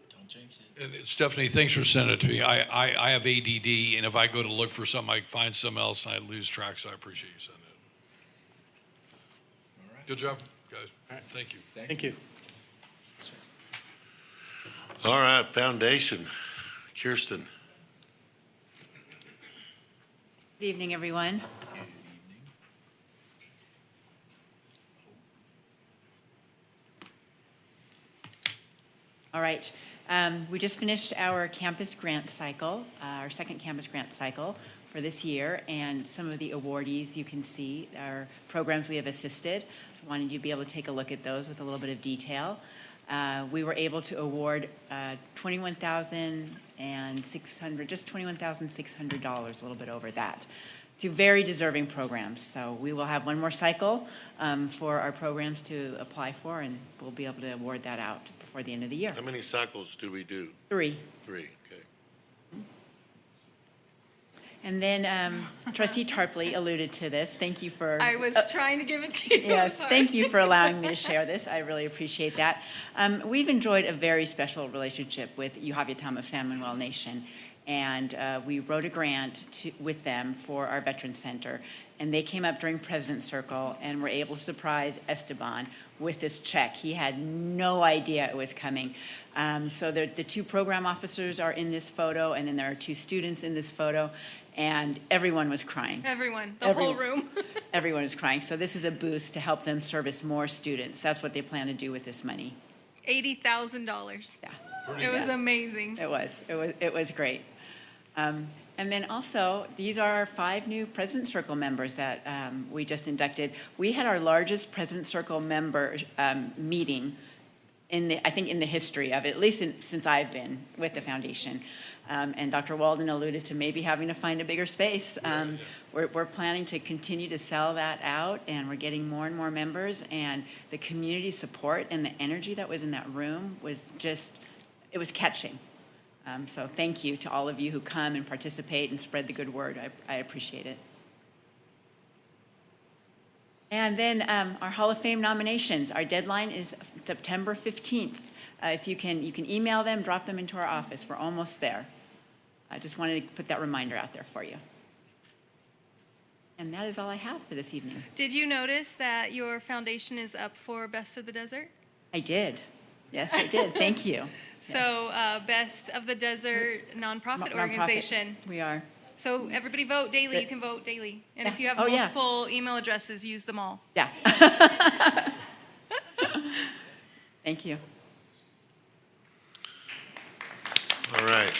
And Stephanie, thanks for sending it to me. I have ADD, and if I go to look for something, I find something else, and I lose track, so I appreciate you sending it. All right. Good job, guys. All right. Thank you. Thank you. All right, foundation. Kirsten. Good evening, everyone. All right. We just finished our campus grant cycle, our second campus grant cycle for this year, and some of the awardees you can see are programs we have assisted. I wanted you to be able to take a look at those with a little bit of detail. We were able to award $21,600, just $21,600, a little bit over that, to very deserving programs. So we will have one more cycle for our programs to apply for, and we'll be able to award that out before the end of the year. How many cycles do we do? 3. 3, okay. And then Trustee Tarpley alluded to this. Thank you for... I was trying to give it to you. Yes, Sorry. thank you for allowing me to share this. I really appreciate that. We've enjoyed a very special relationship with Yuhaviatam San Manuel Nation, and we wrote a grant with them for our Veterans Center, and they came up during President's Circle and were able to surprise Esteban with this check. He had no idea it was coming. So the 2 program officers are in this photo, and then there are 2 students in this photo, and everyone was crying. Everyone, the whole room. Everyone was crying. So this is a boost to help them service more students. That's what they plan to do with this money. $80,000. Yeah. It was amazing. It was great. And then also, these are our 5 new President Circle members that we just inducted. We had our largest President Circle member meeting I think in the history of it, at least since I've been with the foundation. And Dr. Walden alluded to maybe having to find a bigger space. We're planning to continue to sell that out, and we're getting more and more members, and the community support and the energy that was in that room was just, it was catching. So thank you to all of you who come and participate and spread the good word. I appreciate it. And then our Hall of Fame nominations. Our deadline is September 15th. If you can email them, drop them into our office. We're almost there. I just wanted to put that reminder out there for you. And that is all I have for this evening. Did you notice that your foundation is up for Best of the Desert? I did. Yes, I did. Thank you. So Best of the Desert nonprofit organization. We are. So everybody vote daily. You can vote daily. And if you have Oh, yeah. multiple email addresses, use them all. Yeah. Thank you. All right.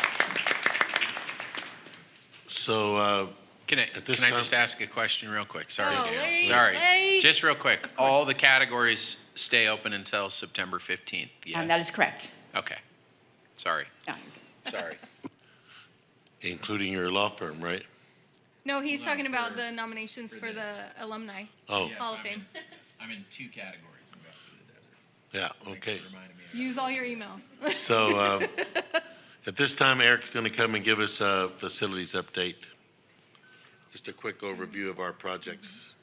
So Can I just ask a question real quick? Sorry, Oh, Dale. wait, Sorry. wait. Just real quick. All the categories stay open until September 15th. Yes. That is correct. Okay. Sorry. Yeah. Sorry. including your law firm, right? No, he's talking about the nominations for the alumni Oh. Hall of Fame. I'm in 2 categories in Best of the Desert. Yeah, okay. Use all your emails. So at this time, Eric's going to come and give us a facilities update. Just a quick overview of our projects.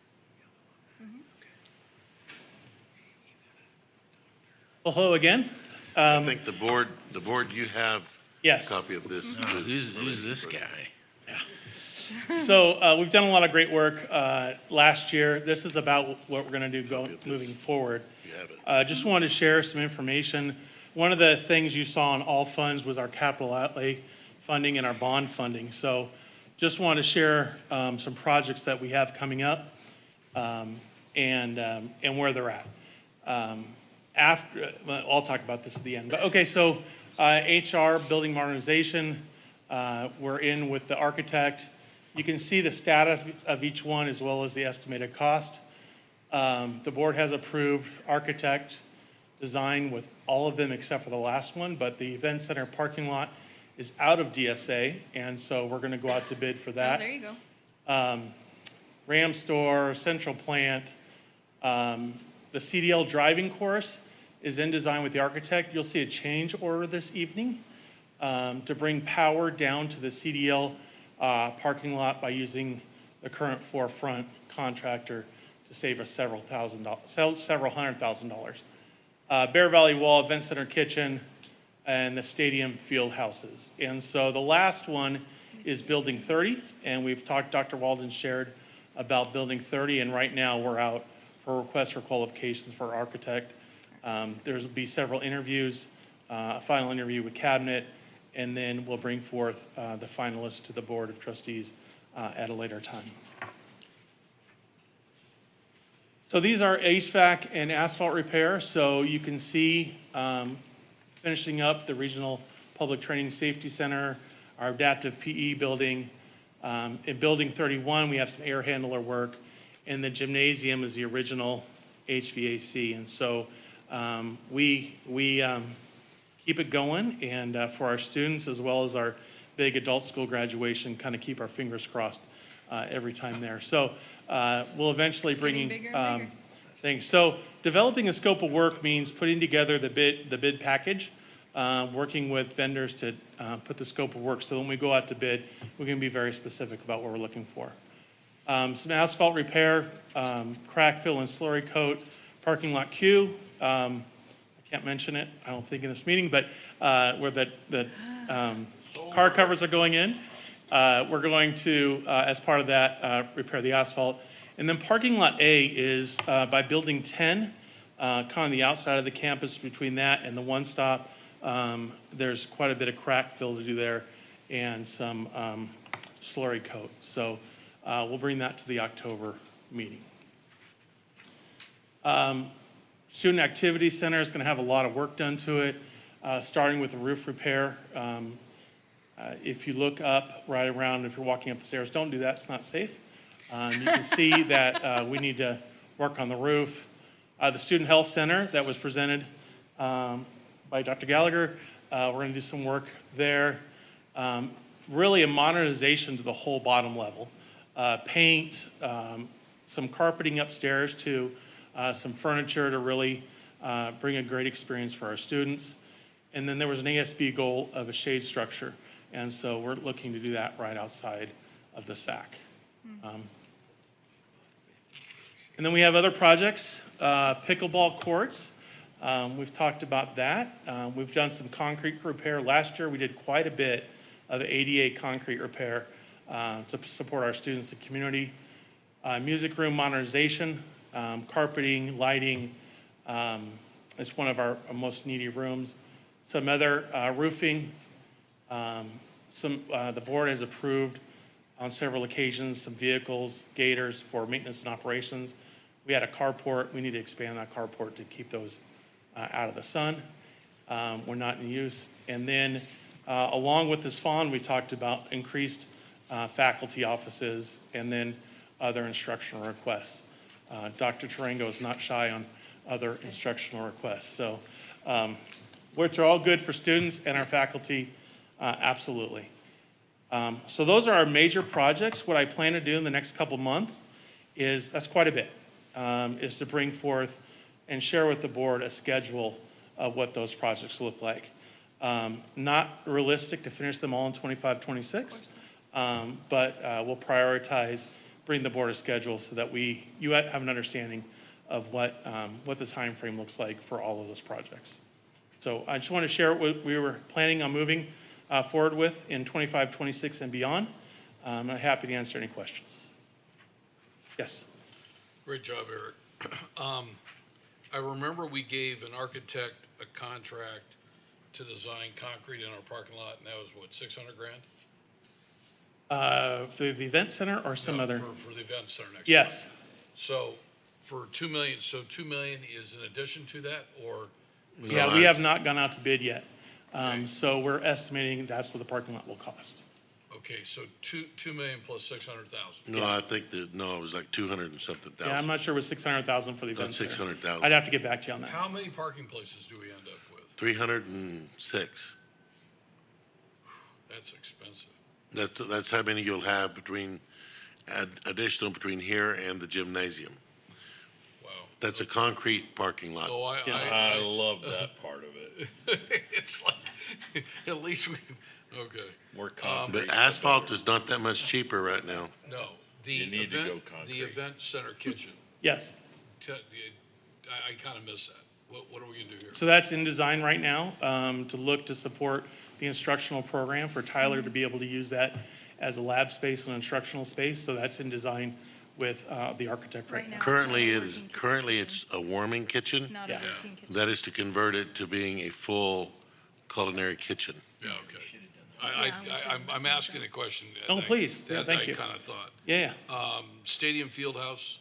Well, hello again. I think the board, you have Yes. a copy of this. Who's this guy? So we've done a lot of great work last year. This is about what we're going to do moving forward. You have it. Just wanted to share some information. One of the things you saw in all funds was our capital outlay funding and our bond funding. So just want to share some projects that we have coming up and where they're at. I'll talk about this at the end. But okay, so HR, building modernization, we're in with the architect. You can see the status of each one as well as the estimated cost. The board has approved architect design with all of them except for the last one, but the event center parking lot is out of DSA, and so we're going to go out to bid for that. Oh, there you go. Ram Store, Central Plant, the CDL driving course is in design with the architect. You'll see a change order this evening to bring power down to the CDL parking lot by using the current forefront contractor to save us several $100,000. Bear Valley Wall, Event Center Kitchen, and the stadium field houses. And so the last one is Building 30, and we've talked, Dr. Walden shared about Building 30, and right now we're out for requests for qualifications for architect. There's will be several interviews, a final interview with cabinet, and then we'll bring forth the finalists to the Board of Trustees at a later time. So these are HVAC and asphalt repair. So you can see finishing up the Regional Public Training Safety Center, our adaptive PE building. In Building 31, we have some air handler work, and the gymnasium is the original HVAC. And so we keep it going, and for our students as well as our big adult school graduation, kind of keep our fingers crossed every time there. So we'll eventually bring things. So developing a scope of work means putting together the bid package, working with vendors to put the scope of work, so when we go out to bid, we can be very specific about what we're looking for. Some asphalt repair, crack fill and slurry coat, parking lot queue. I can't mention it, I don't think in this meeting, but where the car covers are going in. We're going to, as part of that, repair the asphalt. And then parking lot A is by Building 10, kind of the outside of the campus between that and the one stop. There's quite a bit of crack fill to do there and some slurry coat. So we'll bring that to the October meeting. Student Activity Center is going to have a lot of work done to it, starting with the roof repair. If you look up right around, if you're walking up the stairs, don't do that, it's not safe. You can see that we need to work on the roof. The Student Health Center that was presented by Dr. Gallagher, we're going to do some work there. Really a modernization to the whole bottom level. Paint, some carpeting upstairs to some furniture to really bring a great experience for our students. And then there was an ASB goal of a shade structure. And so we're looking to do that right outside of the SAC. And then we have other projects, pickleball courts. We've talked about that. We've done some concrete repair. Last year we did quite a bit of ADA concrete repair to support our students and community. Music room modernization, carpeting, lighting. It's one of our most needy rooms. Some other roofing. The board has approved on several occasions some vehicles, gators for maintenance and operations. We had a carport. We need to expand that carport to keep those out of the sun. We're not in use. And then along with this fund, we talked about increased faculty offices and then other instructional requests. Dr. Tarango is not shy on other instructional requests. So which are all good for students and our faculty, absolutely. So those are our major projects. What I plan to do in the next couple months is, that's quite a bit, is to bring forth and share with the board a schedule of what those projects look like. Not realistic to finish them all in 25, 26, but we'll prioritize, bring the board a schedule so that you have an understanding of what the time frame looks like for all of those projects. So I just want to share what we were planning on moving forward with in 25, 26, and beyond. I'm happy to answer any questions. Yes? Great job, Eric. I remember we gave an architect a contract to design concrete in our parking lot, and that was what, 600 grand? For the event center or some other? For the event center next Yes. month. So for $2 million, so $2 million is in addition to that, or? Yeah, we have not gone out to bid yet. So we're estimating that's what the parking lot will cost. Okay, so $2 million plus 600,000. No, I think that, no, it was like 200 and something thousand. Yeah, I'm not sure it was 600,000 for the event. Not 600,000. I'd have to get back to you on that. How many parking places do we end up with? 306. That's expensive. That's how many you'll have additional between here and the gymnasium. Wow. That's a concrete parking lot. Oh, I love that part of it. It's like, at least we, okay. More concrete. But asphalt is not that much cheaper right now. No, the You need to event, go concrete. the event center kitchen, Yes. I kind of miss that. What are we gonna do here? So that's in design right now, to look to support the instructional program for Tyler to be able to use that as a lab space and instructional space. So that's in design with the architect right now. Currently, it's a warming kitchen. Not a working kitchen. That is to convert it to being a full culinary kitchen. Yeah, okay. I'm asking a question. Oh, please. Yeah, thank you. I kind of thought. Yeah. Stadium field house?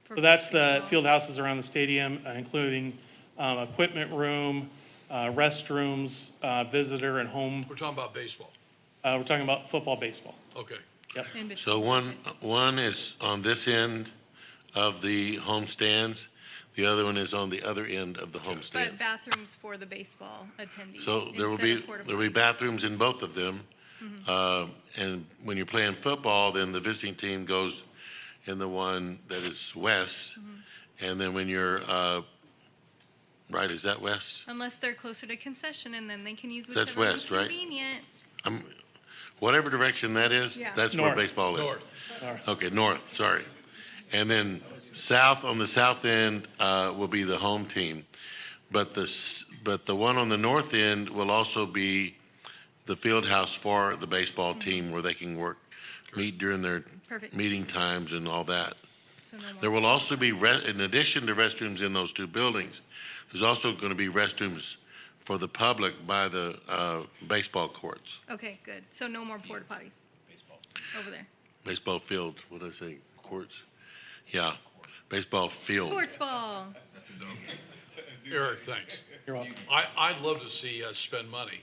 So that's the field houses around the stadium, including equipment room, restrooms, visitor and home. We're talking about baseball. We're talking about football, baseball. Okay. Yep. So one is on this end of the home stands. The other one is on the other end of the home But stands. bathrooms for the baseball attendees. So there will be bathrooms in both of them. And when you're playing football, then the visiting team goes in the one that is west. And then when you're, right, is that west? Unless they're closer to concession, and then they can use That's whichever west, one's right? convenient. Whatever direction that is, Yeah. that's where North. baseball is. North. Okay, north, sorry. And then south, on the south end, will be the home team. But the one on the north end will also be the field house for the baseball team where they can meet during their Perfect. meeting times and all that. So no more. There will also be, in addition to restrooms in those two buildings, there's also going to be restrooms for the public by the baseball courts, Okay, good. So no more porta potties. Over there. baseball field, what did I say, courts? Yeah, baseball field. Sports ball. Eric, thanks. You're welcome. I'd love to see us spend money.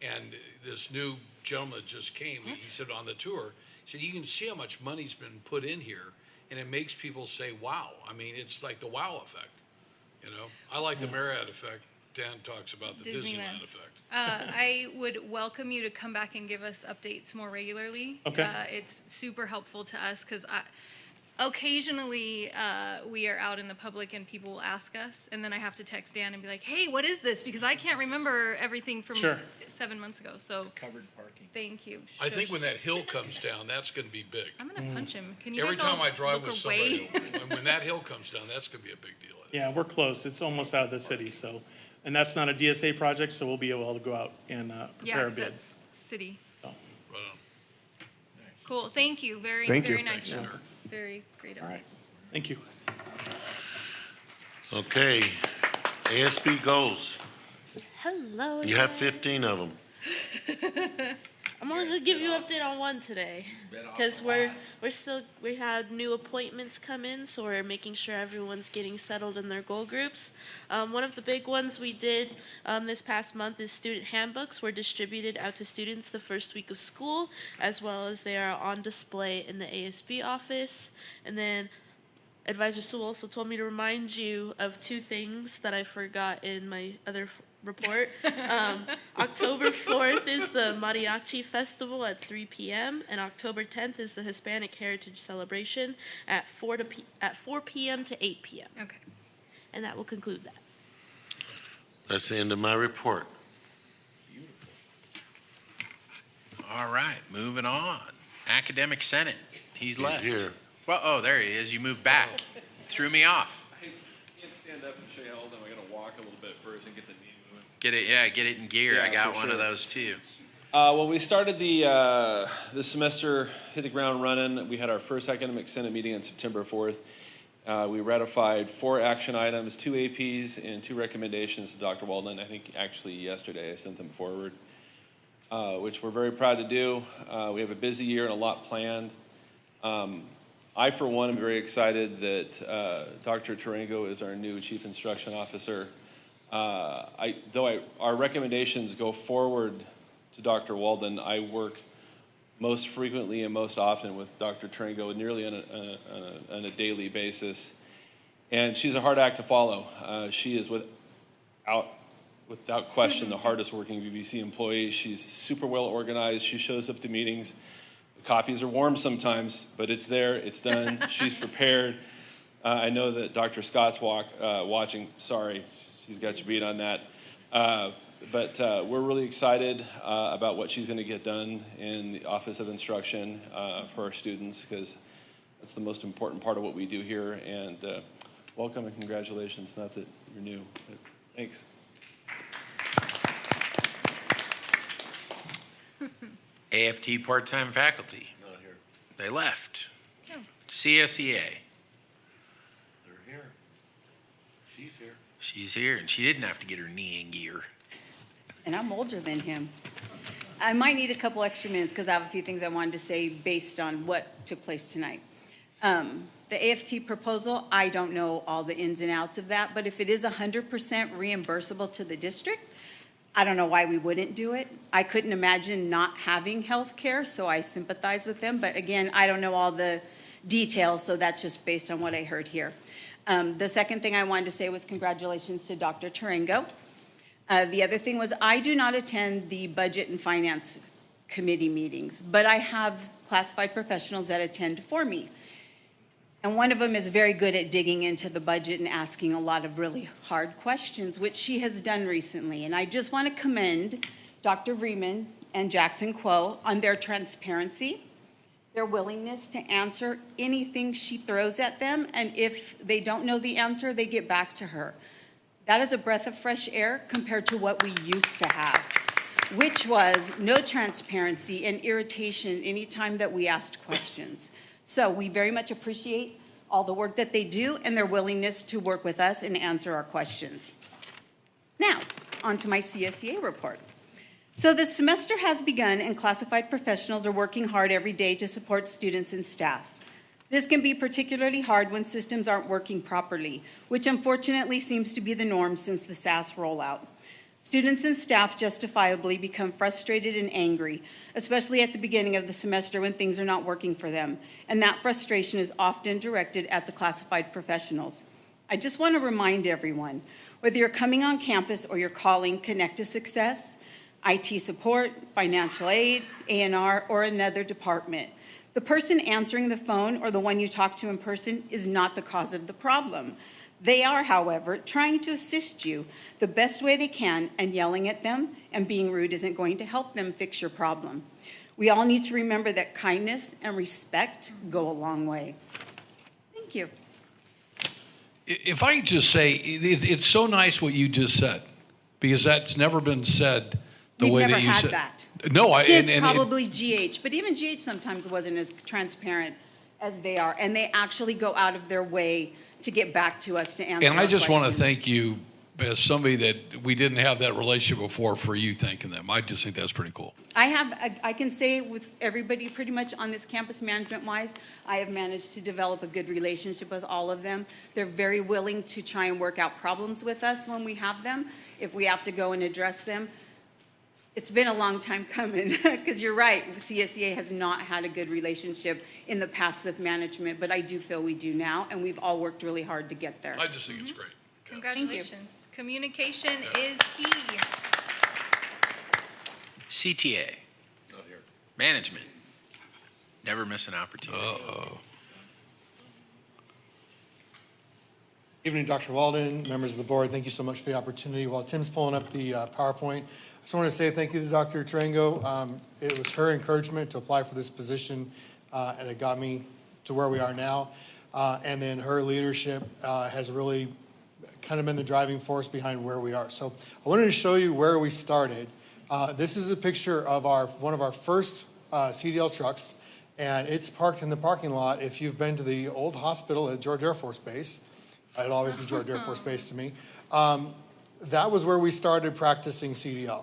And this new gentleman that just came, he said on the tour, he said, you can see how much money's been put in here, and it makes people say, wow. I mean, it's like the wow effect, you know? I like the Marriott effect. Dan talks about the Disneyland effect. I would welcome you to come back and give us updates more regularly. Okay. It's super helpful to us because occasionally we are out in the public and people will ask us, and then I have to text Dan and be like, hey, what is this? Because I can't remember everything from Sure. 7 months ago. So Covered parking. thank you. I think when that hill comes down, that's going to be big. I'm going to punch him. Can you Every guys all time I drive look with away? somebody, when that hill comes down, that's going to be a big deal. Yeah, we're close. It's almost out of the city, so, and that's not a DSA project, so we'll be able to go out and Yeah, prepare a 'cause bid. that's city. So, Right on. Cool. Thank you. Very, Thank very you. nice Thank job. Very great. all right. Thank you. Okay, ASB goals. Hello. You have again. 15 of them. I'm only gonna give you an update on one today, because we had new appointments come in, so we're making sure everyone's getting settled in their goal groups. One of the big ones we did this past month is student handbooks were distributed out to students the first week of school, as well as they are on display in the ASB office. And then Advisor Sewell also told me to remind you of two things that I forgot in my other report. October 4th is the Mariachi Festival at 3 p.m. and October 10th is the Hispanic Heritage Celebration at 4 p.m. to 8 p.m. Okay. And that will conclude that. That's the end of my report. All right, moving on. Academic Senate. He's left. Here. Well, oh, there he is. You moved back. Threw me off. I can't stand up and show you all of them. I gotta walk a little bit first and get the knee moving. Get it in gear. I Yeah, got for one of sure. those too. Well, we started this semester, hit the ground running. We had our first academic senate meeting on September 4th. We ratified 4 action items, 2 APs, and 2 recommendations to Dr. Walden. I think actually yesterday I sent them forward, which we're very proud to do. We have a busy year and a lot planned. I, for one, am very excited that Dr. Tarango is our new Chief Instruction Officer. Our recommendations go forward to Dr. Walden, I work most frequently and most often with Dr. Tarango, nearly on a daily basis. And she's a hard act to follow. She is without without question, the hardest working VVC employee. She's super well organized. She shows up to meetings. The copies are warm sometimes, but it's there, it's done. She's prepared. I know that Dr. Scott's watching. Sorry, she's got you beat on that. But we're really excited about what she's going to get done in the Office of Instruction for our students, because that's the most important part of what we do here. And welcome and congratulations. Not that you're new, but thanks. AFT part-time faculty. Not here. They left. Oh. CSEA. They're here. She's here. She's here, and she didn't have to get her knee in gear. And I'm older than him. I might need a couple extra minutes because I have a few things I wanted to say based on what took place tonight. The AFT proposal, I don't know all the ins and outs of that, but if it is 100% reimbursable to the district, I don't know why we wouldn't do it. I couldn't imagine not having health care, so I sympathize with them. But again, I don't know all the details, so that's just based on what I heard here. The second thing I wanted to say was congratulations to Dr. Tarango. The other thing was I do not attend the Budget and Finance Committee meetings, but I have classified professionals that attend for me. And one of them is very good at digging into the budget and asking a lot of really hard questions, which she has done recently. And I just want to commend Dr. Vreeman and Jackson Quo on their transparency, their willingness to answer anything she throws at them. And if they don't know the answer, they get back to her. That is a breath of fresh air compared to what we used to have, which was no transparency and irritation anytime that we asked questions. So we very much appreciate all the work that they do and their willingness to work with us and answer our questions. Now, on to my CSEA report. So the semester has begun and classified professionals are working hard every day to support students and staff. This can be particularly hard when systems aren't working properly, which unfortunately seems to be the norm since the SAS rollout. Students and staff justifiably become frustrated and angry, especially at the beginning of the semester when things are not working for them, and that frustration is often directed at the classified professionals. I just want to remind everyone, whether you're coming on campus or you're calling Connect to Success, IT support, financial aid, A&R, or another department, the person answering the phone or the one you talk to in person is not the cause of the problem. They are, however, trying to assist you the best way they can, and yelling at them and being rude isn't going to help them fix your problem. We all need to remember that kindness and respect go a long way. Thank you. If I could just say, it's so nice what you just said, because that's never been said the way that you said. We've never had that. No, Since probably GH, but even GH sometimes wasn't as transparent as they are, and they actually go out of their way to get back to us to answer And I just want to thank you as somebody that we didn't have that relationship before for you thanking them. I just think that's pretty cool. I can say with everybody pretty much on this campus management-wise, I have managed to develop a good relationship with all of them. They're very willing to try and work out problems with us when we have them, if we have to go and address them. It's been a long time coming, because you're right, CSEA has not had a good relationship in the past with management, but I do feel we do now, and we've all worked really hard to get there. I just think it's great. Congratulations. Communication is key. CTA. Not here. Management. Never miss an opportunity. Uh-oh. Evening, Dr. Walden, members of the board. Thank you so much for the opportunity. While Tim's pulling up the PowerPoint, I just want to say thank you to Dr. Tarango. It was her encouragement to apply for this position and it got me to where we are now. And then her leadership has really kind of been the driving force behind where we are. So I wanted to show you where we started. This is a picture of one of our first CDL trucks, and it's parked in the parking lot. If you've been to the old hospital at George Air Force Base, it'll always be George Air Force Base to me. That was where we started practicing CDL.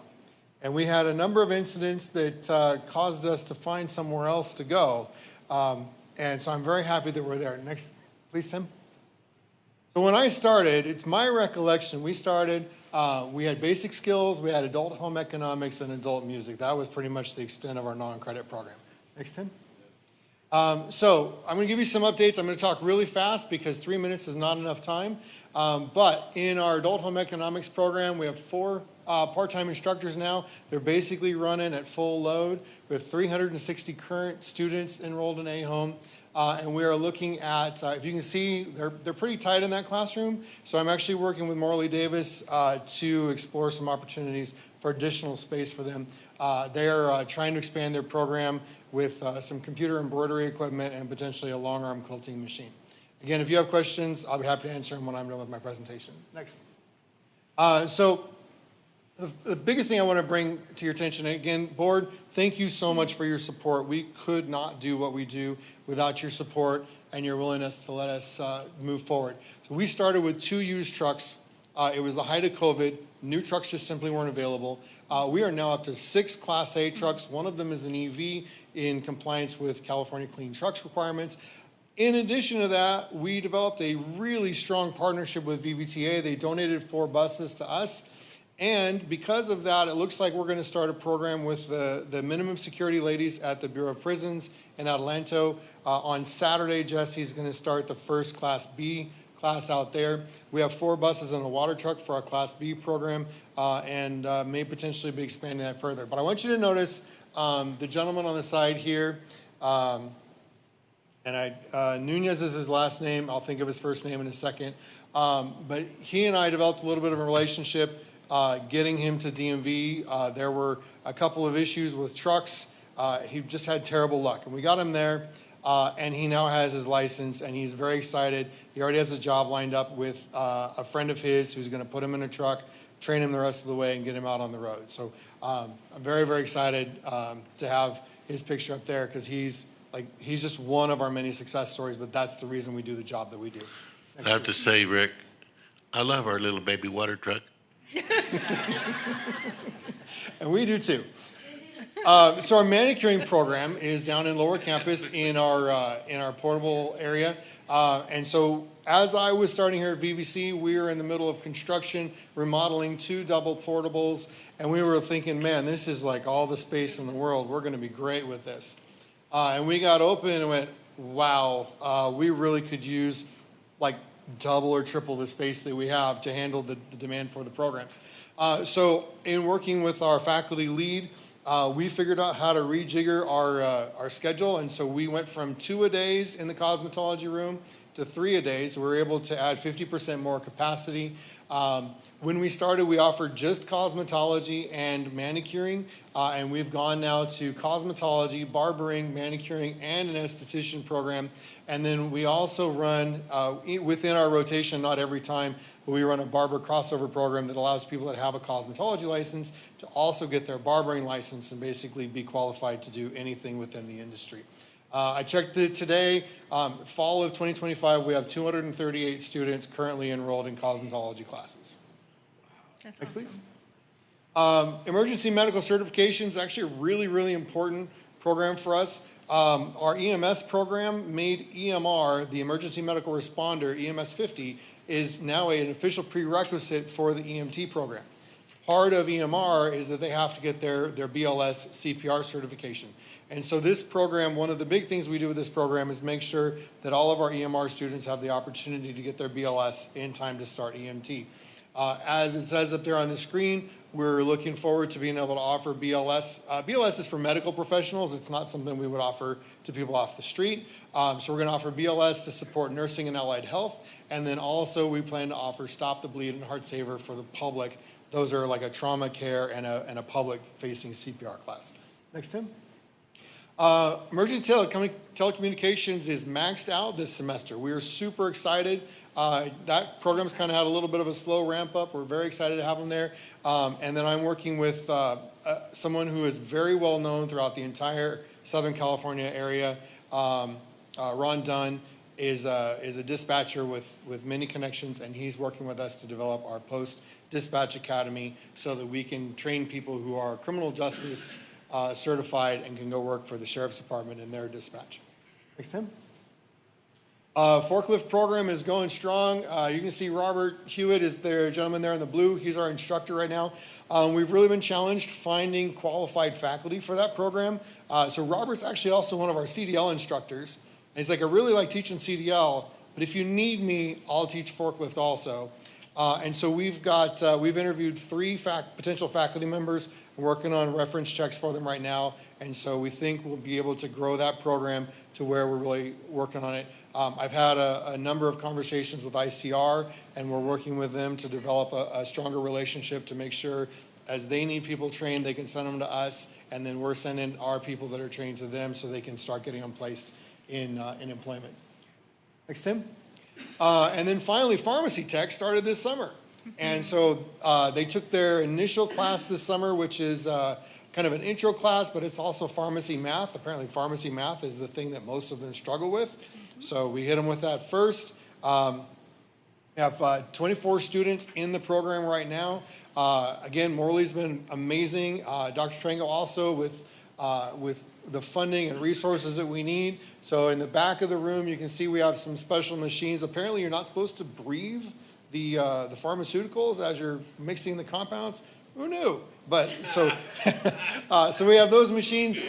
And we had a number of incidents that caused us to find somewhere else to go. And so I'm very happy that we're there. Next, please, Tim. So when I started, it's my recollection, we started, we had basic skills, we had adult home economics, and adult music. That was pretty much the extent of our non-credit program. Next, Tim. So I'm going to give you some updates. I'm going to talk really fast because 3 minutes is not enough time. But in our adult home economics program, we have 4 part-time instructors now. They're basically running at full load. We have 360 current students enrolled in A-Home. And we are looking at, if you can see, they're pretty tight in that classroom. So I'm actually working with Morley Davis to explore some opportunities for additional space for them. They're trying to expand their program with some computer embroidery equipment and potentially a long arm quilting machine. Again, if you have questions, I'll be happy to answer them when I'm done with my presentation. Next. So the biggest thing I want to bring to your attention, again, board, thank you so much for your support. We could not do what we do without your support and your willingness to let us move forward. So we started with 2 used trucks. It was the height of COVID. New trucks just simply weren't available. We are now up to 6 Class A trucks. One of them is an EV in compliance with California Clean Trucks requirements. In addition to that, we developed a really strong partnership with VVTA. They donated 4 buses to us. And because of that, it looks like we're going to start a program with the minimum security ladies at the Bureau of Prisons in Adelanto. On Saturday, Jesse's going to start the first Class B class out there. We have 4 buses and a water truck for our Class B program, and may potentially be expanding that further. But I want you to notice the gentleman on the side here, Nunez is his last name. I'll think of his first name in a second. But he and I developed a little bit of a relationship getting him to DMV. There were a couple of issues with trucks. He just had terrible luck. And we got him there, and he now has his license, and he's very excited. He already has a job lined up with a friend of his who's going to put him in a truck, train him the rest of the way, and get him out on the road. So I'm very, very excited to have his picture up there because he's just one of our many success stories, but that's the reason we do the job that we do. I have to say, Rick, I love our little baby water truck. And we do too. So our manicuring program is down in Lower Campus in our portable area. And so as I was starting here at VVC, we were in the middle of construction, remodeling 2 double portables, and we were thinking, man, this is like all the space in the world. We're going to be great with this. And we got open and went, wow, we really could use like double or triple the space that we have to handle the demand for the programs. So in working with our faculty lead, we figured out how to rejigger our schedule. And so we went from 2-a-days in the cosmetology room to 3-a-days. We were able to add 50% more capacity. When we started, we offered just cosmetology and manicuring, and we've gone now to cosmetology, barbering, manicuring, and an esthetician program. And then we also run, within our rotation, not every time, but we run a barber crossover program that allows people that have a cosmetology license to also get their barbering license and basically be qualified to do anything within the industry. I checked it today, fall of 2025, we have 238 students currently enrolled in cosmetology classes. That's Next, awesome. please. Emergency medical certification is actually a really, really important program for us. Our EMS program made EMR, the Emergency Medical Responder, EMS 50, is now an official prerequisite for the EMT program. Part of EMR is that they have to get their BLS CPR certification. And so this program, one of the big things we do with this program is make sure that all of our EMR students have the opportunity to get their BLS in time to start EMT. As it says up there on the screen, we're looking forward to being able to offer BLS. BLS is for medical professionals. It's not something we would offer to people off the street. So we're going to offer BLS to support nursing and allied health. And then also we plan to offer Stop the Bleed and Heart Saver for the public. Those are like a trauma care and a public-facing CPR class. Next, Tim. Emergency telecommunications is maxed out this semester. We are super excited. That program's kind of had a little bit of a slow ramp up. We're very excited to have them there. And then I'm working with someone who is very well known throughout the entire Southern California area. Ron Dunn is a dispatcher with many connections, and he's working with us to develop our post-dispatch academy so that we can train people who are criminal justice certified and can go work for the sheriff's department in their dispatch. Thanks, Tim. Forklift program is going strong. You can see Robert Hewitt is the gentleman there in the blue. He's our instructor right now. We've really been challenged finding qualified faculty for that program. So Robert's actually also one of our CDL instructors. And he's like, I really like teaching CDL, but if you need me, I'll teach forklift also. And so we've interviewed 3 potential faculty members. We're working on reference checks for them right now. And so we think we'll be able to grow that program to where we're really working on it. I've had a number of conversations with ICR, and we're working with them to develop a stronger relationship to make sure as they need people trained, they can send them to us, and then we're sending our people that are trained to them so they can start getting them placed in employment. Next, Tim. And then finally, pharmacy tech started this summer. And so they took their initial class this summer, which is kind of an intro class, but it's also pharmacy math. Apparently pharmacy math is the thing that most of them struggle with. So we hit them with that first. We have 24 students in the program right now. Again, Morley's been amazing. Dr. Trango also with the funding and resources that we need. So in the back of the room, you can see we have some special machines. Apparently you're not supposed to breathe the pharmaceuticals as you're mixing the compounds. Who knew? But so, so we have those machines.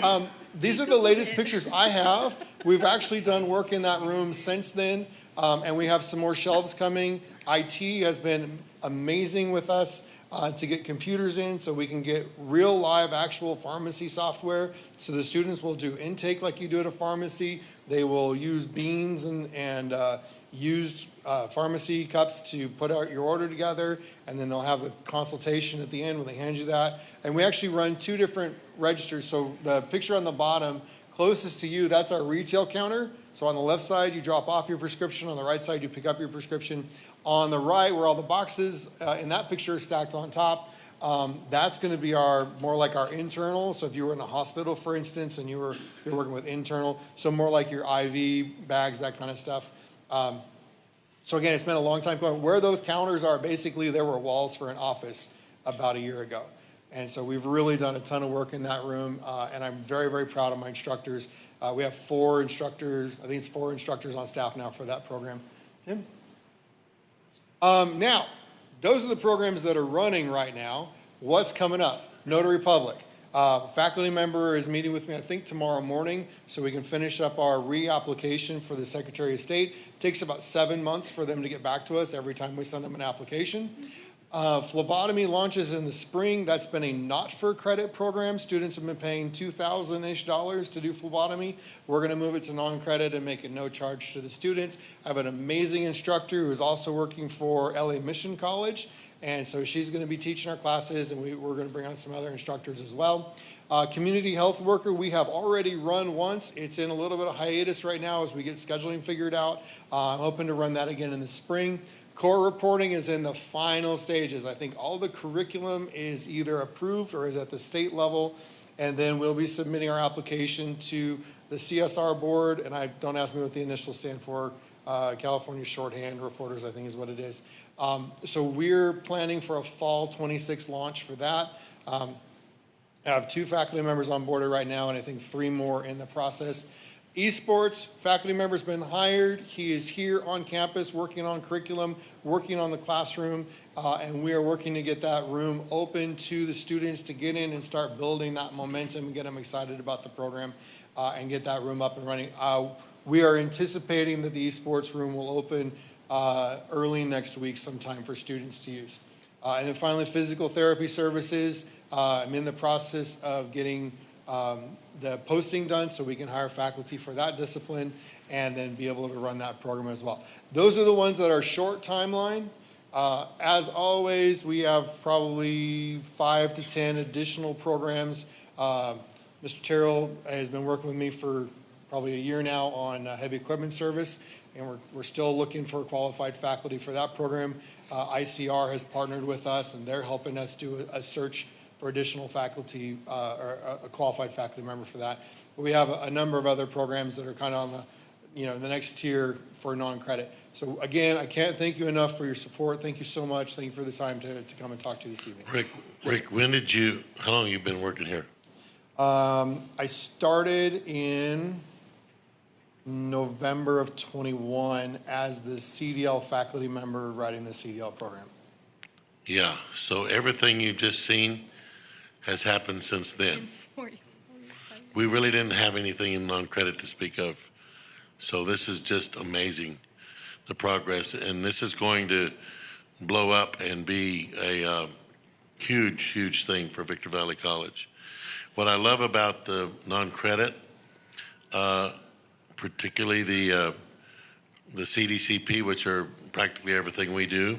These are the latest pictures I have. We've actually done work in that room since then, and we have some more shelves coming. IT has been amazing with us to get computers in so we can get real live actual pharmacy software. So the students will do intake like you do at a pharmacy. They will use beans and used pharmacy cups to put out your order together, and then they'll have the consultation at the end when they hand you that. And we actually run 2 different registers. So the picture on the bottom, closest to you, that's our retail counter. So on the left side, you drop off your prescription. On the right side, you pick up your prescription. On the right, where all the boxes in that picture are stacked on top, that's going to be more like our internal. So if you were in a hospital, for instance, and you're working with internal, so more like your IV bags, that kind of stuff. So again, it's been a long time going. Where those counters are, basically there were walls for an office about a year ago. And so we've really done a ton of work in that room, and I'm very, very proud of my instructors. We have 4 instructors, I think it's 4 instructors on staff now for that program. Tim? Now, those are the programs that are running right now. What's coming up? Notary Public. Faculty member is meeting with me, I think, tomorrow morning, so we can finish up our reapplication for the Secretary of State. It takes about 7 months for them to get back to us every time we send them an application. Phlebotomy launches in the spring. That's been a not-for-credit program. Students have been paying $2,000-ish to do phlebotomy. We're going to move it to non-credit and make it no charge to the students. I have an amazing instructor who is also working for LA Mission College, and so she's going to be teaching our classes, and we're going to bring on some other instructors as well. Community health worker, we have already run once. It's in a little bit of hiatus right now as we get scheduling figured out. I'm hoping to run that again in the spring. Core reporting is in the final stages. I think all the curriculum is either approved or is at the state level, and then we'll be submitting our application to the CSR board, and don't ask me what the initials stand for, California Shorthand Reporters, I think is what it is. So we're planning for a fall 26 launch for that. I have 2 faculty members on board right now, and I think 3 more in the process. Esports, faculty member's been hired. He is here on campus working on curriculum, working on the classroom, and we are working to get that room open to the students to get in and start building that momentum and get them excited about the program and get that room up and running. We are anticipating that the esports room will open early next week sometime for students to use. And then finally, physical therapy services. I'm in the process of getting the posting done so we can hire faculty for that discipline and then be able to run that program as well. Those are the ones that are short timeline. As always, we have probably 5 to 10 additional programs. Mr. Terrell has been working with me for probably a year now on heavy equipment service, and we're still looking for qualified faculty for that program. ICR has partnered with us, and they're helping us do a search for additional faculty or a qualified faculty member for that. But we have a number of other programs that are kind of on the next tier for non-credit. So again, I can't thank you enough for your support. Thank you so much. Thank you for the time to come and talk to you this evening. Rick, how long have you been working here? I started in November of 21 as the CDL faculty member writing the CDL program. Yeah, so everything you've just seen has happened since then. We really didn't have anything in non-credit to speak of. So this is just amazing, the progress. And this is going to blow up and be a huge, huge thing for Victor Valley College. What I love about the non-credit, particularly the CDCP, which are practically everything we do,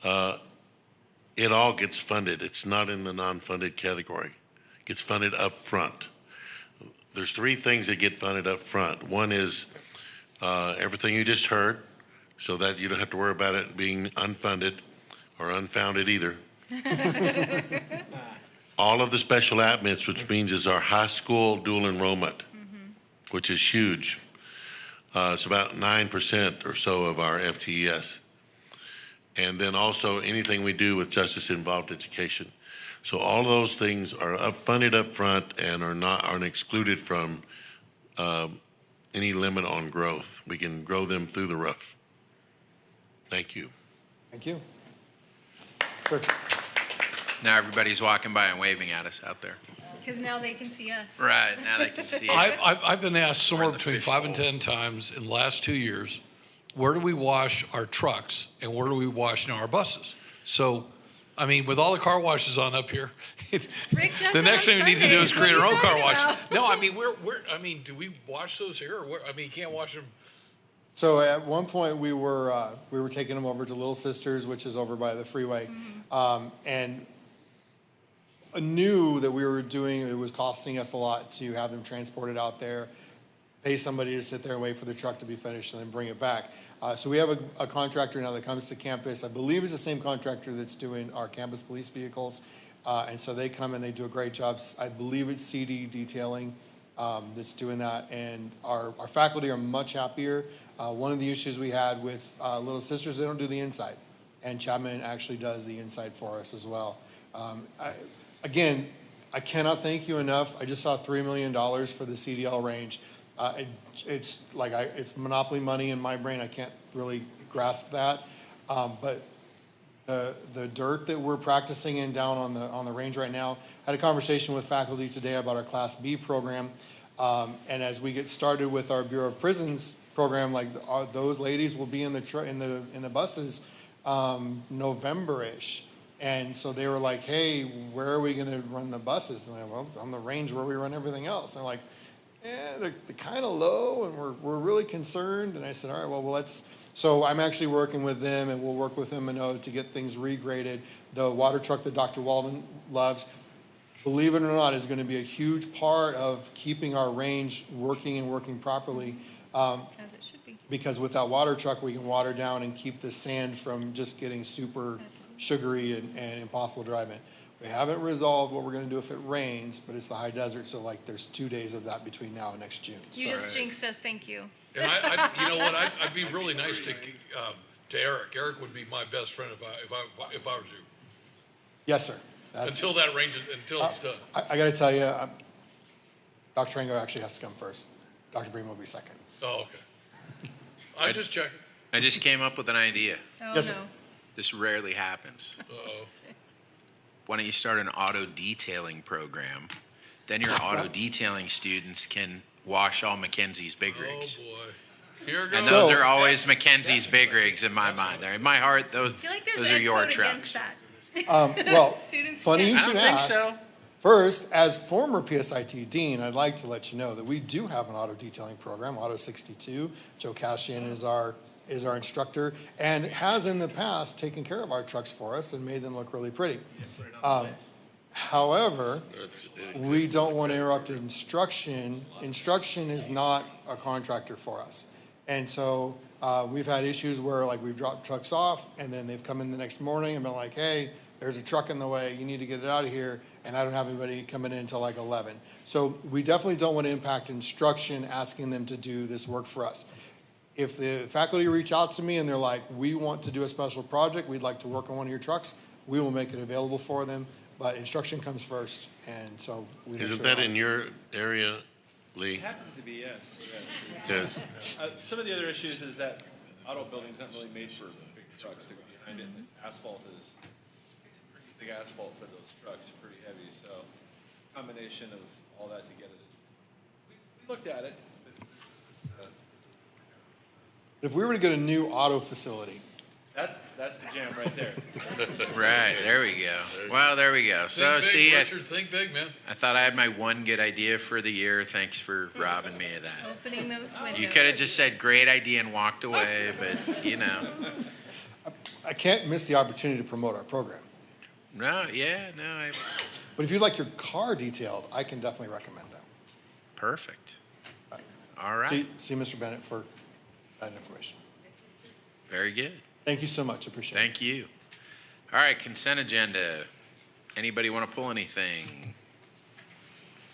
it all gets funded. It's not in the non-funded category. It gets funded up front. There's three things that get funded up front. One is everything you just heard, so that you don't have to worry about it being unfunded or unfounded either. All of the special admits, which means is our high school dual enrollment, which is huge. It's about 9% or so of our FTES. And then also anything we do with justice-involved education. So all of those things are funded up front and aren't excluded from any limit on growth. We can grow them through the roof. Thank you. Thank you. Sir. Now everybody's walking by and waving at us out there. Because now they can see us. Right, now they can see it. I've been asked somewhere between 5 and 10 times in the last 2 years, where do we wash our trucks and where do we wash our buses? So, I mean, with all the car washes on up here, the next thing we need to do is create our own car wash. No, I mean, do we wash those here? Or I mean, you can't wash them. So at one point we were taking them over to Little Sisters, which is over by the freeway, and knew that we were doing, it was costing us a lot to have them transported out there, pay somebody to sit there and wait for the truck to be finished and then bring it back. So we have a contractor now that comes to campus. I believe it's the same contractor that's doing our campus police vehicles. And so they come and they do a great job. I believe it's CD Detailing that's doing that. And our faculty are much happier. One of the issues we had with Little Sisters, they don't do the inside. And Chapman actually does the inside for us as well. Again, I cannot thank you enough. I just saw $3 million for the CDL range. It's like it's monopoly money in my brain. I can't really grasp that. But the dirt that we're practicing in down on the range right now, I had a conversation with faculty today about our Class B program. And as we get started with our Bureau of Prisons program, like those ladies will be in the buses November-ish. And so they were like, hey, where are we going to run the buses? And I'm like, well, on the range where we run everything else. And they're like, they're kind of low, and we're really concerned. And I said, all right, well, let's. So I'm actually working with them, and we'll work with them to get things regraded. The water truck that Dr. Walden loves, believe it or not, is going to be a huge part of keeping our range working and working properly. As it should be. Because with that water truck, we can water down and keep the sand from just getting super sugary and impossible to drive in. We haven't resolved what we're going to do if it rains, but it's the high desert, so like there's 2 days of that between now and next June. You just jinxed us. Thank you. And you know what? I'd be really nice to Eric. Eric would be my best friend if I was you. Yes, sir. Until that range, until it's done. I got to tell you, Dr. Rango actually has to come first. Dr. Bream will be second. Oh, okay. I was just checking. I just came up with an idea. Oh, Yes, no. sir. This rarely happens. Uh-oh. Why don't you start an auto detailing program? Then your auto detailing students can wash all Mackenzie's big rigs. Oh, boy. Here goes. And those are always Mackenzie's big rigs in my mind. They're in my heart, those I feel like there's are ed your code against trucks. that. Well, Students funny you can't. should I don't think ask. so. First, as former PSIT dean, I'd like to let you know that we do have an auto detailing program, Auto 62. Joe Cashian is our instructor and has in the past taken care of our trucks for us and made them look really pretty. However, we don't want to interrupt instruction. Instruction is not a contractor for us. And so we've had issues where like we've dropped trucks off and then they've come in the next morning and been like, hey, there's a truck in the way, you need to get it out of here. And I don't have anybody coming in until like 11. So we definitely don't want to impact instruction asking them to do this work for us. If the faculty reach out to me and they're like, we want to do a special project, we'd like to work on one of your trucks, we will make it available for them. But instruction comes first, and so we. Isn't that in your area, Lee? It happens to be, yes. Yes. Some of the other issues is that auto building's not really made for big trucks to go behind it. And asphalt is big asphalt for those trucks, pretty heavy. So combination of all that together. We looked at it. If we were to get a new auto facility, That's That's the jam right there. Right, there we go. Well, there we go. So, Think big, see, Richard, think big, man. I thought I had my one good idea for the year. Thanks for robbing me of that. Opening those windows. You could have just said great idea and walked away, but you know. I can't miss the opportunity to promote our program. No, yeah, no, I, But if you'd like your car detailed, I can definitely recommend them. perfect. All right, See Mr. Bennett for that information. very good. Thank you so much. Appreciate it. Thank you. All right, consent agenda. Anybody want to pull anything?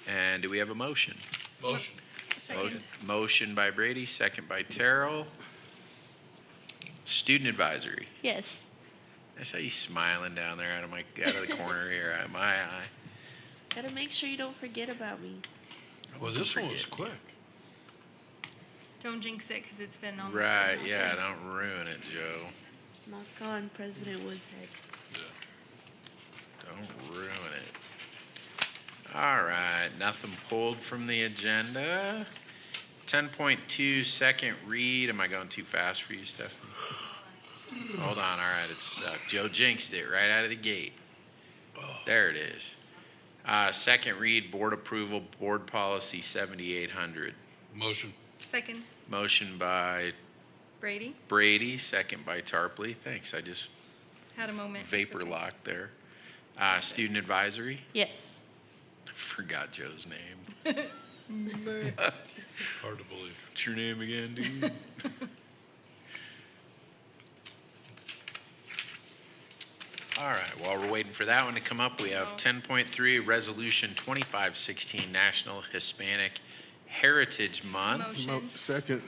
And do we have a motion? Motion. Motion by Brady, second by Terrell. Student advisory. Yes. I saw you smiling down there out of the corner here of my eye. Gotta make sure you don't forget about me. Well, this one was quick. Don't jinx it because it's been on. Right, the yeah, don't ruin it, Joe. Knock on President Wood's head. Don't ruin it. All right, nothing pulled from the agenda. 10.2 second read. Am I going too fast for you, Stephanie? Hold on, all right, it's stuck. Joe jinxed it right out of the gate. There it is. Second read, board approval, board policy 7800. Motion. Second. Motion by Brady Brady, second by Tarpley. Thanks, I just had a moment. It's vapor okay. locked there. Student advisory. Yes. Forgot Joe's name. Hard to believe. What's your name again, dude? All right, while we're waiting for that one to come up, we have 10.3, Resolution 2516, National Hispanic Heritage Month. Second.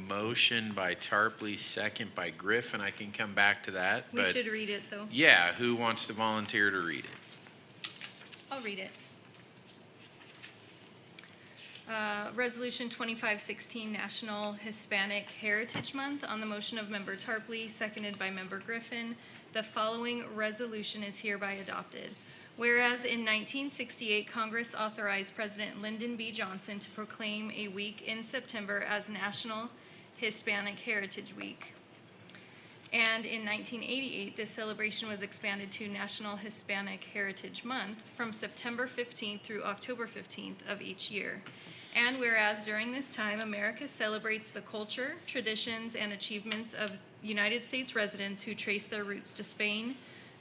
Motion by Tarpley, second by Griffin. I can come back to that. We but should read it though. yeah, who wants to volunteer to read it? I'll read it. Resolution 2516, National Hispanic Heritage Month. On the motion of Member Tarpley, seconded by Member Griffin, the following resolution is hereby adopted. Whereas in 1968, Congress authorized President Lyndon B. Johnson to proclaim a week in September as National Hispanic Heritage Week. And in 1988, this celebration was expanded to National Hispanic Heritage Month from September 15th through October 15th of each year. And whereas during this time, America celebrates the culture, traditions, and achievements of United States residents who trace their roots to Spain,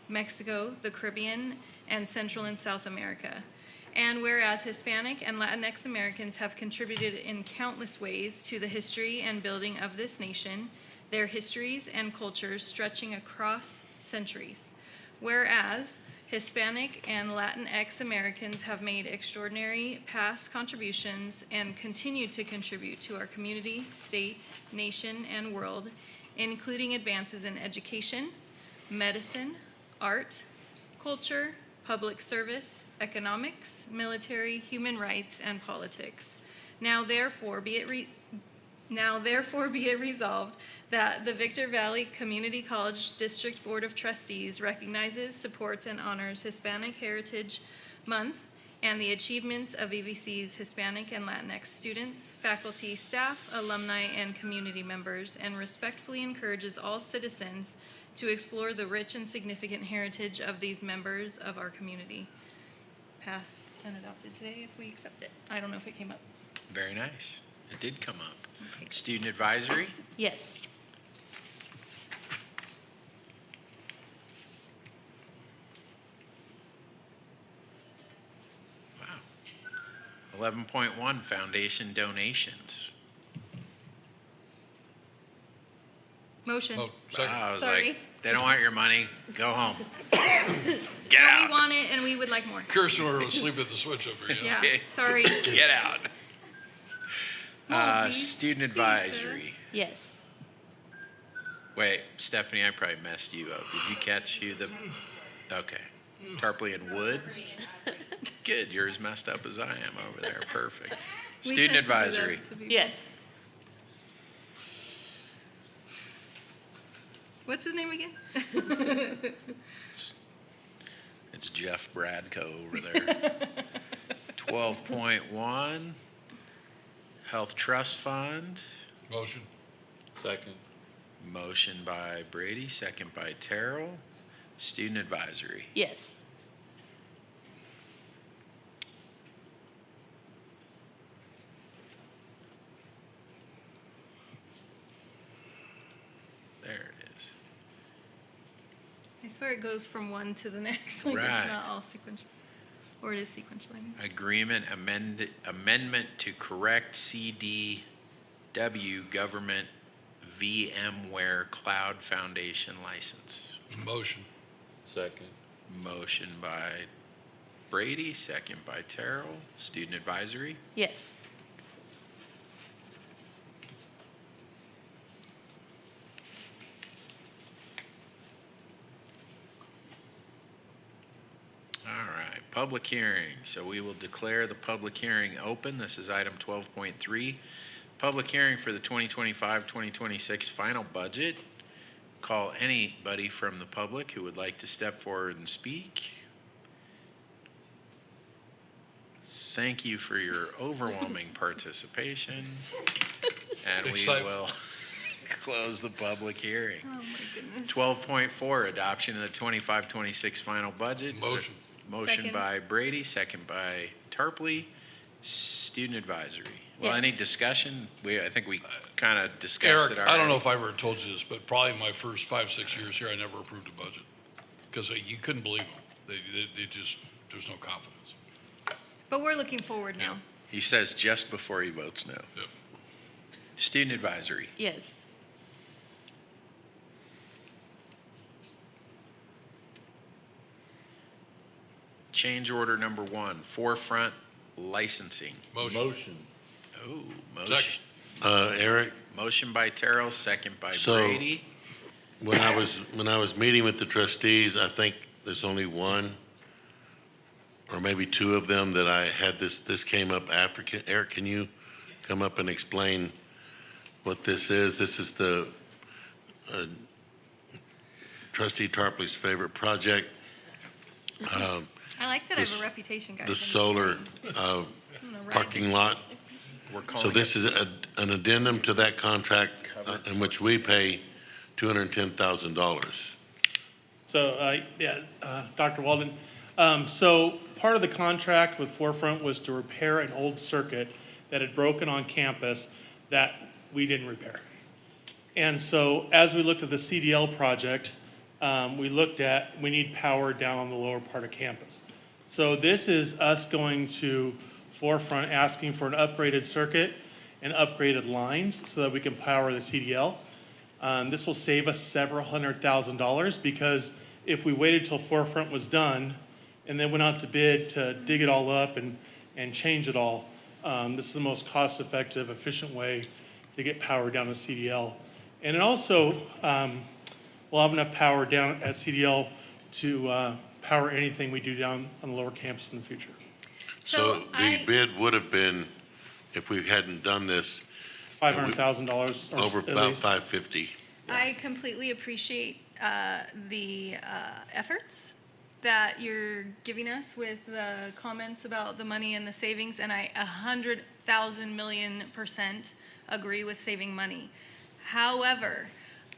Mexico, the Caribbean, and Central and South America. And whereas Hispanic and Latinx Americans have contributed in countless ways to the history and building of this nation, their histories and cultures stretching across centuries. Whereas Hispanic and Latinx Americans have made extraordinary past contributions and continue to contribute to our community, state, nation, and world, including advances in education, medicine, art, culture, public service, economics, military, human rights, and politics. Now therefore be it resolved that the Victor Valley Community College District Board of Trustees recognizes, supports, and honors Hispanic Heritage Month and the achievements of VVC's Hispanic and Latinx students, faculty, staff, alumni, and community members, and respectfully encourages all citizens to explore the rich and significant heritage of these members of our community. Passed and adopted today if we accept it. I don't know if it came up. Very nice. It did come up. Student advisory. Yes. Wow. 11.1, foundation donations. Motion. Oh, second. I was Sorry. like, they don't want your money. Go home. Get We out. want it and we would like more. Kirsten were asleep at the switch over here. Yeah, sorry. Get out. Please, Student please, sir. advisory. Yes. Wait, Stephanie, I probably messed you up. Did you catch who the? Okay, Tarpley and Wood. Good, you're as messed up as I am over there. Perfect. We Student tend to do that advisory. to people. Yes. What's his name again? It's Jeff Bradco over there. 12.1, Health Trust Fund. Motion. Second. Motion by Brady, second by Terrell. Student advisory. Yes. There it is. I swear it goes from one to the next. Like Right. it's not all sequential. Or it is sequential, I mean. Agreement amendment to correct CDW government VMware Cloud Foundation license. Motion. Second. Motion by Brady, second by Terrell. Student advisory. Yes. All right, public hearing. So we will declare the public hearing open. This is item 12.3. Public hearing for the 2025-2026 final budget. Call anybody from the public who would like to step forward and speak. Thank you for your overwhelming participation. And we Excitement. will close the public hearing. Oh my goodness. 12.4, adoption of the 25-26 final budget. Motion. Motion Second. by Brady, second by Tarpley. Student advisory. Well, Yes. any discussion? I think we kind of discussed Eric, it already. I don't know if I ever told you this, but probably my first 5-6 years here, I never approved a budget. Because you couldn't believe them. They just, there's no confidence. But we're looking forward now. He says just before he votes no. Yep. Student advisory. Yes. Change order number 1, forefront licensing. Motion. Oh, motion. Second. Eric, Motion by Terrell, second by So- Brady. when I was meeting with the trustees, I think there's only one or maybe two of them that I had this came up after. Eric, can you come up and explain what this is? This is the Trustee Tarpley's favorite project. I like that I have a reputation, guys. The I'm just solar saying. parking lot. We're So calling this it is an addendum to that contract in which we pay $210,000. So, Dr. Walden, so part of the contract with Forefront was to repair an old circuit that had broken on campus that we didn't repair. And so as we looked at the CDL project, we looked at, we need power down on the lower part of campus. So this is us going to Forefront asking for an upgraded circuit and upgraded lines so that we can power the CDL. This will save us several $100,000 because if we waited till Forefront was done and then went out to bid to dig it all up and change it all, this is the most cost-effective, efficient way to get power down to CDL. And it also, we'll have enough power down at CDL to power anything we do down on the lower campus in the future. So the bid would have been, if we hadn't done this, $500,000 over at about least. $550,000. I completely appreciate the efforts that you're giving us with the comments about the money and the savings, and I 100,000 million% agree with saving money. However,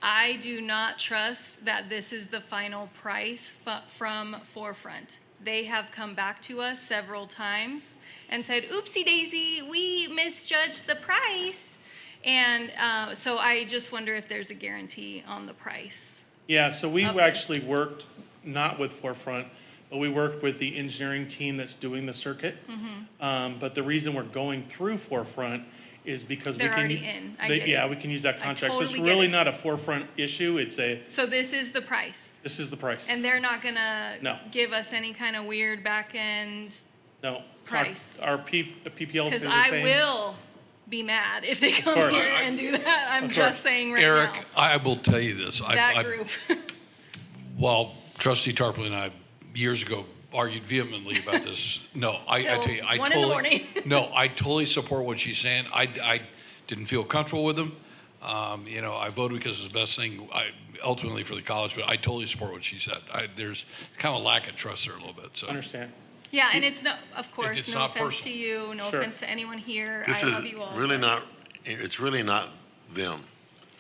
I do not trust that this is the final price from Forefront. They have come back to us several times and said, oopsie daisy, we misjudged the price. And so I just wonder if there's a guarantee on the price. Yeah, so we of actually worked not with Forefront, but we worked with the engineering team that's doing the circuit. But the reason we're going through Forefront is because They're we can. already in. I get it. We can use that contract. So it's totally get really it. not a Forefront issue. It's So this is the price. this is the price. And they're not gonna No. give us any kind of weird back end, No. price. Our PPL because says the I same. will be mad if they come course. here and do that. I'm Of just course. saying right Eric, now. I will tell you this. That group. While Trustee Tarpley and I years ago argued vehemently about this, no, I Till tell you, I 1 in the totally, morning. no, I totally support what she's saying. I didn't feel comfortable with them. I voted because it's the best thing ultimately for the college, but I totally support what she said. There's kind of a lack of trust there a little bit. So Understand. Yeah, and it's no, of course, It's no not offense personal. to you, no Sure. offense to anyone here. This I is love you all. really not, it's really not them.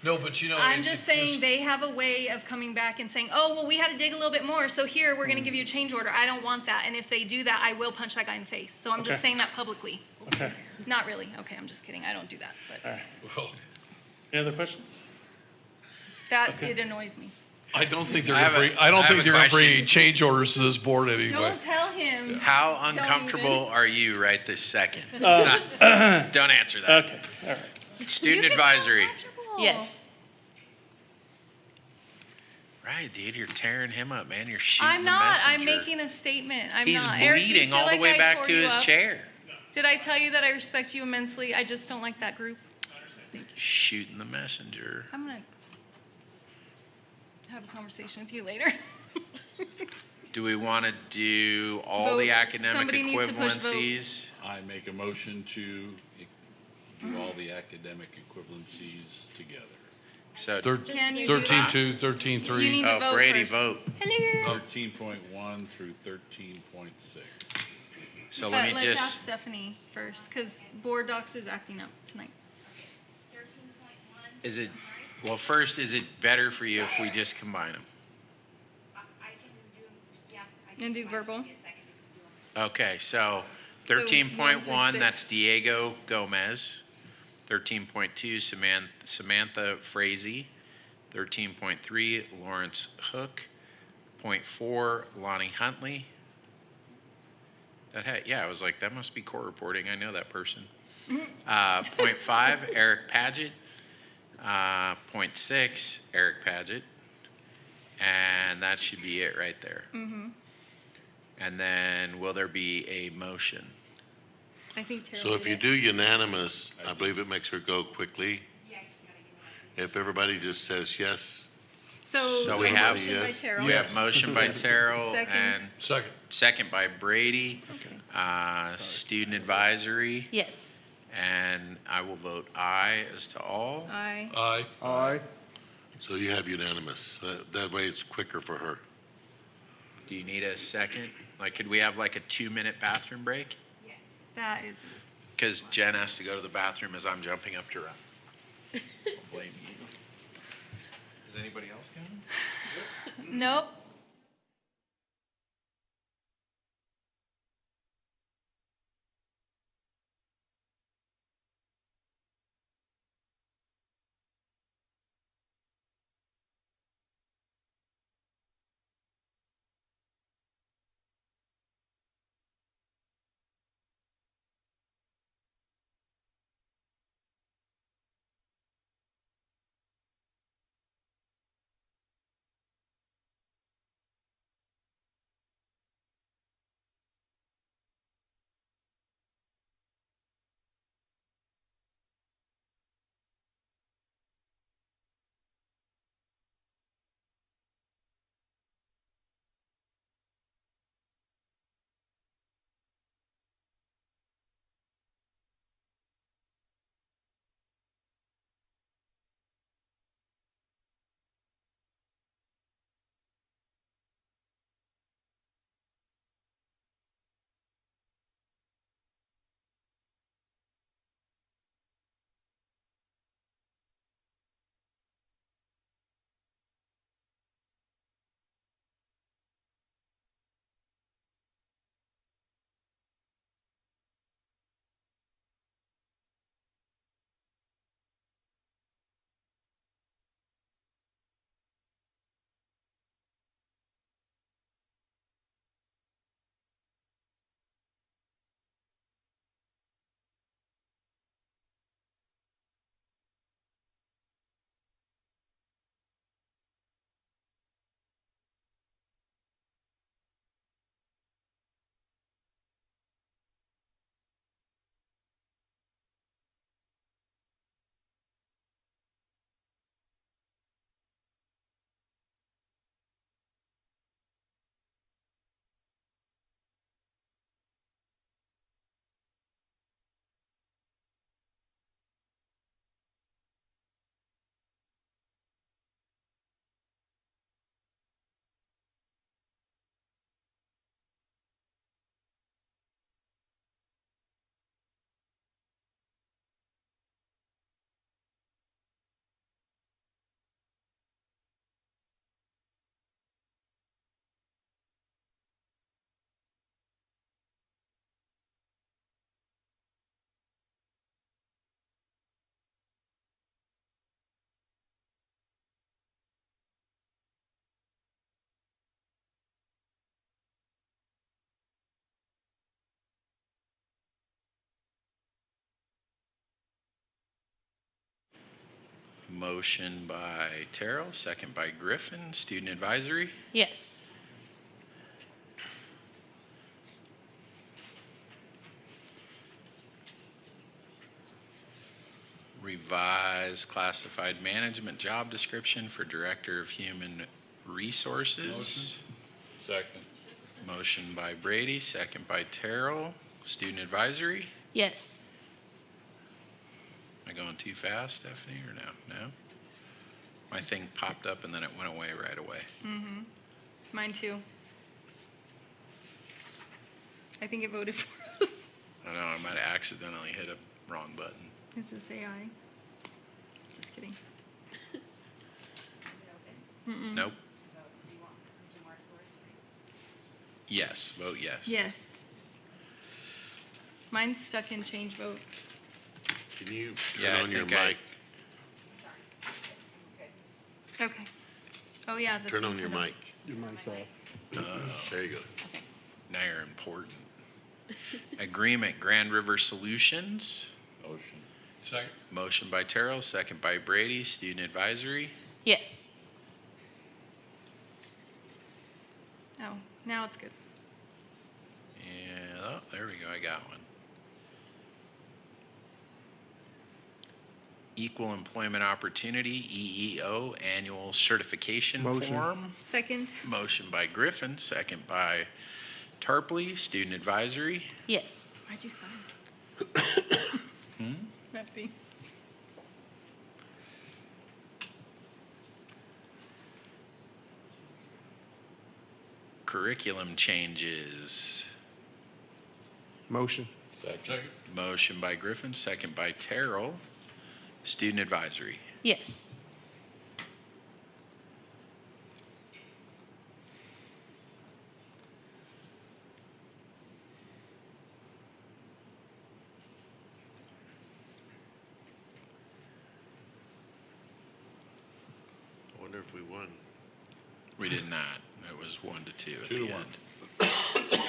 No, but you know. I'm just saying they have a way of coming back and saying, oh, well, we had to dig a little bit more, so here, we're going to give you a change order. I don't want that. And if they do that, I will punch that guy in the face. So I'm just Okay. saying that publicly. Okay. Not really. Okay, I'm just kidding. I don't do that. But All right. Any other questions? it annoys me. I don't think they're I going have to a- bring, I don't I have think a they're going to bring question. any change orders to this board anyway. Don't tell him. How Don't uncomfortable even. are you right this second? Don't answer that. Okay, all right. Student advisory. Yes. Right, dude, you're tearing him up, man. You're shooting I'm the not. I'm messenger. making a statement. I'm He's not. Eric, do you bleeding feel all the like way I back tore to you his up? chair. Did I tell you that I respect you immensely? I just don't like that group. Shooting the messenger. I'm going to have a conversation with you later. Do we want to do all Vote. the academic Somebody needs to push vote. equivalencies? I make a motion to do all the academic equivalencies together. So Can you do 13.2, that? 13.3. You need to Oh, vote Brady, first. vote. Hello. 13.1 through 13.6. So But let me let's just, ask Stephanie first, because board docs is acting up tonight. is it, well, first, is it better for you if we just combine them? And do verbal. Okay, so So 13.1, 1 through that's 6. Diego Gomez. 13.2, Samantha Frazee. 13.3, Lawrence Hook. .4, Lonnie Huntley. That had, yeah, I was like, that must be core reporting. I know that person. .5, Eric Paget. .6, Eric Paget. And that should be it right there. Mm-hmm. And then will there be a motion? I think Tara So if did you it. do unanimous, I believe it makes her go quickly. If everybody just says yes. So we have, motion by Terrell. we have motion by Terrell Second. and second by Brady. Student advisory. Yes. And I will vote aye as to all. Aye. Aye. Aye. So you have unanimous. That way it's quicker for her. Do you need a second? Like, could we have like a 2-minute bathroom break? That is. Because Jen has to go to the bathroom as I'm jumping up to run. I'll blame you. Is anybody else coming? Nope. Motion by Terrell, second by Griffin. Student advisory? Yes. Revise classified management job description for Director of Human Resources. Second. Motion by Brady, second by Terrell. Student advisory? Yes. Am I going too fast, Stephanie, or no? No? My thing popped up and then it went away right away. Mm-hmm. Mine too. I think it voted for us. I don't know, I might have accidentally hit a wrong button. Is this AI? Just kidding. Mm-mm. Nope. Yes, vote yes. Yes. Mine's stuck in change vote. Can you Yeah, turn I on your think I- mic? Okay. Oh, yeah. the Turn thing on your turned mic. Your mic's off. There you go. Now you're important. Agreement, Grand River Solutions. Motion. Second. Motion by Terrell, second by Brady. Student advisory? Yes. Oh, now it's good. Yeah, oh, there we go, I got one. Equal Employment Opportunity, EEO, Annual Certification Motion. Form. Second. Motion by Griffin, second by Tarpley. Student advisory? Yes. Why'd you sign? Hmm? Nothing. Curriculum changes. Motion. Second. Motion by Griffin, second by Terrell. Student advisory. Yes. I wonder if we won. We did not. It was 1-2 at 2 the to 1. end.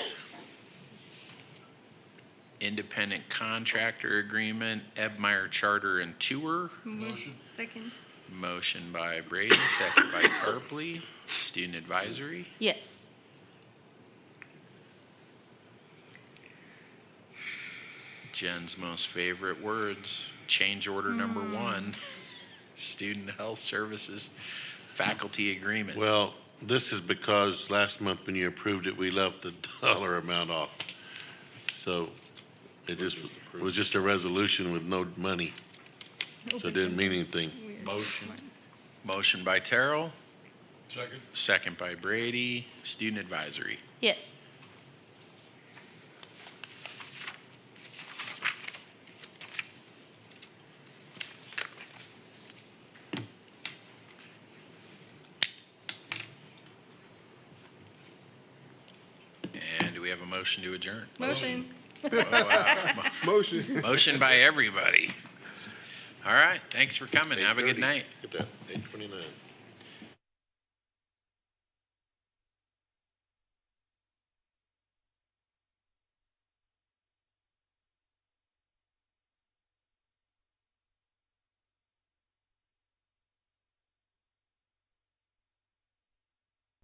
Independent Contractor Agreement, Ebmeyer Charter and Tour. Motion. Second. Motion by Brady, second by Tarpley. Student advisory. Yes. Jen's most favorite words. Change order number 1. Student Health Services Faculty Agreement. Well, this is because last month when you approved it, we left the dollar amount off. So it just was just a resolution with no money. So it didn't mean anything. Motion. Motion by Terrell, Second. second by Brady. Student advisory. Yes. And do we have a motion to adjourn? Motion. Oh, wow. Motion. Motion by everybody. All right, thanks for coming. Have a good 8:30. night. Look at that, 8:29.